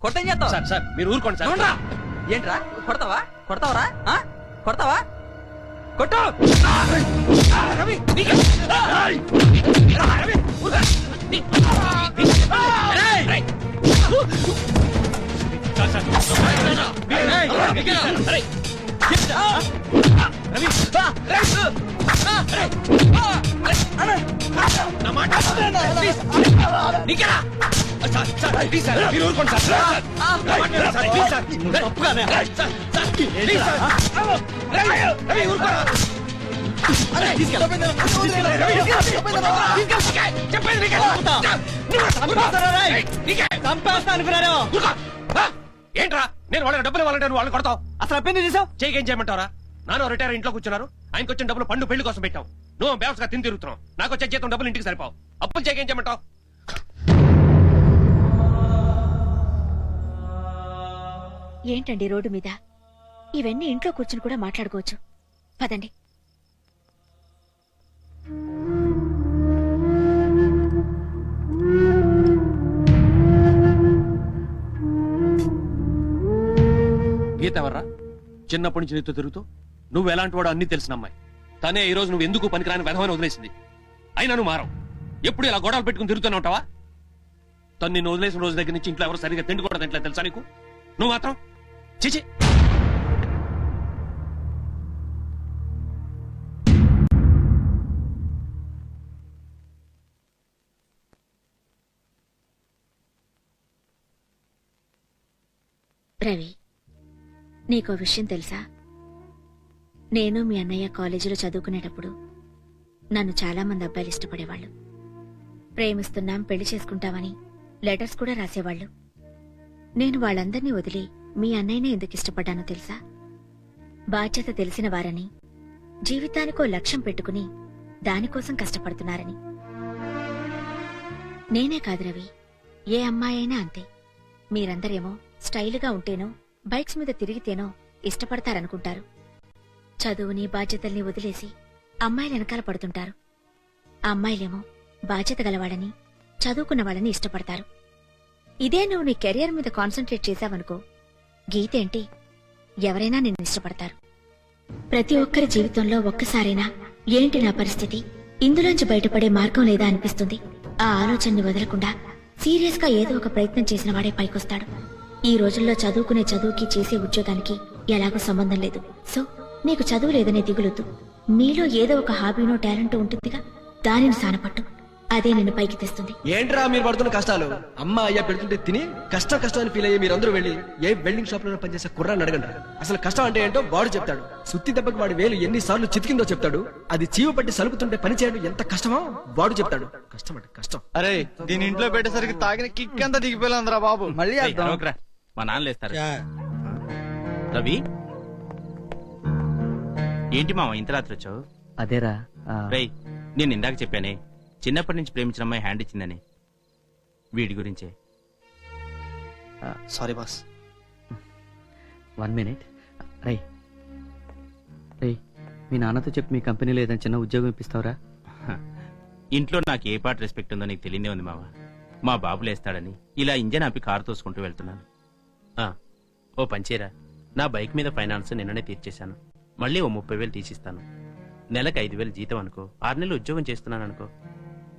కొడతాం చేస్తావు సార్. సార్ మీరు ఊరుకోండి సార్. ఏంట్రా? కొడతావా? కొడతావరా? కొడతావా? కొట్టు! రవి! మీరు ఊరుకోండి సార్. తప్పుగానే ఏంట్రా? నేను వాళ్ళకి డబ్బులు ఇవ్వాలంటే నువ్వు వాళ్ళని కొడతావు. అసలు అప్పేందుకు చేసావు? చేయకి ఏం చేయమంటారా? నాన్న రిటైర్ ఇంట్లో కూర్చున్నారు. ఆయనకు వచ్చిన డబ్బులు పండు పెళ్లి కోసం పెట్టావు. నువ్వు వ్యవస్థగా తిని తిరుగుతున్నావు. నాకు వచ్చే జీతం డబ్బులు ఇంటికి సరిపోవు. అప్పులు చేయకి ఏం చేయమంటావు? ఏంటండి రోడ్డు మీద ఇవన్నీ ఇంట్లో కూర్చుని కూడా మాట్లాడుకోవచ్చు. పదండి. గీత ఎవర్రా? చిన్నప్పటి నుంచి నీతో తిరుగుతూ నువ్వు ఎలాంటి వాడు అన్ని తెలిసిన అమ్మాయి. తనే ఈ రోజు నువ్వు ఎందుకు పనికిరాని వెధవని వదిలేసింది. అయినా నువ్వు మారవు. ఎప్పుడు ఇలా గొడవలు పెట్టుకుని తిరుగుతూనే ఉంటావా? తను నిన్ను వదిలేసిన రోజు దగ్గర నుంచి ఇంట్లో ఎవరు సరిగ్గా తిండి కూడా తింటలేదు తెలుసా నీకు? నువ్వు మాత్రం చిచి. రవి, నీకో విషయం తెలుసా? నేను మీ అన్నయ్య కాలేజీలో చదువుకునేటప్పుడు నన్ను చాలా మంది అబ్బాయిలు ఇష్టపడేవాళ్ళు. ప్రేమిస్తున్నాం, పెళ్లి చేసుకుంటామని లెటర్స్ కూడా రాసేవాళ్ళు. నేను వాళ్ళందర్నీ వదిలి మీ అన్నయ్యనే ఎందుకు ఇష్టపడ్డానో తెలుసా? బాధ్యత తెలిసిన వారని, జీవితానికో లక్ష్యం పెట్టుకుని దానికోసం కష్టపడుతున్నారని. నేనే కాదు రవి, ఏ అమ్మాయైనా అంతే. మీరందరేమో స్టైలుగా ఉంటేనో, బైక్స్ మీద తిరిగితేనో ఇష్టపడతారనుకుంటారు. చదువుని బాధ్యతల్ని వదిలేసి అమ్మాయిల వెనకాల పడుతుంటారు. ఆ అమ్మాయిలేమో బాధ్యత గలవాడని, చదువుకున్న వాళ్ళని ఇష్టపడతారు. ఇదే నువ్వు నీ కెరియర్ మీద కాన్సన్ట్రేట్ చేశావనుకో, గీతేంటి, ఎవరైనా నిన్ను ఇష్టపడతారు. ప్రతి ఒక్కరి జీవితంలో ఒక్కసారైనా ఏంటి నా పరిస్థితి, ఇందులోంచి బయటపడే మార్గం లేదా అనిపిస్తుంది. ఆ ఆలోచనని వదలకుండా సీరియస్ గా ఏదో ఒక ప్రయత్నం చేసిన వాడే పైకొస్తాడు. ఈ రోజుల్లో చదువుకునే చదువుకి చేసే ఉద్యోగానికి ఎలాగో సంబంధం లేదు. సో నీకు చదువు లేదనే దిగులుద్దు. నీలో ఏదో ఒక హాబీనో టాలెంట్ ఉంటుందిగా, దానిని సానపట్టు. అదే నిన్ను పైకి తెస్తుంది. ఏంట్రా మీరు పడుతున్న కష్టాలు? అమ్మ అయ్యా పెడుతుంటే తిని కష్టం అని ఫీల్ అయ్యి మీరందరూ వెళ్ళి ఏ వెల్డింగ్ షాప్ లో పనిచేసే కుర్రాన్ని అడగండి. అసలు కష్టం అంటే ఏంటో వాడు చెప్తాడు. సుత్తి దెబ్బకి వాడి వేలు ఎన్నిసార్లు చితికిందో చెప్తాడు. అది చీవ పట్టి సలుపుతుంటే పని చేయడం ఎంత కష్టమో వాడు చెప్తాడు. కష్టం అంటే కష్టం. అరే దీని ఇంట్లో పెట్టేసరికి తాగిన కిక్ అంతా దిగిపోయిందిరా బాబు. మళ్ళీ మా నాన్న లేస్తారు. రవి, ఏంటి మామ ఇంత రాత్రి వచ్చావు? అదేరా రై, నేను ఇందాక చెప్పానే చిన్నప్పటి నుంచి ప్రేమించిన అమ్మాయి హ్యాండ్ ఇచ్చిందని. వీడి గురించే. Sorry boss, 1 minute. రై, రేయ్, మీ నాన్నతో చెప్పి మీ కంపెనీలో ఏదైనా చిన్న ఉద్యోగం ఇప్పిస్తావరా? ఇంట్లో నాకు ఏ పాట రెస్పెక్ట్ ఉందో నీకు తెలియదే ఉంది మావా. మా బాబు లేస్తాడని ఇలా ఇంజన్ ఆపి కారు తోసుకుంటూ వెళ్తున్నాను. ఓ పంచేరా, నా బైక్ మీద ఫైనాన్స్ నిన్ననే తీర్చేశాను. మళ్ళీ ఓ 30,000 తీసిస్తాను. నెలకు 5,000 జీతం అనుకో. 6 నెలలు ఉద్యోగం చేస్తున్నాను అనుకో.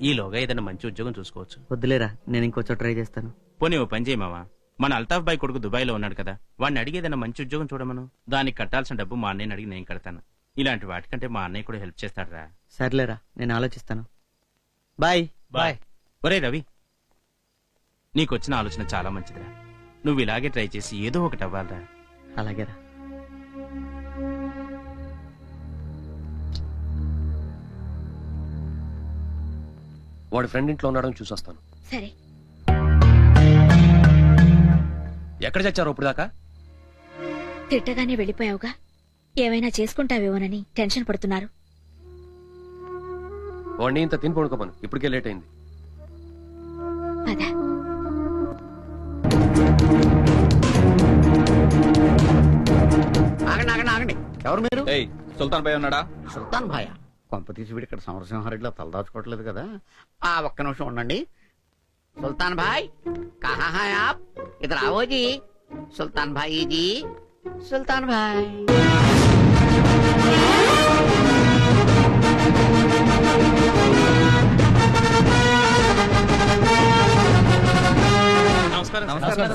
ఈలోగా ఏదైనా మంచి ఉద్యోగం చూసుకోవచ్చు. వద్దులేరా, నేను ఇంకో చోట ట్రై చేస్తాను. పోనీ ఓ పని చేయి మావా, మన అల్తాఫ్ బాయ్ కొడుకు దుబాయ్లో ఉన్నాడు కదా, వాడిని అడిగి ఏదైనా మంచి ఉద్యోగం చూడమను. దానికి కట్టాల్సిన డబ్బు మా అన్నయ్యని అడిగి నేను కడతాను. ఇలాంటి వాటికంటే మా అన్నయ్య కూడా హెల్ప్ చేస్తాడురా. సర్లేరా, నేను ఆలోచిస్తాను. బాయ్. బాయ్. ఒరే రవి, నీకొచ్చిన ఆలోచన చాలా మంచిదిరా. నువ్వు ఇలాగే ట్రై చేసి ఏదో ఒకటి అవ్వాలరా. అలాగేరా. వాడి ఫ్రెండ్ ఇంట్లో ఉన్నాడని చూసొస్తాను. సరే. ఎక్కడ చచ్చారు ఇప్పుడు దాకా? తిట్టగానే వెళ్ళిపోయావుగా, ఏమైనా చేసుకుంటావేమోనని టెన్షన్ పడుతున్నారు. వాడిని ఇంత తిని పడుకోమను, ఇప్పటికే లేట్ అయింది. పద. ఆగండి ఆగండి ఆగండి, ఎవరు మీరు? సుల్తాన్ భాయ్ ఉన్నాడా? సుల్తాన్ భాయ కొంప తీసి వీడు ఇక్కడ సమరసింహారెడ్డిలో తలదాచుకోవట్లేదు కదా. ఒక్క నిమిషం ఉండండి. సుల్తాన్ భాయ్ కహా హై ఆప్? ఇధర్ आओ जी. సుల్తాన్ భాయ్ జీ, సుల్తాన్ భాయ్.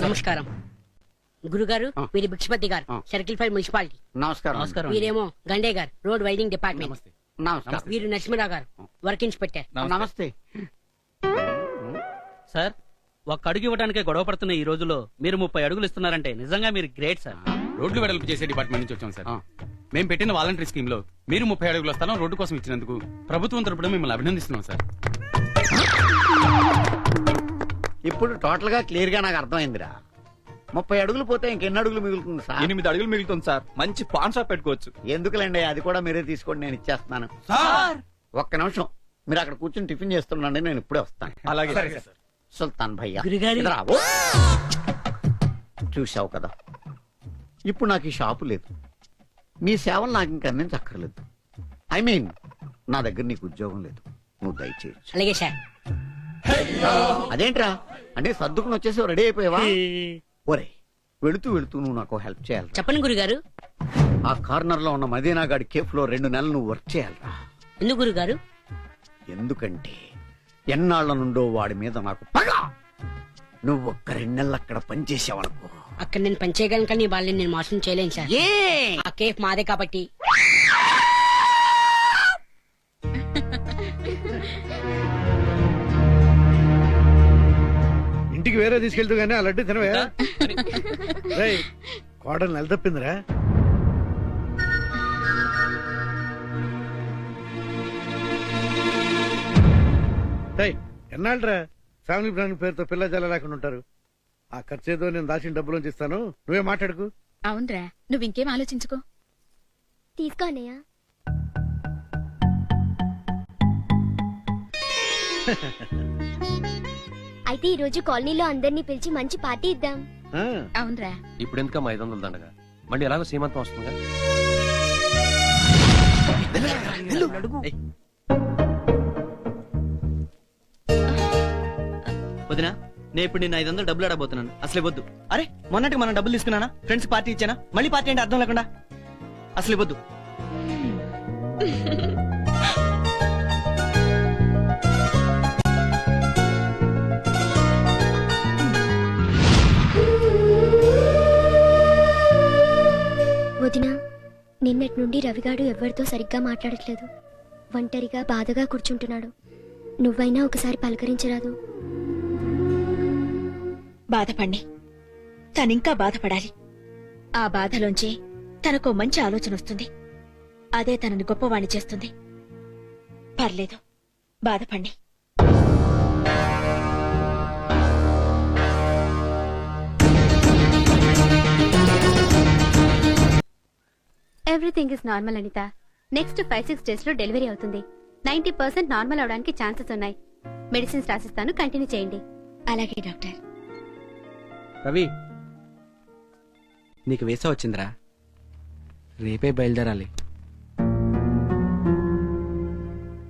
నమస్కారం గురుగారు. వీరి భిక్షపతి గారు, సర్కిల్ 5 మున్సిపాలిటీ. నమస్కారం. వీరేమో గండే గారు, రోడ్ వైడింగ్ డిపార్ట్మెంట్. నమస్కారం. వీరు నరసింహరావు గారు, వర్క్ ఇన్స్పెక్టర్. నమస్తే సార్, ఒక్క అడుగు ఇవ్వడానికే గొడవ పడుతున్న ఈ రోజుల్లో మీరు 30 అడుగులు ఇస్తున్నారంటే నిజంగా మీరు గ్రేట్ సార్. రోడ్లు వెడల్పు చేసే డిపార్ట్మెంట్ నుంచి వచ్చాం సార్. మేము పెట్టిన వాలంటరీ స్కీమ్ లో మీరు 30 అడుగుల స్థలం రోడ్డు కోసం ఇచ్చినందుకు ప్రభుత్వం తరపున మిమ్మల్ని అభినందిస్తున్నాం సార్. ఇప్పుడు టోటల్ గా క్లియర్ గా నాకు అర్థమైందిరా. 30 అడుగులు పోతే ఇంకెన్ని అడుగులు మిగులుతుంది సార్? 8 అడుగులు మిగులుతుంది సార్. మంచి పాన్ షాప్ పెట్టుకోవచ్చు. ఎందుకులేండి, అది కూడా మీరే తీసుకోండి, నేను ఇచ్చేస్తున్నాను. ఒక్క నిమిషం మీరు అక్కడ కూర్చొని టిఫిన్ చేస్తుండండి, నేను ఇప్పుడే వస్తాను. అలాగే సుల్తాన్ భయ్యా, గురుగారు. ఇటు రావు. చూసావు కదా, ఇప్పుడు నాకు ఈ షాపు లేదు, నీ సేవలు నాకు ఇంక అందించక్కర్లేదు. ఐ మీన్ నా దగ్గర నీకు ఉద్యోగం లేదు, నువ్వు దయచేయచ్చు. అలాగే సార్. అదేంట్రా అంటే సర్దుకుని వచ్చేసి రెడీ అయిపోయావా? ఒరే, వెళుతూ వెళుతూ నువ్వు నాకు హెల్ప్ చేయాలి. చెప్పండి గురుగారు. ఆ కార్నర్ లో ఉన్న మదీనా గాడి కేఫ్ లో 2 నెలలు నువ్వు వర్క్ చేయాలరా. ఎందుకు గురుగారు? ఎందుకంటే ఎన్నాళ్ల నుండో వాడి మీద నాకు పగ. నువ్వు ఒక్క 2 నెలలు అక్కడ పనిచేసావనుకో, అక్కడ నేను పనిచేయగలను, కానీ వాళ్ళని నేను మోసం చేయలేను సార్. ఆ కేఫ్ మాదే కాబట్టి. ఇంటికి వేరే తీసుకెళ్తూ గానీ ఆ లడ్డు తినవే. కోడలు నెల తప్పిందిరా. ఎన్నాళ్ళరా ఫ్యామిలీ ప్లానింగ్ పేరుతో పిల్ల జల్ల లేకుండా ఉంటారు. ఆ ఖర్చు ఏదో నేను దాచిన డబ్బులోంచి ఇస్తాను, నువ్వే మాట్లాడుకు. అవునరా, నువ్వు ఇంకేం ఆలోచించుకో. తీసుకోనయ్యా. అయితే ఈ రోజు కాలనీలో అందరినీ పిలిచి మంచి పార్టీ ఇద్దాం. అవునరా. ఇప్పుడు ఎందుకమ్మా 500 దండగా? మళ్ళీ ఎలాగో సీమంతం వస్తుందిగా. వదినా, నేను ఇప్పుడు నిన్న 500 డబ్బులు అడగబోతున్నాను. అసలే వద్దు. అరే, మొన్నటి మనం డబ్బులు తీసుకున్నానా? Friends party ఇచ్చానా? మళ్ళీ పార్టీ అంటే అర్థం లేకుండా. అసలే వద్దు. వదినా, నిన్నటి నుండి రవిగాడు ఎవరితో సరిగ్గా మాట్లాడట్లేదు. ఒంటరిగా బాధగా కూర్చుంటున్నాడు. నువ్వైనా ఒకసారి పలకరించరాదు. బాధపడి తనింకా బాధపడాలి. ఆ బాధలోంచి తనకో మంచి ఆలోచన వస్తుంది. అదే తనని గొప్పవాణ్ణి చేస్తుంది. పర్లేదు, బాధపడి. Everything is normal Anita. Next 5-6 days లో డెలివరీ అవుతుంది. 90% నార్మల్ అవడానికి ఛాన్సెస్ ఉన్నాయి. మెడిసిన్స్ రాసిస్తాను, కంటిన్యూ చేయండి. అలాగే డాక్టర్. రవి, నీకు వీసా వచ్చిందిరా. రేపే బయలుదేరాలి.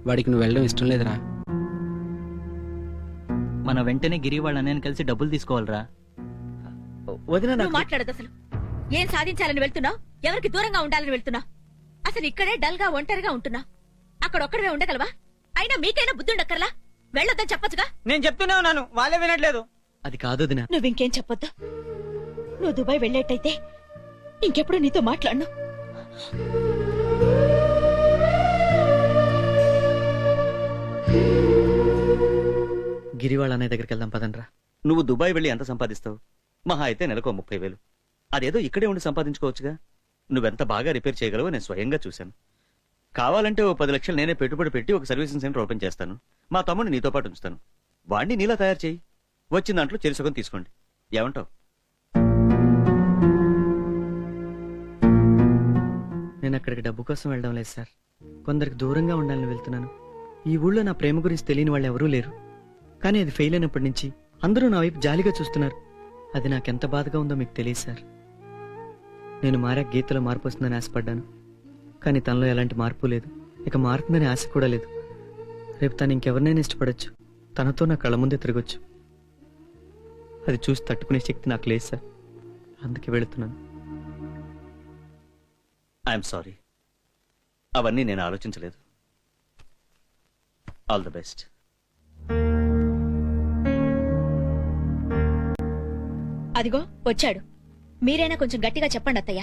వాడికి నువ్వు వెళ్ళడం ఇష్టం లేదురా. మన వెంటనే గిరి వాళ్ళ అన్నయ్యని కలిసి డబ్బులు తీసుకోవాలరా. వదిన నువ్వు మాట్లాడదు అసలు. ఏం సాధించాలని వెళ్తున్నావు? ఎవరికి దూరంగా ఉండాలని వెళ్తున్నావు? అసలు ఇక్కడే డల్ గా ఒంటరిగా ఉంటున్నావు. అక్కడ ఒక్కడవే ఉండగలవా? అయినా మీకైనా బుద్ధి ఉండక్కర్లా? వెళ్ళొద్దని చెప్పొచ్చుగా. నేను చెప్తూనే ఉన్నాను, వాళ్ళే వినట్లేదు. అది కాదు వదిన. నువ్వింకేం చెప్పొద్దు. నువ్వు దుబాయ్ వెళ్ళేట్టయితే ఇంకెప్పుడు నీతో మాట్లాడను. గిరి వాళ్ళ అన్నయ్య దగ్గరికి వెళ్దాం పదండ్రా. నువ్వు దుబాయ్ వెళ్ళి ఎంత సంపాదిస్తావు? మహా అయితే నెలకు 30,000. అదేదో ఇక్కడే ఉండి సంపాదించుకోవచ్చుగా. నువ్వెంత బాగా రిపేర్ చేయగలవో నేను స్వయంగా చూశాను. కావాలంటే ఓ 10 లక్షలు నేనే పెట్టుబడి పెట్టి ఒక సర్వీసింగ్ సెంటర్ ఓపెన్ చేస్తాను. మా తమ్ముడిని నీతో పాటు ఉంచుతాను. వాణ్ణి నీలా తయారు చేయి. వచ్చిన దాంట్లో చెరుసగం తీసుకోండి. ఏమంటావు? నేను అక్కడికి డబ్బు కోసం వెళ్ళడం లేదు సార్. కొందరికి దూరంగా ఉండాలని వెళ్తున్నాను. ఈ ఊళ్ళో నా ప్రేమ గురించి తెలియని వాళ్ళు ఎవరూ లేరు. కానీ అది ఫెయిల్ అయినప్పటి నుంచి అందరూ నా వైపు జాలిగా చూస్తున్నారు. అది నాకెంత బాధగా ఉందో మీకు తెలియదు సార్. నేను మారా గీతలో మార్పు వస్తుందని ఆశపడ్డాను. కానీ తనలో ఎలాంటి మార్పు లేదు. ఇక మారుతుందని ఆశ కూడా లేదు. రేపు తను ఇంకెవరినైనా ఇష్టపడొచ్చు. తనతో నా కళ్ళ ముందే తిరగొచ్చు. అది చూసి తట్టుకునే శక్తి నాకు లేదు సార్. అందుకే వెళుతున్నాను. I'm sorry. అవన్నీ నేను ఆలోచించలేదు. All the best. అదిగో వచ్చాడు. మీరైనా కొంచెం గట్టిగా చెప్పండి అత్తయ్య,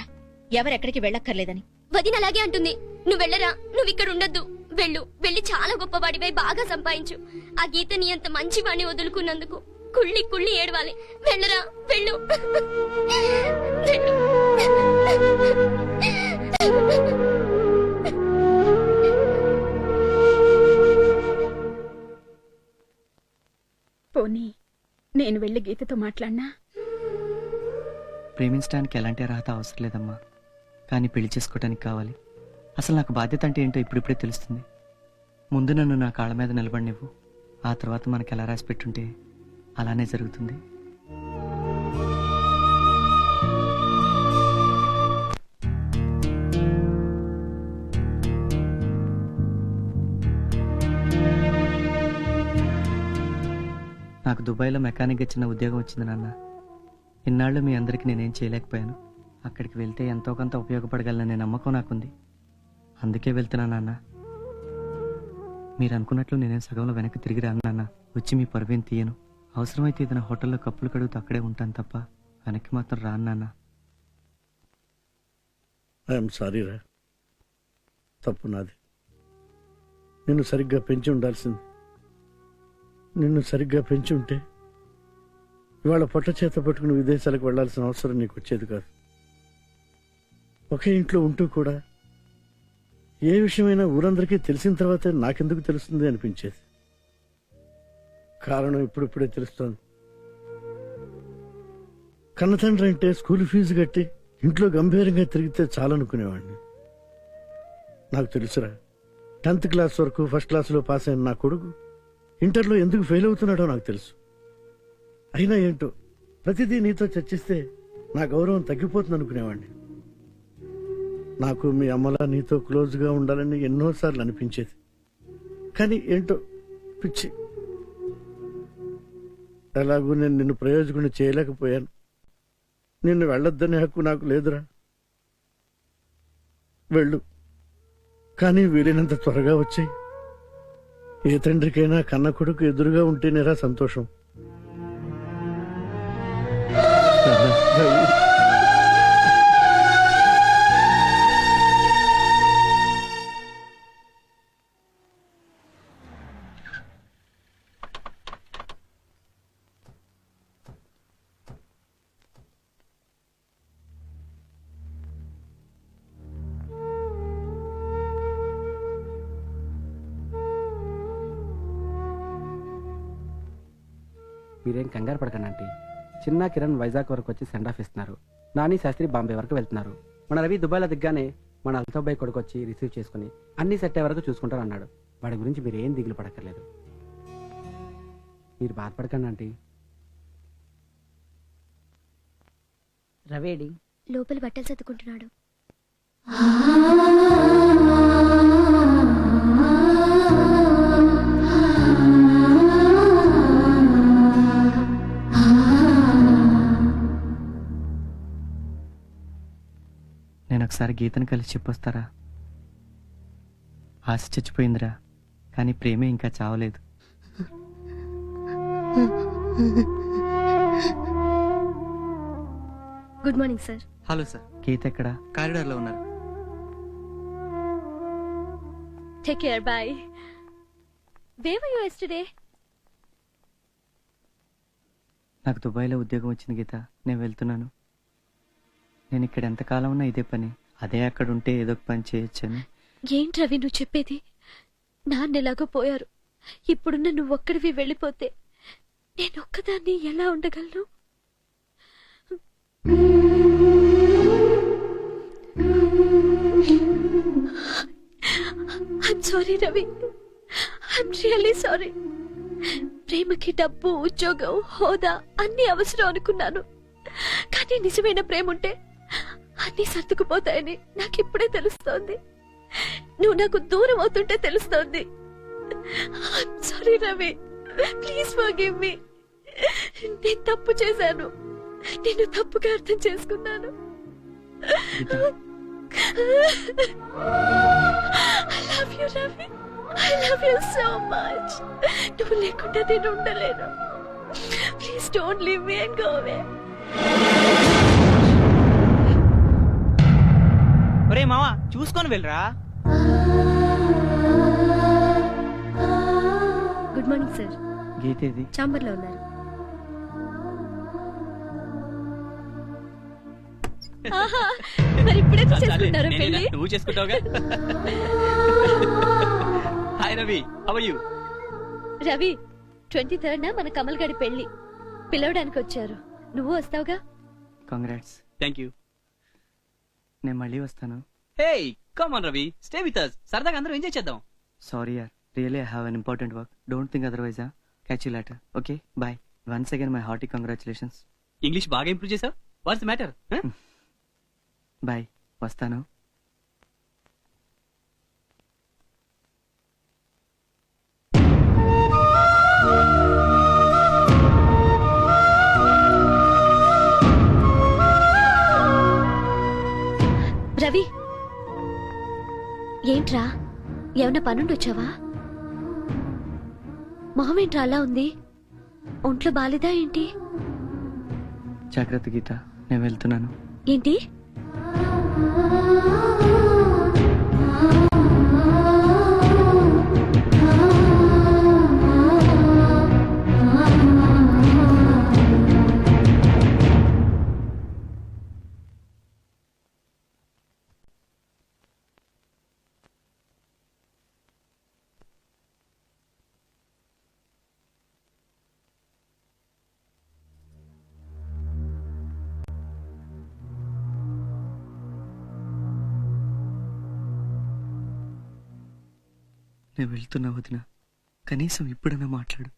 ఎవరెక్కడికి వెళ్ళక్కర్లేదని. వదిన అలాగే అంటుంది. నువ్వు వెళ్ళరా, నువ్వు ఇక్కడ ఉండొద్దు. వెళ్ళి చాలా గొప్పవాడివై బాగా సంపాదించు. ఆ గీతని అంత మంచి వాణ్ణి వదులుకున్నందుకు కుళ్ళి ఏడవాలి. వెళ్ళరా, వెళ్ళు. పోనీ నేను వెళ్ళి గీతతో మాట్లాడినా? ప్రేమించడానికి ఎలాంటి అర్హత అవసరం లేదమ్మా. కానీ పెళ్లి చేసుకోవటానికి కావాలి. అసలు నాకు బాధ్యత అంటే ఏంటో ఇప్పుడిప్పుడే తెలుస్తుంది. ముందు నన్ను నా కాళ్ళ మీద నిలబడినివ్వు. ఆ తర్వాత మనకి ఎలా రాసి పెట్టుంటే అలానే జరుగుతుంది. నాకు దుబాయ్లో మెకానిక్గా చిన్న ఉద్యోగం వచ్చింది నాన్న. ఇన్నాళ్ళు మీ అందరికీ నేనేం చేయలేకపోయాను. అక్కడికి వెళ్తే ఎంతో కొంత ఉపయోగపడగలననే నమ్మకం నాకుంది. అందుకే వెళ్తున్నా నాన్న. మీరు అనుకున్నట్లు నేనేం సగంలో వెనక్కి తిరిగి రాను నాన్న. వచ్చి మీ పరువేం తీయను. అవసరమైతే ఏదైనా హోటల్లో కప్పులు కడుగుతూ అక్కడే ఉంటాను తప్ప వెనక్కి మాత్రం రాను నాన్న. ఐఎమ్ సారీ రా, తప్పు నాది. నిన్ను సరిగ్గా పెంచి ఉండాల్సింది. నిన్ను సరిగ్గా పెంచి ఉంటే ఇవాళ పొట్ట చేత పట్టుకుని విదేశాలకు వెళ్లాల్సిన అవసరం నీకు వచ్చేది కాదు. ఒకే ఇంట్లో ఉంటూ కూడా ఏ విషయమైనా ఊరందరికీ తెలిసిన తర్వాతే నాకెందుకు తెలుస్తుంది అనిపించేది. కారణం ఇప్పుడిప్పుడే తెలుస్తోంది. కన్నతండ్రి అంటే స్కూల్ ఫీజు కట్టి ఇంట్లో గంభీరంగా తిరిగితే చాలనుకునేవాడిని. నాకు తెలుసురా, 10th క్లాస్ వరకు ఫస్ట్ క్లాసులో పాస్ అయిన నా కొడుకు ఇంటర్లో ఎందుకు ఫెయిల్ అవుతున్నాడో నాకు తెలుసు. అయినా ఏంటో ప్రతిదీ నీతో చర్చిస్తే నా గౌరవం తగ్గిపోతుంది అనుకునేవాడిని. నాకు మీ అమ్మలా నీతో క్లోజ్గా ఉండాలని ఎన్నోసార్లు అనిపించేది. కానీ ఏంటో పిచ్చి. ఎలాగూ నేను నిన్ను ప్రయోజకుని చేయలేకపోయాను. నిన్ను వెళ్ళొద్దనే హక్కు నాకు లేదురా. వెళ్ళు, కానీ వీలైనంత త్వరగా వచ్చాయి. ఏ తండ్రికైనా కన్న కొడుకు ఎదురుగా ఉంటేనేరా సంతోషం. మీరేం కంగారు పడకండి ఆంటీ. చిన్న కిరణ్ వైజాగ్ వరకు వచ్చి సెండ్ ఆఫ్ ఇస్తున్నారు. నాని శాస్త్రి బాంబే వరకు వెళ్తున్నారు. మన రవి దుబాయ్లో దిగ్గానే మన అల్తోబాయ్ కొడుకు వచ్చి రిసీవ్ చేసుకుని అన్ని సెట్ అయ్యే వరకు చూసుకుంటారు అన్నాడు. వాడి గురించి మీరు ఏం దిగులు పడక్కర్లేదు. మీరు బాధపడకండి ఆంటీ. రవేడి లోపల బట్టలు సర్దుకుంటున్నాడు. ఆ నేను ఒకసారి గీతను కలిసి చెప్పొస్తారా? ఆశ చచ్చిపోయిందిరా, కానీ ప్రేమే ఇంకా చావలేదు. Good morning sir. Hello sir. Geeta ఎక్కడ? కారిడార్ లో ఉన్నారు. Take care, bye. Where were you yesterday? నాకు దుబాయ్లో ఉద్యోగం వచ్చింది గీత, నేను వెళ్తున్నాను. నేను ఇక్కడ ఎంతకాలం ఉన్నా ఇదే పని, అదే అక్కడ ఉంటే ఏదో ఒక పని చేయొచ్చని. ఏంటి రవి నువ్వు చెప్పేది? నాన్న ఎలాగో పోయారు, ఇప్పుడున్న నువ్వు ఒక్కడివి వెళ్ళిపోతే నేను ఒక్కదాన్ని ఎలా ఉండగలను? I'm sorry Ravi, I'm really sorry. ప్రేమకి డబ్బు, ఉద్యోగం, హోదా అన్ని అవసరం అనుకున్నాను, కానీ నిజమైన ప్రేమ ఉంటే అన్ని సర్దుకుపోతాయని నాకు ఇప్పుడే తెలుస్తోంది. నువ్వు నాకు దూరం అవుతుంటే తెలుస్తోంది. I'm sorry Ravi, please forgive me. నేను తప్పు చేశాను, నేను తప్పుగా అర్థం చేసుకున్నాను. I love you, Ravi. I love you so much. నువ్వు లేకుండా నేను ఉండలేను. Please don't leave me and go away. ఒరే మావా, చూసుకొని వెళ్ళరా. Good morning sir. గీత ఏది? చాంబర్ లో ఉన్నారు. ఆహా, మరి ఇప్పుడే చేసుకుంటారు పెళ్లి? నువ్వు చేసుకుంటావుగా. Hi Ravi, how are you? Ravi, 23rd మన కమల్ గడి పెళ్లి, పిలవడానికి వచ్చారు. నువ్వు వస్తావుగా? కంగ్రాట్స్. థాంక్యూ. నేను మళ్ళీ వస్తాను. Hey come on Ravi, stay with us. సరదాగా అందరం ఎంజాయ్ చేద్దాం. సారీ యార్, really I have an important work. Don't think otherwise. Catch you later. Okay, bye. Once again my hearty congratulations. English బాగా ఇంప్రూవ్ చేసావు. What's the matter? Bye, వస్తాను. రవి, ఏంట్రా, ఏమన్నా పనుండి వచ్చావా? మొహం ఏంట్రా అలా ఉంది? ఒంట్లో బాలేదా ఏంటి? జాగ్రత్త గీత, నేను వెళ్తున్నాను. ఏంటి? నేను వెళ్తున్నా వదిన, కనీసం ఇప్పుడన్నా మాట్లాడు.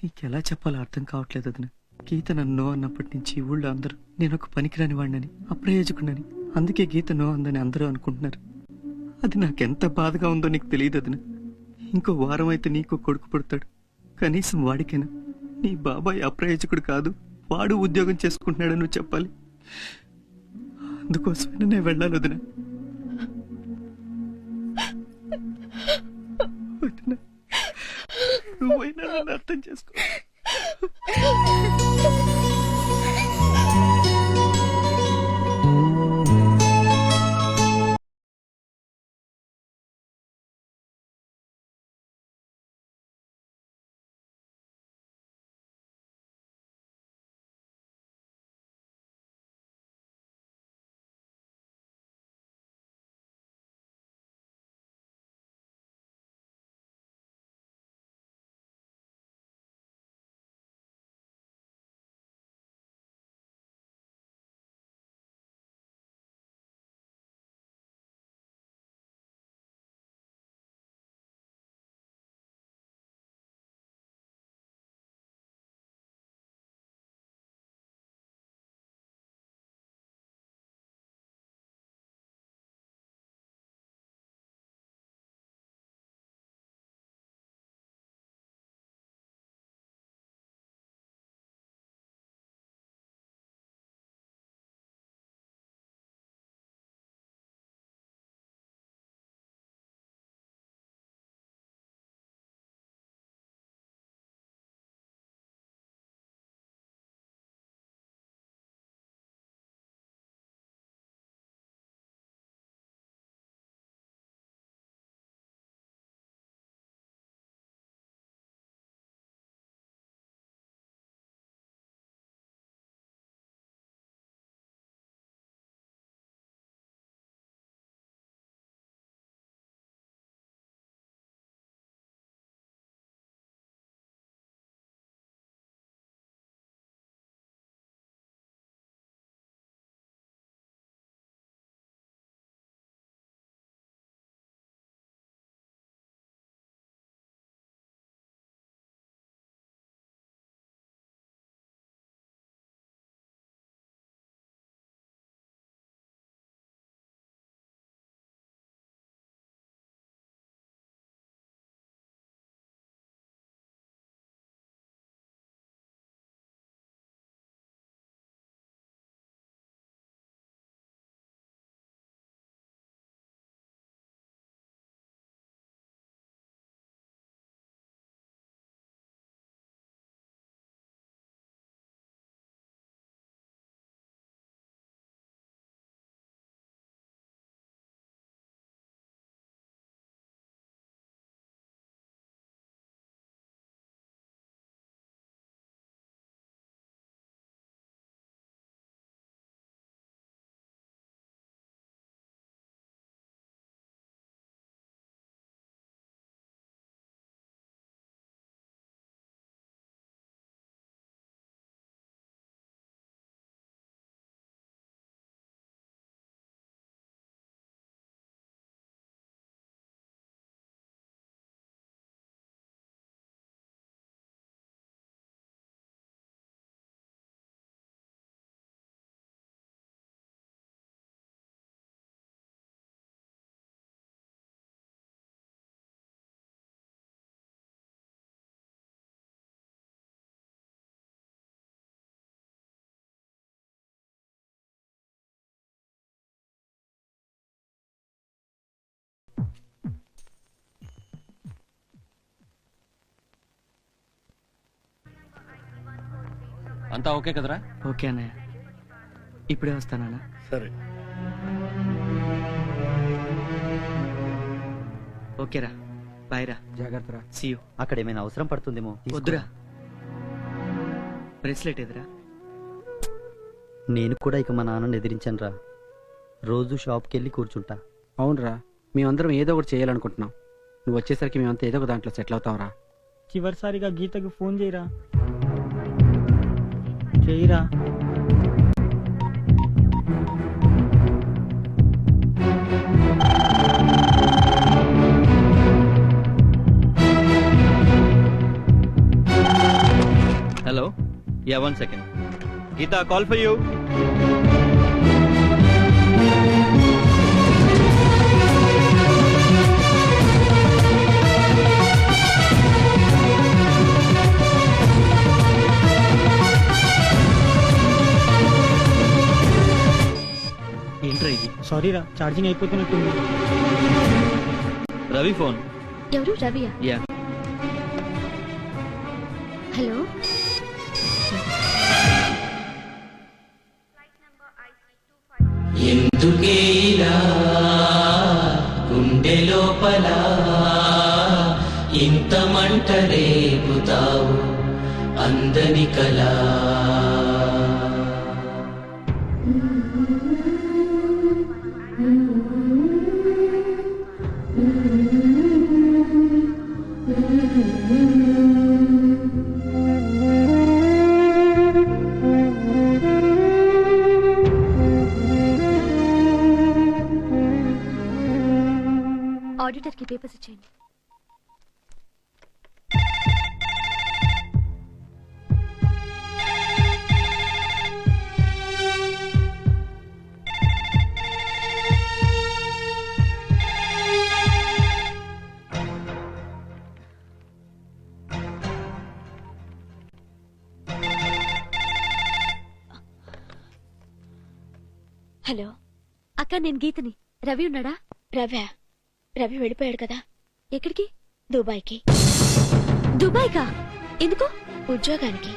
నీకెలా చెప్పాలో అర్థం కావట్లేదు వదిన. గీత నన్ను నో అన్నప్పటి నుంచి ఊళ్ళో అందరూ నేను ఒక పనికిరాని వాడినని, అప్రయోజకుడని, అందుకే గీత నో అందని అందరూ అనుకుంటున్నారు. అది నాకెంత బాధగా ఉందో నీకు తెలియదు వదిన. ఇంకో వారం అయితే నీకు కొడుకు పుడతాడు. కనీసం వాడికైనా నీ బాబాయ్ అప్రయోజకుడు కాదు, వాడు ఉద్యోగం చేసుకుంటున్నాడని నువ్వు చెప్పాలి. అందుకోసమైనా నేను వెళ్ళాలి వదిన. నువ్వైనా నన్ను అర్థం చేసుకో. అంతా ఓకే కదరా? ఓకే అన్నయ్య, ఇప్పుడే వస్తానన్నా. సరే. ఓకేరా, బాయ్ రా. జాగ్రత్త. See you. అక్కడ ఏమైనా అవసరం పడుతుందేమో. వద్దురా. బ్రేస్లెట్ ఎదురా. నేను కూడా ఇక మా నాన్నని ఎదిరించాను రా. రోజు షాప్కి వెళ్ళి కూర్చుంటా. అవునరా, మేమందరం ఏదో ఒకటి చేయాలనుకుంటున్నాం. నువ్వు వచ్చేసరికి మేమంతా ఏదో ఒక దాంట్లో సెటిల్ అవుతావురా. చివరిసారిగా గీతకు ఫోన్ చేయరా. చేయరా. Hello, yeah 1 second. Geeta, call for you. ఏంట్రా ఇది? సారీరా, ఛార్జింగ్ అయిపోతున్నట్టుంది. రవి ఫోన్. ఎవరు? రవియా? యా. హలో, ఎందుకే ఇలా గుండె లోపల ఇంత మంట రేపుతావు అందని కలా. ఆడిటర్ కి పేపర్స్ ఇచ్చేయండి. హలో అక్క, నేను గీతని. రవి ఉన్నాడా? రవి వెళ్ళిపోయాడు కదా. ఎక్కడికి? దుబాయ్కి. దుబాయ్కా? ఎందుకు? ఉద్యోగానికి.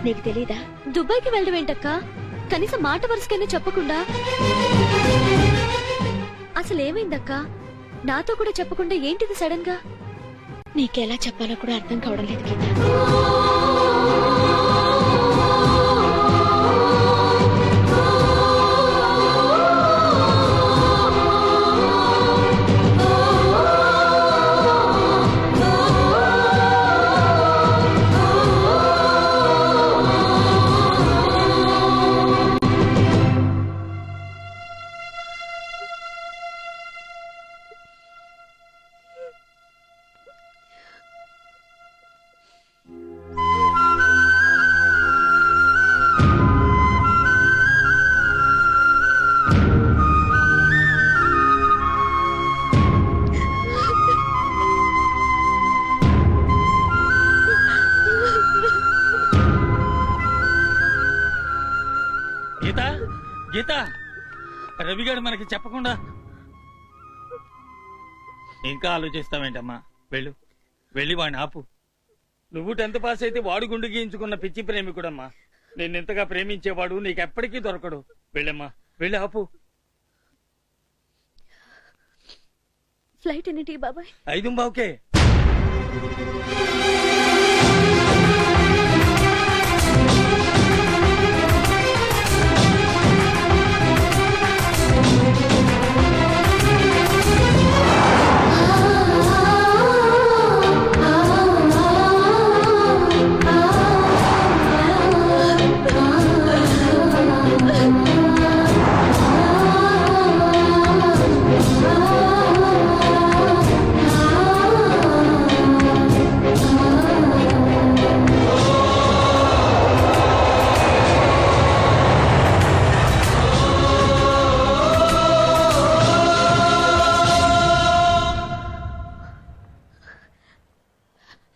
నీకు తెలీదా? దుబాయ్కి వెళ్ళడం ఏంటక్క? కనీసం మాట వరుసకైనా చెప్పకుండా. అసలు ఏమైందక్క? నాతో కూడా చెప్పకుండా ఏంటిది సడన్ గా? నీకెలా చెప్పాలో కూడా అర్థం కావడం లేదు గీత. గీత, గీత, రవిగాడు మనకి చెప్పకుండా ఇంకా ఆలోచిస్తావేంటమ్మా? వెళ్ళు, వెళ్ళి వాడిని ఆపు. నువ్వు 10th పాస్ అయితే వాడు గుండు గీయించుకున్న పిచ్చి ప్రేమికుడమ్మా. నిన్నెంతగా ప్రేమించేవాడు నీకెప్పటికీ దొరకడు. వెళ్ళమ్మా, వెళ్ళి ఆపు. ఫ్లైట్ ఎన్నింటికి బాబాయ్? 5:15కే.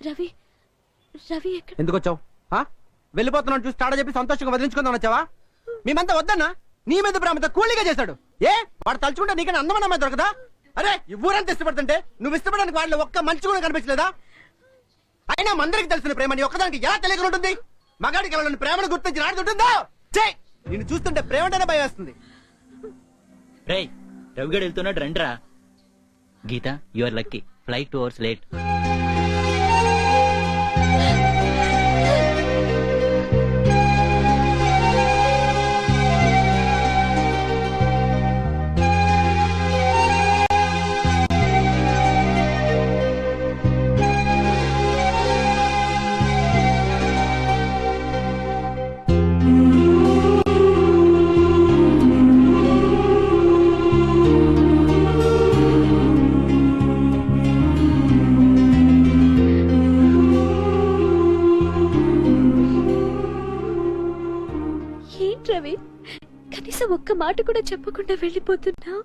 రవి, రవి ఎక్కడ? ఎందుకు వచ్చావు? వెళ్ళిపోతున్నాను చూసి తాడా చెప్పి సంతోషంగా వదిలించుకుందాం వచ్చావా? మేమంతా వద్దన్నా. నీ మీద ప్రేమతో కూలీగా చేశాడు. ఏ వాడు తలుచుకుంటే నీకన్నా అందమైన అమ్మాయి దొరకదా? అరే ఈ ఊరంతా ఇష్టపడుతుంటే నువ్వు ఇష్టపడడానికి వాళ్ళు ఒక్క మంచి కూడా కనిపించలేదా? అయినా మందరికి తెలిసిన ప్రేమ నీ ఒక్కదానికి ఎలా తెలియకుండా ఉంటుంది? మగాడికి అలా ప్రేమను గుర్తించి నాడుతుంటుందో నిన్ను చూస్తుంటే ప్రేమ అంటేనే భయం వేస్తుంది. రేయ్ రవిగడు వెళ్తున్నాడు రండ్రా. Geeta you are lucky, flight 2 hours late. ఏంటి రవి, కనీసం ఒక్క మాట కూడా చెప్పకుండా వెళ్ళిపోతున్నావు?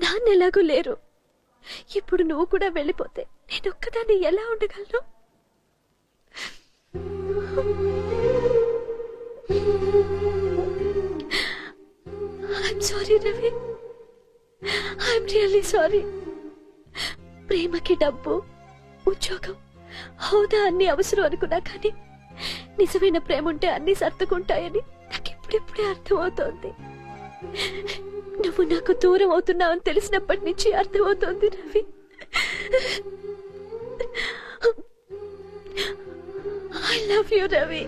నాన్న ఎలాగూ లేరు, ఇప్పుడు నువ్వు కూడా వెళ్ళిపోతే నేను ఒక్కదాన్ని ఎలా ఉండగలను? I'm sorry Ravi, I'm really sorry. ప్రేమకి డబ్బు, ఉద్యోగం, హోదా అన్ని అవసరం అనుకున్నా కానీ నిజమైన ప్రేమ ఉంటే అన్ని సర్దుకుంటాయని నాకు ఇప్పుడిప్పుడే అర్థమవుతోంది. నువ్వు నాకు దూరం అవుతున్నావని తెలిసినప్పటి నుంచి అర్థమవుతోంది Ravi. I love you Ravi.